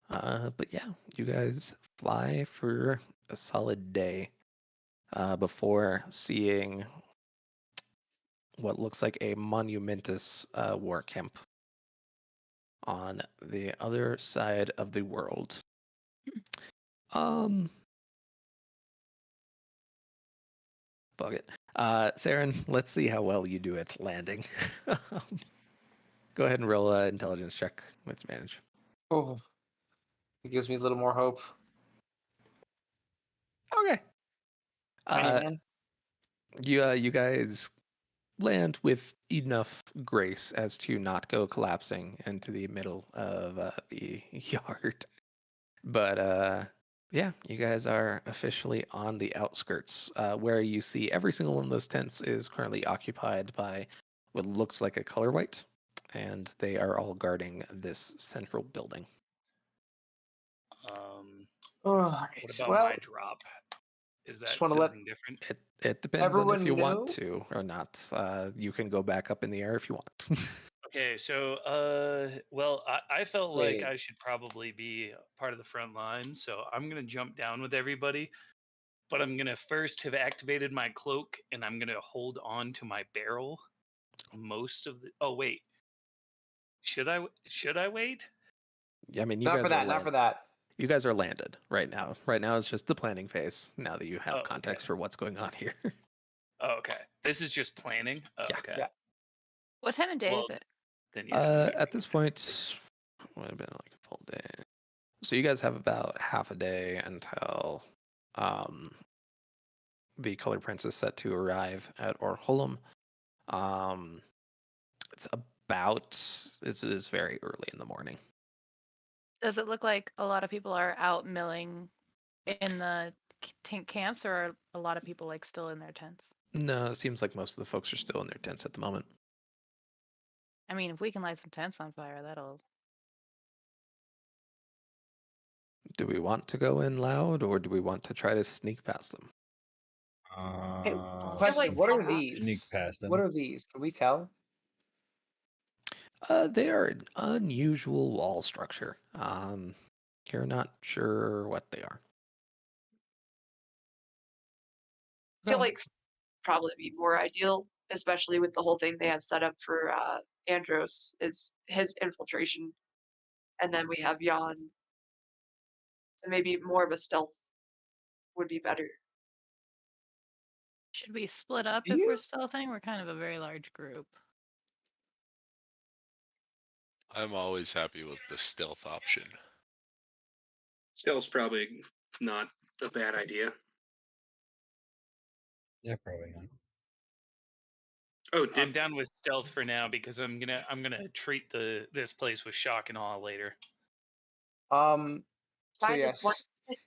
Speaker 1: But yeah, you guys fly for a solid day before seeing what looks like a monumentous war camp on the other side of the world. Fuck it. Saren, let's see how well you do at landing. Go ahead and roll an intelligence check with advantage.
Speaker 5: Oh, it gives me a little more hope.
Speaker 1: Okay.
Speaker 5: Man.
Speaker 1: You guys land with enough grace as to not go collapsing into the middle of the yard. But yeah, you guys are officially on the outskirts, where you see every single one of those tents is currently occupied by what looks like a color white, and they are all guarding this central building.
Speaker 5: All
Speaker 4: What
Speaker 5: right.
Speaker 4: about
Speaker 5: Well,
Speaker 4: my drop? Is that
Speaker 5: just wanna let
Speaker 4: something different?
Speaker 1: It depends on if
Speaker 5: everyone
Speaker 1: you
Speaker 5: know.
Speaker 1: want to or not. You can go back up in the air if you want.
Speaker 4: Okay, so well, I felt like
Speaker 5: Wait.
Speaker 4: I should probably be part of the front line, so I'm gonna jump down with everybody, but I'm gonna first have activated my cloak, and I'm gonna hold on to my barrel most of the. Oh wait, should I wait?
Speaker 1: I mean, you
Speaker 5: Not
Speaker 1: guys
Speaker 5: for
Speaker 1: are
Speaker 5: that. Not for that.
Speaker 1: You guys are landed right now. Right now is just the planning phase. Now that you have
Speaker 4: Oh,
Speaker 1: context
Speaker 4: okay.
Speaker 1: for what's going on here.
Speaker 4: Oh, okay, this is just planning. Oh,
Speaker 1: Yeah.
Speaker 4: okay.
Speaker 5: Yeah.
Speaker 3: What time of day is
Speaker 4: Well,
Speaker 3: it?
Speaker 4: then yeah.
Speaker 1: At this point, would have been like a full day. So you guys have about half a day until the Color Prince is set to arrive at Orholum. It's it is very early in the morning.
Speaker 3: Does it look like a lot of people are out milling in the camps, or are a lot of people like still in their tents?
Speaker 1: No, it seems like most of the folks are still in their tents at the moment.
Speaker 3: I mean, if we can light some tents on fire, that'll.
Speaker 1: Do we want to go in loud, or do we want to try to sneak past them?
Speaker 5: Question:
Speaker 8: like
Speaker 5: what are
Speaker 8: combat.
Speaker 2: Sneak
Speaker 5: these?
Speaker 2: past them.
Speaker 5: What are these? Can we tell?
Speaker 1: They are an unusual wall structure. You're not sure what they are.
Speaker 8: I feel like probably be more ideal, especially with the whole thing they have set up for Andros is his infiltration, and then we have Jan. So maybe more of a stealth would be better.
Speaker 3: Should we split up
Speaker 5: Do
Speaker 3: if we're
Speaker 5: you-
Speaker 3: stealthing? We're kind of a very large group.
Speaker 7: I'm always happy with the stealth option.
Speaker 6: Stealth's probably not a bad idea.
Speaker 2: Yeah, probably not.
Speaker 6: Oh,
Speaker 4: I'm down with stealth for now because I'm gonna treat this place with shock and awe later.
Speaker 5: So
Speaker 8: Kind of
Speaker 5: yes.
Speaker 8: what-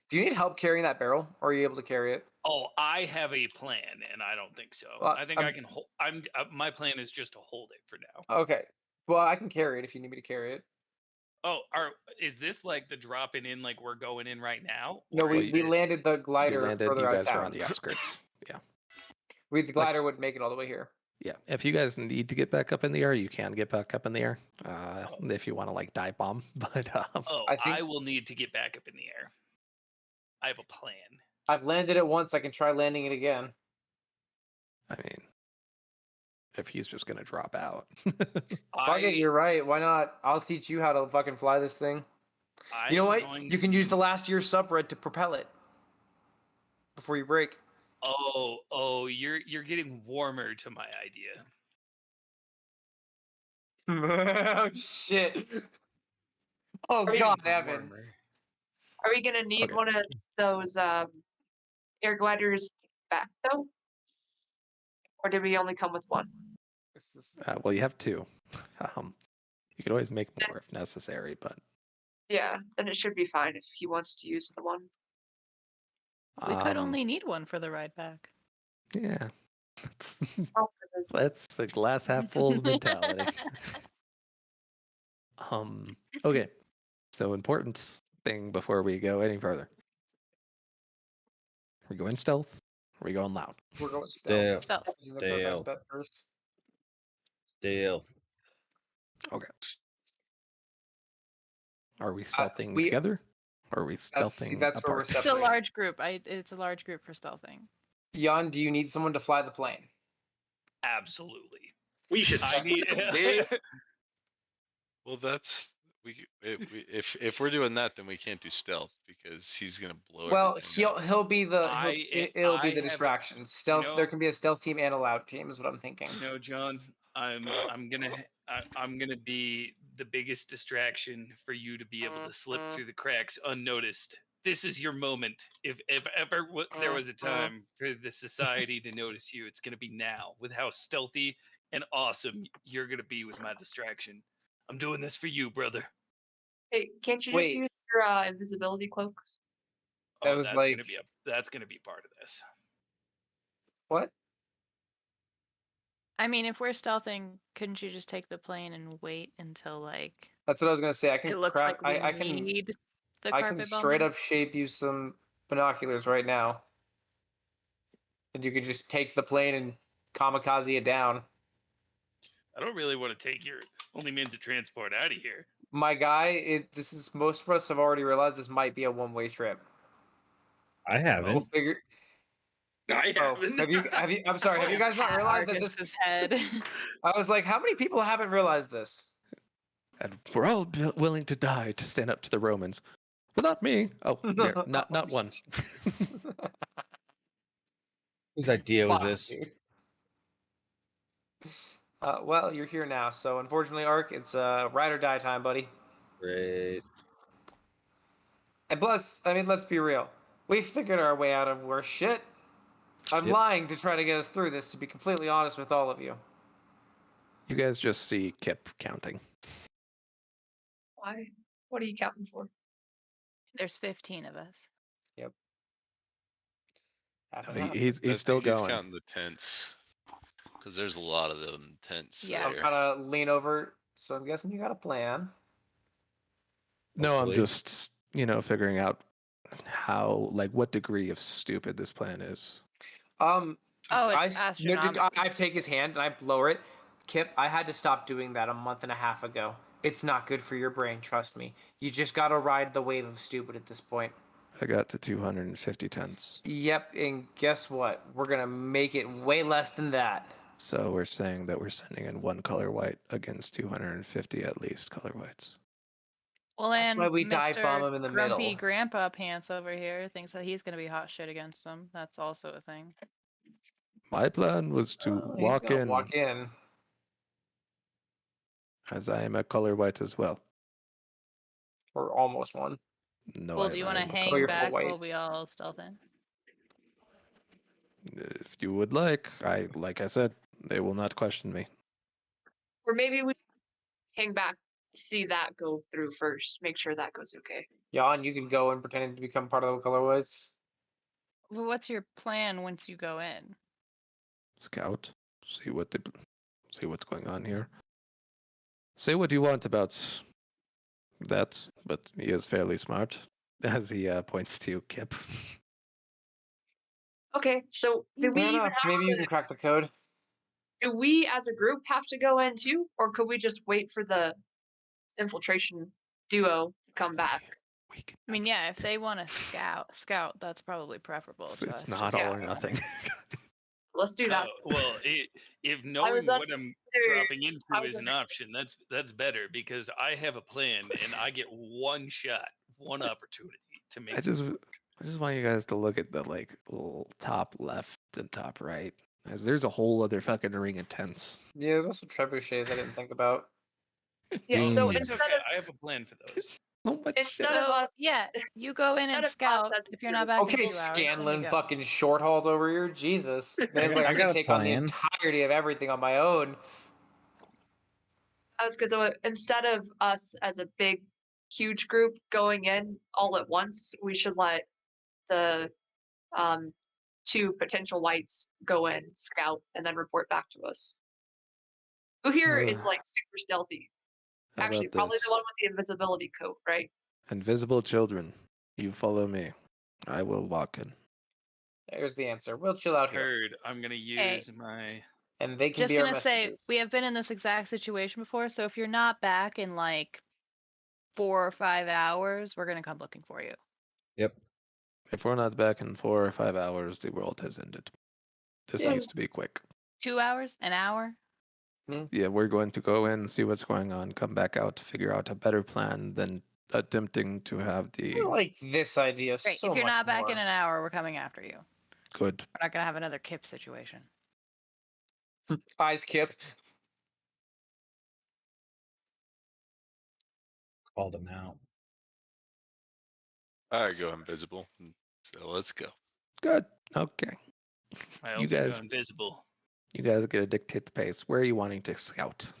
Speaker 5: Do you need help carrying that barrel, or are you able to carry it?
Speaker 4: Oh, I have a plan, and I don't think so. I think I can hold. My plan is just to hold it for now.
Speaker 5: Okay. Well, I can carry it if you need me to carry it.
Speaker 4: Oh, is this like the dropping in like we're going in right now?
Speaker 5: No,
Speaker 4: or
Speaker 5: we,
Speaker 4: is
Speaker 5: we
Speaker 4: this-
Speaker 5: landed the
Speaker 1: You
Speaker 5: glider
Speaker 1: landed.
Speaker 5: further
Speaker 1: You
Speaker 5: out of
Speaker 1: guys are
Speaker 5: town.
Speaker 1: on the outskirts. Yeah.
Speaker 5: The glider would make it all the way here.
Speaker 1: Yeah. If you guys need to get back up in the air, you can get back up in the air. If you want to like dive bomb, but
Speaker 4: Oh,
Speaker 5: I think-
Speaker 4: I will need to get back up in the air. I have a plan.
Speaker 5: I've landed it once. I can try landing it again.
Speaker 1: I mean, if he's just gonna drop out.
Speaker 5: Fuck it, you're right. Why not? I'll teach you how to fucking fly this thing. You know what? You can use the last year's subred to propel it before you break.
Speaker 4: Oh, you're getting warmer to my idea.
Speaker 5: Oh shit! Oh
Speaker 8: Are we-
Speaker 5: god, Evan.
Speaker 8: Are we gonna need
Speaker 1: Okay.
Speaker 8: one of those air gliders back though? Or did we only come with one?
Speaker 1: Well, you have two. You could always make more if necessary, but
Speaker 8: Yeah, then it should be fine if he wants to use the one.
Speaker 3: We could
Speaker 1: um,
Speaker 3: only need one for the ride back.
Speaker 1: yeah. That's,
Speaker 8: Oh, for this-
Speaker 1: that's a glass half full mentality. Okay. So important thing before we go any further. Are we going stealth? Are we going loud?
Speaker 5: We're going
Speaker 2: Stealth.
Speaker 5: stealth.
Speaker 3: Stealth.
Speaker 5: I think that's our best
Speaker 2: Stealth.
Speaker 5: bet first.
Speaker 2: Stealth.
Speaker 1: Okay. Are we stealthing
Speaker 5: we-
Speaker 1: together? Or are we stealthing
Speaker 5: that's where we're
Speaker 1: apart?
Speaker 5: separate.
Speaker 3: It's a large group. It's a large group for stealthing.
Speaker 5: Jan, do you need someone to fly the plane?
Speaker 4: Absolutely.
Speaker 6: We should.
Speaker 4: I need.
Speaker 7: Well, that's if we're doing that, then we can't do stealth because he's gonna blow.
Speaker 5: Well,
Speaker 7: everything up.
Speaker 5: he'll be the it'll be
Speaker 4: I
Speaker 5: the
Speaker 4: have-
Speaker 5: distraction. Stealth.
Speaker 4: know-
Speaker 5: There can be a stealth team and a loud team. Is what I'm thinking.
Speaker 4: No, John, I'm gonna be the biggest distraction for you to be able to slip through the cracks unnoticed. This is your moment. If ever there was a time for the society to notice you, it's gonna be now. With how stealthy and awesome you're gonna be with my distraction. I'm doing this for you, brother.
Speaker 8: Hey, can't you just
Speaker 5: Wait.
Speaker 8: use your invisibility cloaks?
Speaker 5: That
Speaker 4: Oh,
Speaker 5: was
Speaker 4: that's
Speaker 5: like-
Speaker 4: gonna be part of this.
Speaker 5: What?
Speaker 3: I mean, if we're stealthing, couldn't you just take the plane and wait until like
Speaker 5: That's what I was gonna say. I can
Speaker 3: it looks
Speaker 5: craft.
Speaker 3: like we
Speaker 5: I can.
Speaker 3: need the
Speaker 5: I
Speaker 3: carpet
Speaker 5: can straight
Speaker 3: bombing?
Speaker 5: up shape you some binoculars right now, and you could just take the plane and kamikaze it down.
Speaker 4: I don't really want to take your only means of transport out of here.
Speaker 5: My guy, this is most of us have already realized this might be a one-way trip.
Speaker 2: I
Speaker 5: We'll
Speaker 2: haven't.
Speaker 5: figure.
Speaker 6: I
Speaker 5: Oh,
Speaker 6: haven't.
Speaker 5: have you? I'm sorry. Have you guys not realized that this?
Speaker 3: Argus's head.
Speaker 5: I was like, how many people haven't realized this?
Speaker 1: And we're all willing to die to stand up to the Romans. But not me. Oh, there, not one.
Speaker 2: Whose idea was
Speaker 5: Fuck,
Speaker 2: this?
Speaker 5: dude. Well, you're here now, so unfortunately, Ark, it's ride or die time, buddy.
Speaker 2: Great.
Speaker 5: And plus, I mean, let's be real. We figured our way out of worse shit. I'm
Speaker 1: Yep.
Speaker 5: lying to try to get us through this, to be completely honest with all of you.
Speaker 1: You guys just see Kip counting.
Speaker 8: Why? What are you counting for?
Speaker 3: There's 15 of us.
Speaker 5: Yep. Half
Speaker 1: No,
Speaker 5: and half.
Speaker 1: he's
Speaker 7: I
Speaker 1: still
Speaker 7: think he's
Speaker 1: going.
Speaker 7: counting the tents because there's a lot of them tents
Speaker 3: Yeah.
Speaker 5: I'm
Speaker 7: there.
Speaker 5: kind of lean over, so I'm guessing you got a plan.
Speaker 1: No, I'm
Speaker 2: Hopefully.
Speaker 1: just, figuring out how, like, what degree of stupid this plan is.
Speaker 3: Oh,
Speaker 5: I
Speaker 3: it's
Speaker 5: I take his hand and I lower it. Kip, I had to stop doing that a month and a half ago. It's not good for your brain, trust me. You just gotta ride the wave of stupid at this point.
Speaker 1: I got to 250 tents.
Speaker 5: Yep, and guess what? We're gonna make it way less than that.
Speaker 1: So we're saying that we're sending in one color white against 250 at least color whites.
Speaker 3: Well,
Speaker 5: That's
Speaker 3: and
Speaker 5: why we dive bomb
Speaker 3: Mr.
Speaker 5: him in the
Speaker 3: Grumpy
Speaker 5: middle.
Speaker 3: Grandpa Pants over here thinks that he's gonna be hot shit against him. That's also a thing.
Speaker 1: My plan was to
Speaker 5: He's
Speaker 1: walk
Speaker 5: gonna
Speaker 1: in
Speaker 5: walk in.
Speaker 1: as I am a color white as well.
Speaker 5: Or almost one.
Speaker 1: No,
Speaker 3: Well, do you want to
Speaker 1: am a
Speaker 3: hang
Speaker 1: color
Speaker 5: you're full
Speaker 3: back
Speaker 5: white.
Speaker 3: while we all stealth in?
Speaker 1: If you would like, like I said, they will not question me.
Speaker 8: Or maybe we hang back, see that go through first, make sure that goes okay.
Speaker 5: Jan, you can go and pretend to become part of the color whites.
Speaker 3: Well, what's your plan once you go in?
Speaker 1: Scout, see what's going on here. Say what you want about that, but he is fairly smart, as he points to Kip.
Speaker 8: Okay, so do we
Speaker 5: Fair
Speaker 8: even
Speaker 5: enough.
Speaker 8: have
Speaker 5: Maybe you can
Speaker 8: to,
Speaker 5: crack the code.
Speaker 8: do we as a group have to go in too? Or could we just wait for the infiltration duo to come back?
Speaker 1: We can
Speaker 3: I mean, yeah, if they want to scout, that's probably preferable to us.
Speaker 1: it's not
Speaker 3: just-
Speaker 1: all or nothing.
Speaker 8: Let's do that.
Speaker 4: Well, if
Speaker 8: I
Speaker 4: knowing
Speaker 8: was
Speaker 4: what I'm
Speaker 8: under-
Speaker 4: dropping
Speaker 8: I
Speaker 4: into
Speaker 8: was
Speaker 4: is an
Speaker 8: under-
Speaker 4: option, that's better because I have a plan and I get one shot, one opportunity to make.
Speaker 1: I just want you guys to look at the like little top left and top right, as there's a whole other fucking ring of tents.
Speaker 5: Yeah, there's also trebuchets I didn't think about.
Speaker 8: Yeah, so
Speaker 2: Jeez.
Speaker 4: It's
Speaker 8: instead
Speaker 4: okay.
Speaker 8: of
Speaker 4: I have a plan for those.
Speaker 1: So much
Speaker 8: Instead
Speaker 1: shit.
Speaker 8: of
Speaker 3: So,
Speaker 8: us,
Speaker 3: yeah, you go in
Speaker 8: instead
Speaker 3: and
Speaker 8: of us
Speaker 3: scout.
Speaker 8: as a
Speaker 3: If you're
Speaker 8: group-
Speaker 3: not back
Speaker 5: Okay,
Speaker 3: in 2 hours, then we
Speaker 5: Scanlan
Speaker 3: go.
Speaker 5: fucking short hauled over here. Jesus. Man's like,
Speaker 2: I
Speaker 5: I'm
Speaker 2: got
Speaker 5: gonna
Speaker 2: a
Speaker 5: take on the
Speaker 2: plan.
Speaker 5: entirety of everything on my own.
Speaker 8: I was because instead of us as a big, huge group going in all at once, we should let the two potential whites go in, scout, and then report back to us. Who here is like super stealthy?
Speaker 1: How
Speaker 8: Actually,
Speaker 1: about
Speaker 8: probably
Speaker 1: this?
Speaker 8: the one with the invisibility coat, right?
Speaker 1: Invisible children, you follow me. I will walk in.
Speaker 5: There's the answer. We'll chill out here.
Speaker 4: Heard. I'm gonna use my.
Speaker 5: And they can
Speaker 3: Just
Speaker 5: be our
Speaker 3: gonna say,
Speaker 5: messengers.
Speaker 3: we have been in this exact situation before, so if you're not back in like 4 or 5 hours, we're gonna come looking for you.
Speaker 2: Yep.
Speaker 1: If we're not back in 4 or 5 hours, the world has ended. This
Speaker 5: Yeah.
Speaker 1: needs to be quick.
Speaker 3: 2 hours? An hour?
Speaker 1: Yeah, we're going to go in, see what's going on, come back out, figure out a better plan than attempting to have the
Speaker 5: I like this idea
Speaker 3: Great.
Speaker 5: so
Speaker 3: if you're
Speaker 5: much
Speaker 3: not back
Speaker 5: more.
Speaker 3: in an hour, we're coming after you.
Speaker 1: good.
Speaker 3: We're not gonna have another Kip situation.
Speaker 5: Eyes Kip.
Speaker 2: Called him out.
Speaker 7: I go invisible. So let's go.
Speaker 1: Good. Okay.
Speaker 4: I
Speaker 1: You
Speaker 4: also
Speaker 1: guys-
Speaker 4: go invisible.
Speaker 1: You guys get to dictate the pace. Where are you wanting to scout?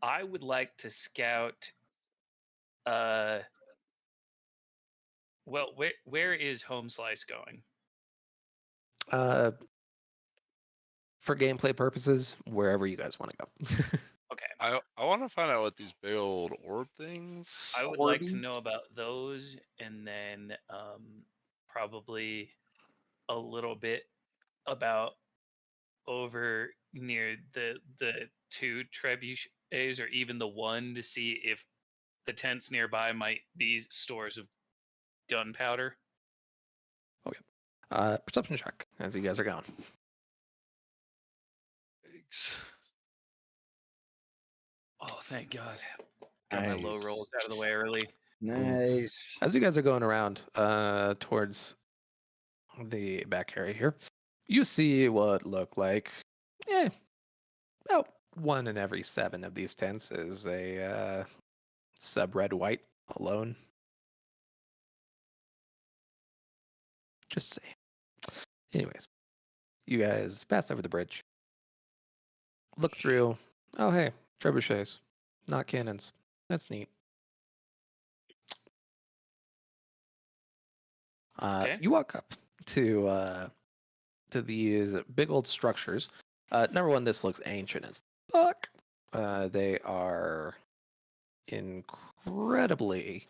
Speaker 4: I would like to scout. Well, where is Home Slice going?
Speaker 1: For gameplay purposes, wherever you guys want to go.
Speaker 4: Okay.
Speaker 7: I want to find out what these big old orb things.
Speaker 4: I would like to
Speaker 5: Orbeez?
Speaker 4: know about those, and then probably a little bit about over near the two trebuchets, or even the one, to see if the tents nearby might be stores of gunpowder.
Speaker 1: Perception check as you guys are going.
Speaker 7: Thanks.
Speaker 4: Oh, thank God! Got my low
Speaker 2: Nice.
Speaker 4: rolls out of the way early.
Speaker 2: Nice.
Speaker 1: As you guys are going around towards the back area here, you see what look like about 1 in every 7 of these tents is a sub red white alone. Just saying. Anyways, you guys pass over the bridge. Look through. Oh, hey, trebuchets, not cannons. That's neat.
Speaker 4: Okay.
Speaker 1: You walk up to these big old structures. Number one, this looks ancient as fuck. They are incredibly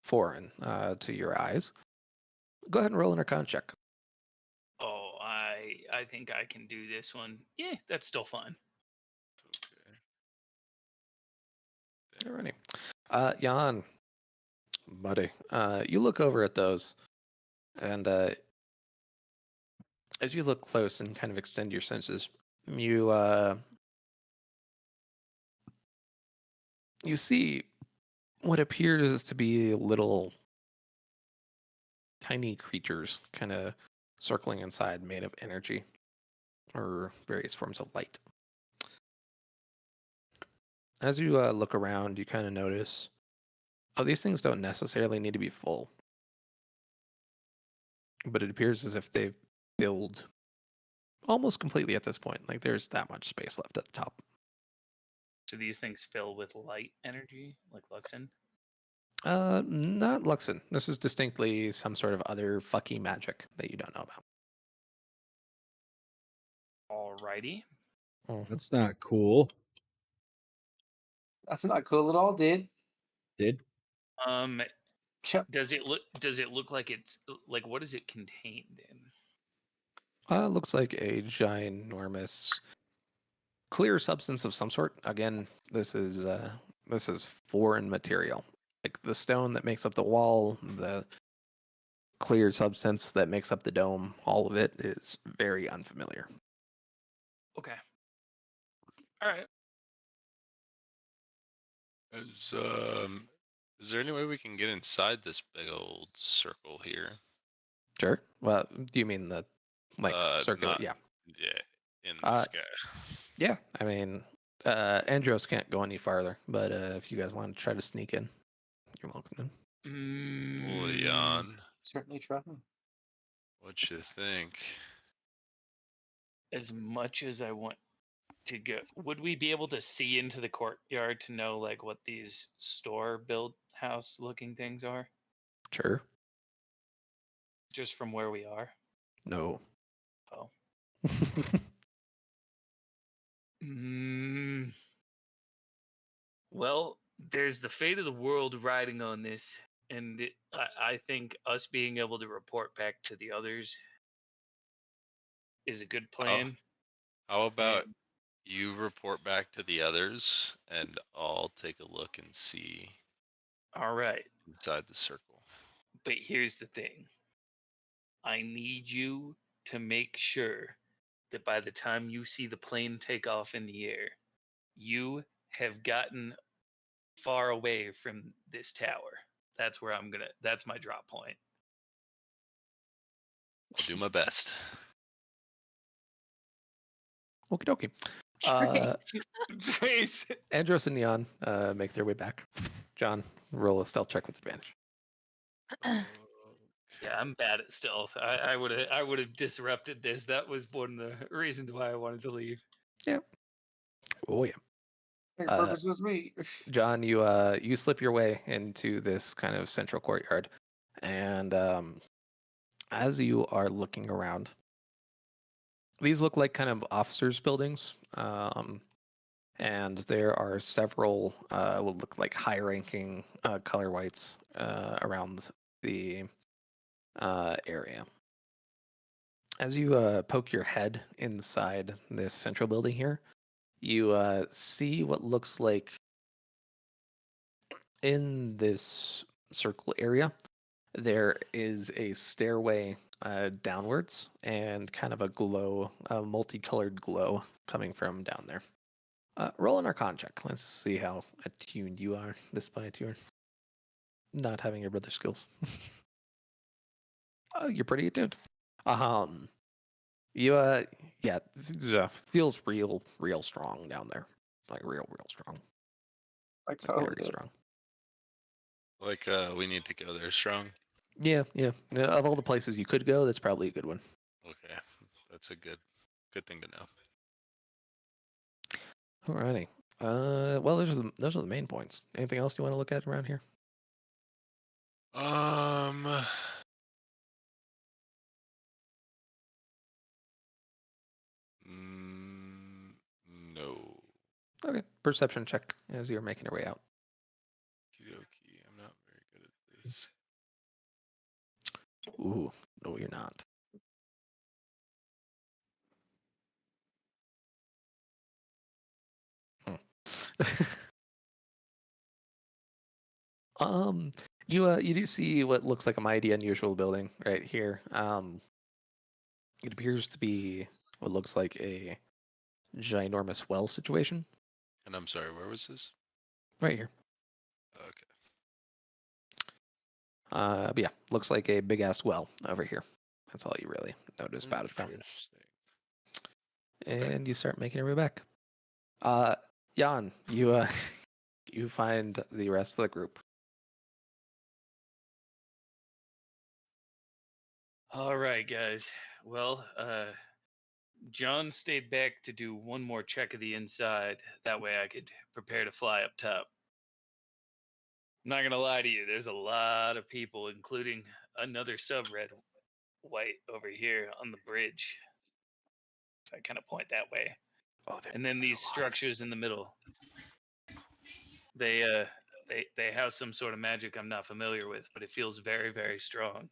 Speaker 1: foreign to your eyes. Go ahead and roll an Arcana check.
Speaker 4: Oh, I think I can do this one. Yeah, that's still fun.
Speaker 7: Okay.
Speaker 1: Alrighty. Jan, buddy, you look over at those, and as you look close and kind of extend your senses, you see what appears to be little tiny creatures kind of circling inside, made of energy or various forms of light. As you look around, you kind of notice, oh, these things don't necessarily need to be full, but it appears as if they've filled almost completely at this point. Like there's that much space left at the top.
Speaker 4: So these things fill with light energy, like Luxon.
Speaker 1: Not Luxon. This is distinctly some sort of other fucky magic that you don't know about.
Speaker 4: Alrighty.
Speaker 2: That's not cool.
Speaker 5: That's not cool at all, dude.
Speaker 2: Did
Speaker 4: Does it look like it's like, what is it contained in?
Speaker 1: Looks like a ginormous clear substance of some sort. Again, this is foreign material. Like the stone that makes up the wall, the clear substance that makes up the dome, all of it is very unfamiliar.
Speaker 4: Okay. All right.
Speaker 7: Is there any way we can get inside this big old circle here?
Speaker 1: Sure. Well, do you mean the circular?
Speaker 7: Not-
Speaker 1: Yeah.
Speaker 7: Yeah, in the sky.
Speaker 1: Yeah. I mean, Andros can't go any farther, but if you guys want to try to sneak in, you're welcome to.
Speaker 7: Leon,
Speaker 5: Certainly try.
Speaker 7: what you think?
Speaker 4: As much as I want to go, would we be able to see into the courtyard to know like what these store build house looking things are,
Speaker 1: Sure.
Speaker 4: just from where we are?
Speaker 1: No.
Speaker 4: Oh. Well, there's the fate of the world riding on this, and I think us being able to report back to the others is a good plan.
Speaker 7: How about
Speaker 4: And
Speaker 7: you report back to the others, and I'll take a look and see
Speaker 4: all right,
Speaker 7: inside the circle.
Speaker 4: but here's the thing. I need you to make sure that by the time you see the plane take off in the air, you have gotten far away from this tower. That's where that's my drop point.
Speaker 7: I'll do my best.
Speaker 1: Okie dokie.
Speaker 4: Trace.
Speaker 1: Andros and Neon make their way back. John, roll a stealth check with advantage.
Speaker 4: Yeah, I'm bad at stealth. I would have disrupted this. That was one of the reasons why I wanted to leave.
Speaker 1: Yeah. Oh yeah.
Speaker 5: Same purpose as me.
Speaker 1: John, you slip your way into this kind of central courtyard, and as you are looking around, these look like kind of officers' buildings, and there are several what look like high-ranking color whites around the area. As you poke your head inside this central building here, you see what looks like in this circle area, there is a stairway downwards and kind of a glow, a multicolored glow coming from down there. Roll an Arcana check. Let's see how attuned you are, despite your not having your brother skills. Oh, you're pretty attuned. You yeah, feels real strong down there, like real strong,
Speaker 5: Like
Speaker 1: very strong.
Speaker 7: Like we need to go there strong.
Speaker 1: Yeah, yeah. Of all the places you could go, that's probably a good one.
Speaker 7: Okay, that's a good thing to know.
Speaker 1: Alrighty. Well, those are the main points. Anything else you want to look at around here?
Speaker 7: No.
Speaker 1: Okay. Perception check as you're making your way out.
Speaker 7: Okey-dokey. I'm not very good at this.
Speaker 1: Ooh, no, you're not. You do see what looks like a mighty unusual building right here. It appears to be what looks like a ginormous well situation
Speaker 7: And I'm sorry, where was this?
Speaker 1: right here.
Speaker 7: Okay.
Speaker 1: But yeah, looks like a big ass well over here. That's all you really notice about it, though.
Speaker 7: Interesting.
Speaker 1: And you start making your way back. Jan, you you find the rest of the group.
Speaker 4: All right, guys. Well, John stayed back to do one more check of the inside. That way I could prepare to fly up top. I'm not gonna lie to you, there's a lot of people, including another sub-red white over here on the bridge. So I kind of point that way.
Speaker 1: Oh,
Speaker 4: And then these structures in the middle. They have some sort of magic I'm not familiar with, but it feels very, very strong.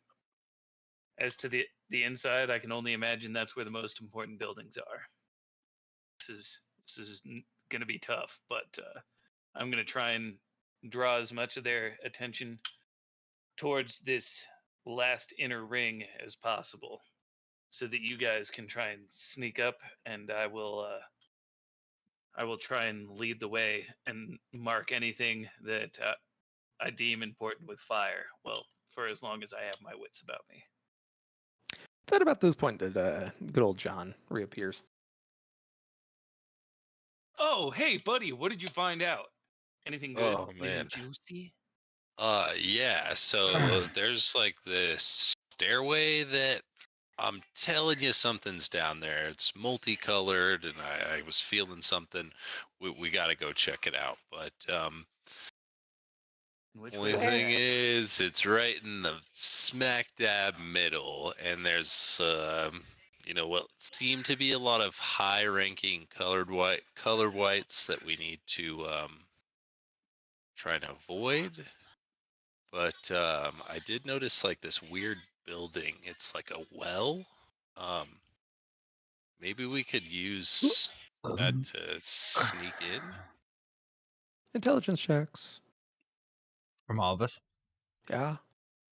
Speaker 4: As to the inside, I can only imagine that's where the most important buildings are. This is going to be tough, but I'm going to try and draw as much of their attention towards this last inner ring as possible, so that you guys can try and sneak up, and I will try and lead the way and mark anything that I deem important with fire. Well, for as long as I have my wits about me.
Speaker 1: It's at about this point that good old John reappears.
Speaker 4: Oh, hey, buddy, what did you find out? Anything good?
Speaker 7: Oh,
Speaker 4: Anything
Speaker 7: man.
Speaker 4: juicy?
Speaker 7: Yeah, so there's like this stairway that I'm telling you something's down there. It's multicolored and I was feeling something. We got to go check it out. But
Speaker 4: Which
Speaker 7: only
Speaker 4: way?
Speaker 7: thing is, it's right in the smack dab middle, and there's what seem to be a lot of high-ranking color whites that we need to try and avoid. But I did notice like this weird building. It's like a well. Um, maybe we could use that to sneak in.
Speaker 1: Intelligence checks.
Speaker 2: From all of us?
Speaker 1: Yeah.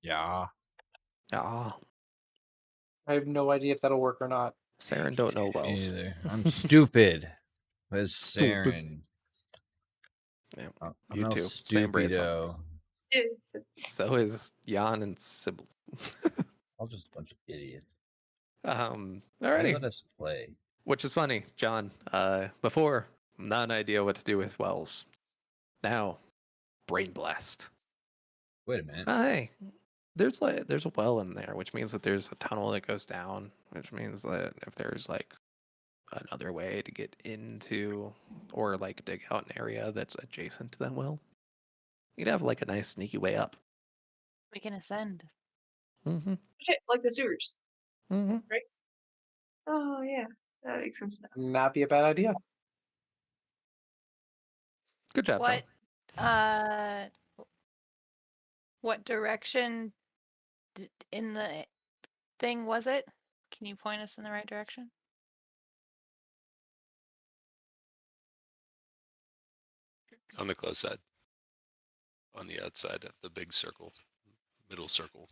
Speaker 2: Yeah.
Speaker 1: Yeah.
Speaker 5: I have no idea if that'll work or not.
Speaker 1: Saren don't know wells.
Speaker 2: Either. I'm stupid. Where's
Speaker 1: Stupid.
Speaker 2: Saren?
Speaker 1: Yeah,
Speaker 2: I'm
Speaker 1: you
Speaker 2: no
Speaker 1: too. Same brain cell.
Speaker 2: stupido.
Speaker 1: So is Jan and Sybil.
Speaker 2: I'm just a bunch of idiots.
Speaker 1: Alrighty.
Speaker 2: Let us play.
Speaker 1: Which is funny, John. Before, not an idea what to do with wells. Now, brain blast.
Speaker 2: Wait a minute.
Speaker 1: Hey, there's a well in there, which means that there's a tunnel that goes down, which means that if there's like another way to get into or like dig out an area that's adjacent to that well, you'd have like a nice sneaky way up.
Speaker 3: We can ascend.
Speaker 1: Mm-hmm.
Speaker 8: Okay, like the sewers.
Speaker 1: Mm-hmm.
Speaker 8: Oh yeah, that makes sense now.
Speaker 5: Not be a bad idea.
Speaker 1: Good job,
Speaker 3: What
Speaker 1: John.
Speaker 3: what direction in the thing was it? Can you point us in the right direction?
Speaker 7: On the close side. On the outside of the big circle. Middle circle.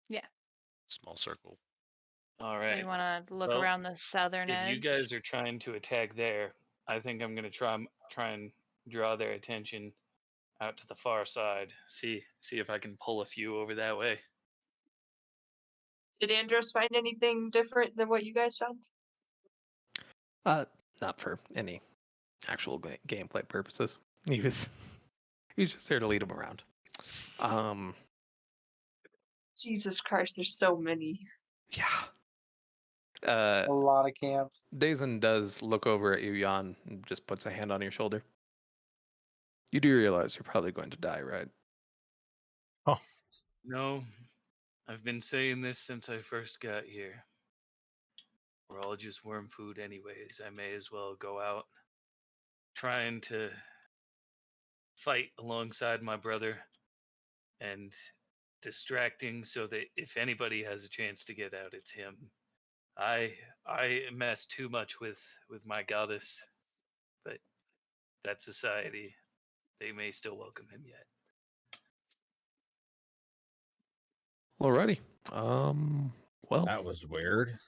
Speaker 3: Yeah.
Speaker 7: Small circle.
Speaker 4: All
Speaker 3: So
Speaker 4: right.
Speaker 3: we want to look
Speaker 4: Well,
Speaker 3: around the southern
Speaker 4: If
Speaker 3: edge.
Speaker 4: you guys are trying to attack there, I think I'm gonna try and draw their attention out to the far side. See if I can pull a few over that way.
Speaker 8: Did Andros find anything different than what you guys found?
Speaker 1: Not for any actual gameplay purposes. He's just here to lead him around.
Speaker 8: Jesus Christ, there's so many.
Speaker 1: Yeah.
Speaker 5: A lot of camps.
Speaker 1: Dazen does look over at you, Jan, and just puts a hand on your shoulder. You do realize you're probably going to die, right?
Speaker 4: No, I've been saying this since I first got here. We're all just worm food anyways. I may as well go out trying to fight alongside my brother and distracting so that if anybody has a chance to get out, it's him. I mess too much with my goddess, but that society, they may still welcome him yet.
Speaker 1: Alrighty. Well,
Speaker 2: That was weird.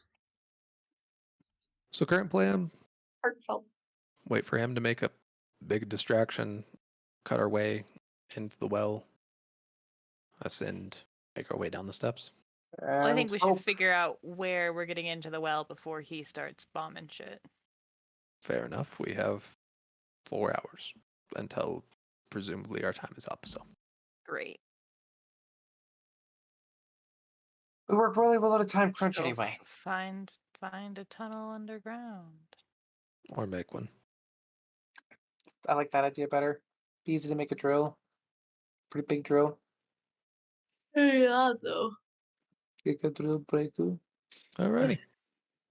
Speaker 1: so current plan,
Speaker 8: Heartfelt.
Speaker 1: wait for him to make a big distraction, cut our way into the well, ascend, make our way down the steps.
Speaker 3: Well, I think
Speaker 5: And
Speaker 3: we should
Speaker 5: hope.
Speaker 3: figure out where we're getting into the well before he starts bombing shit.
Speaker 1: Fair enough. We have 4 hours until presumably our time is up, so.
Speaker 3: Great.
Speaker 5: We work really well at a time crunch
Speaker 3: So
Speaker 5: anyway.
Speaker 3: Find a tunnel underground.
Speaker 1: Or make one.
Speaker 5: I like that idea better. Be easy to make a drill. Pretty big drill.
Speaker 8: Yeah, though.
Speaker 5: Get a drill breaker.
Speaker 1: Alrighty.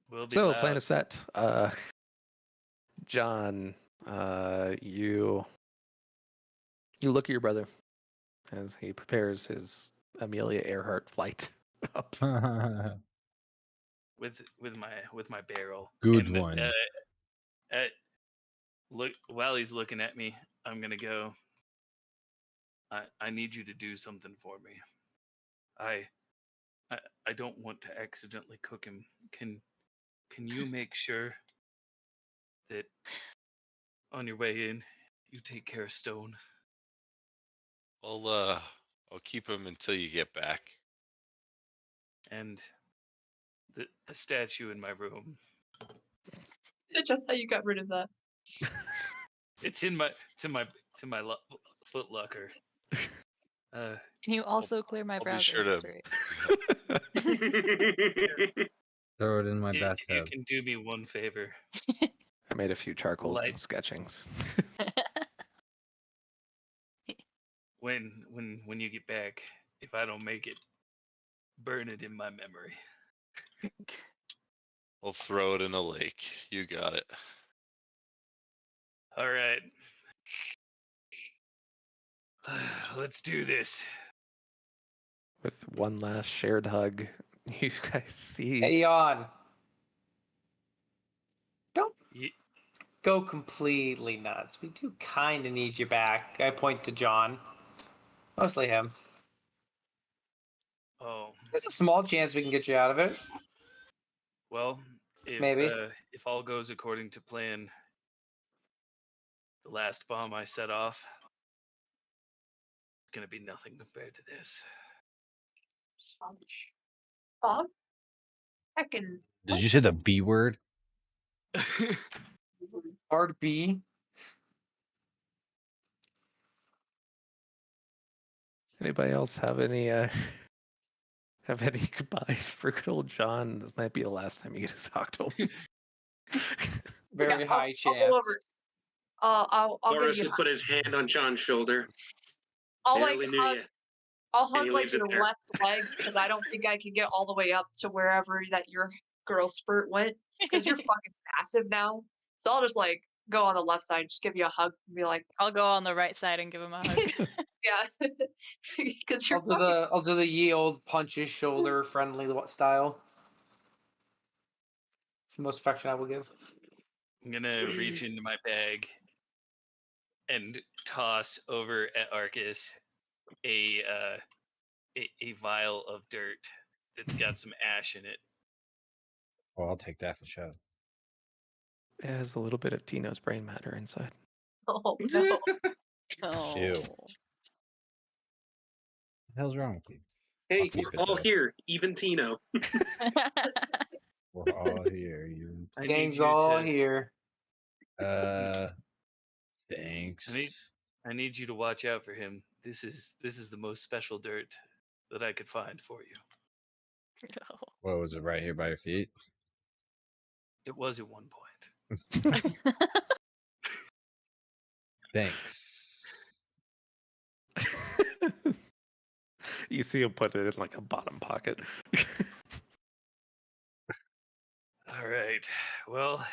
Speaker 4: We'll be
Speaker 1: So,
Speaker 4: loud.
Speaker 1: plan is set. John, you look at your brother as he prepares his Amelia Earhart flight up.
Speaker 4: with my barrel.
Speaker 2: Good
Speaker 4: And,
Speaker 2: one.
Speaker 4: Look, while he's looking at me, I'm gonna go. I need you to do something for me. I don't want to accidentally cook him. Can you make sure that on your way in you take care of Stone?
Speaker 7: I'll keep him until you get back.
Speaker 4: And the statue in my room.
Speaker 8: Just how you got rid of that.
Speaker 4: It's in my foot locker.
Speaker 3: Can you also clear my
Speaker 7: I'll be
Speaker 3: browser
Speaker 7: sure to-
Speaker 3: history?
Speaker 2: Throw it in my
Speaker 4: You
Speaker 2: bathtub.
Speaker 4: can do me one favor.
Speaker 1: I made a few charcoal
Speaker 4: Light.
Speaker 1: sketchings.
Speaker 4: When you get back, if I don't make it, burn it in my memory.
Speaker 7: I'll throw it in a lake. You got it.
Speaker 4: All right. Let's do this.
Speaker 1: With one last shared hug, you guys see
Speaker 5: Hey, on. Don't
Speaker 4: Ye-
Speaker 5: go completely nuts. We do kind of need you back. I point to John. Mostly him.
Speaker 4: Oh,
Speaker 5: There's a small chance we can get you out of it.
Speaker 4: well,
Speaker 5: Maybe.
Speaker 4: if all goes according to plan, the last bomb I set off, it's gonna be nothing compared to this.
Speaker 8: Bob? Heckin'.
Speaker 2: Did you say the B word?
Speaker 5: Hard B.
Speaker 1: anybody else have any goodbyes for good old John? This might be the last time you get to talk to him.
Speaker 5: Very
Speaker 8: Yeah,
Speaker 5: high
Speaker 8: I'll
Speaker 5: chance.
Speaker 8: go over. I'll give
Speaker 6: Boris
Speaker 8: you.
Speaker 6: would put his hand on John's shoulder.
Speaker 8: I'll like
Speaker 6: Barely knew
Speaker 8: hug.
Speaker 6: you.
Speaker 8: I'll
Speaker 6: and
Speaker 8: hug
Speaker 6: he
Speaker 8: like
Speaker 6: leaves it
Speaker 8: your
Speaker 6: there.
Speaker 8: left leg because I don't think I can get all the way up to wherever that your girl spurt went because you're fucking massive now. So I'll just like go on the left side, just give you a hug, and be like,
Speaker 3: I'll go on the right side and give him a hug.
Speaker 8: yeah, because you're fucking.
Speaker 5: I'll do the ye old punch his shoulder friendly style. It's the most affection I will give.
Speaker 4: I'm gonna reach into my bag and toss over at Arcus a vial of dirt that's got some ash in it.
Speaker 2: Well, I'll take that for sure.
Speaker 1: It has a little bit of Tino's brain matter inside.
Speaker 8: Oh no!
Speaker 3: Oh.
Speaker 2: Ew. What the hell's wrong with you?
Speaker 6: Hey,
Speaker 2: I'll keep
Speaker 6: we're
Speaker 2: it,
Speaker 6: all
Speaker 2: though.
Speaker 6: here, even Tino.
Speaker 2: We're all here. You.
Speaker 4: I need
Speaker 5: Gang's
Speaker 4: you
Speaker 5: all
Speaker 4: to.
Speaker 5: here.
Speaker 2: Thanks.
Speaker 4: I need you to watch out for him. This is the most special dirt that I could find for you.
Speaker 3: No.
Speaker 2: What was it right here by your feet?
Speaker 4: It was at one point.
Speaker 2: Thanks.
Speaker 1: You see him put it in like a bottom pocket.
Speaker 4: All right. Well,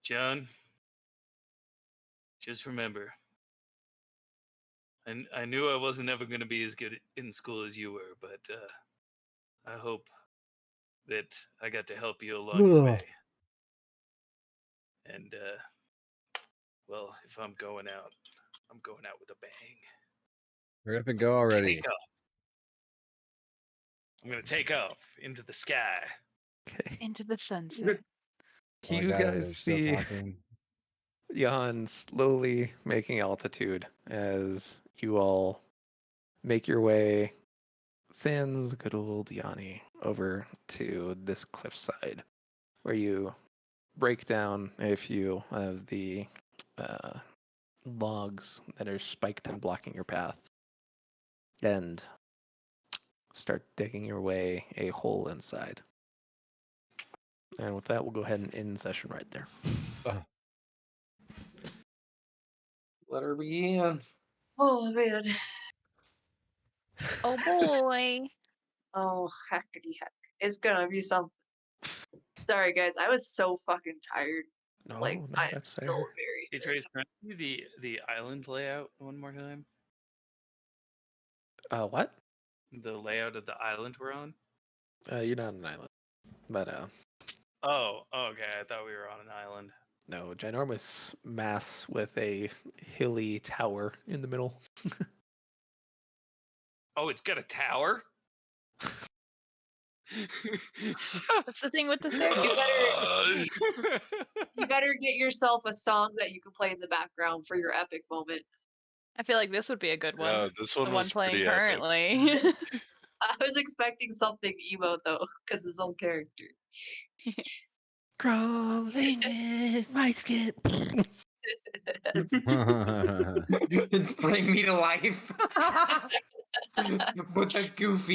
Speaker 4: John, just remember, and I knew I wasn't ever going to be as good in school as you were, but I hope that I got to help you along the way. And well, if I'm going out with a bang.
Speaker 2: Where have to go already?
Speaker 4: Take off. I'm gonna take off into the sky.
Speaker 1: Okay.
Speaker 3: Into the sunset.
Speaker 2: Oh my
Speaker 1: You
Speaker 2: God,
Speaker 1: guys
Speaker 2: they're still
Speaker 1: see
Speaker 2: talking.
Speaker 1: Jan slowly making altitude as you all make your way, sans good old Yanni, over to this cliffside where you break down a few of the logs that are spiked and blocking your path and start digging your way a hole inside. And with that, we'll go ahead and end session right there.
Speaker 5: Let her begin.
Speaker 8: Oh man.
Speaker 3: Oh boy.
Speaker 8: Oh heckity heck. It's gonna be something. Sorry guys, I was so fucking tired.
Speaker 1: No,
Speaker 8: Like
Speaker 1: no,
Speaker 8: I am
Speaker 1: that's
Speaker 8: still
Speaker 1: fair.
Speaker 8: very
Speaker 4: Hey Trace, can I see the island layout one more time?
Speaker 1: What?
Speaker 4: The layout of the island we're on?
Speaker 1: You're not on an island, but
Speaker 4: Oh, okay. I thought we were on an island.
Speaker 1: no, ginormous mass with a hilly tower in the middle.
Speaker 4: Oh, it's got a tower?
Speaker 3: What's the thing with the staircase?
Speaker 8: You better get yourself a song that you can play in the background for your epic moment.
Speaker 3: I feel like this would be a good one.
Speaker 7: Yeah, this one
Speaker 3: The one
Speaker 7: was
Speaker 3: playing
Speaker 7: pretty epic.
Speaker 3: currently.
Speaker 8: I was expecting something emo though, because his own character.
Speaker 1: Crawling in my skin.
Speaker 5: It's bring me to life. With a goofy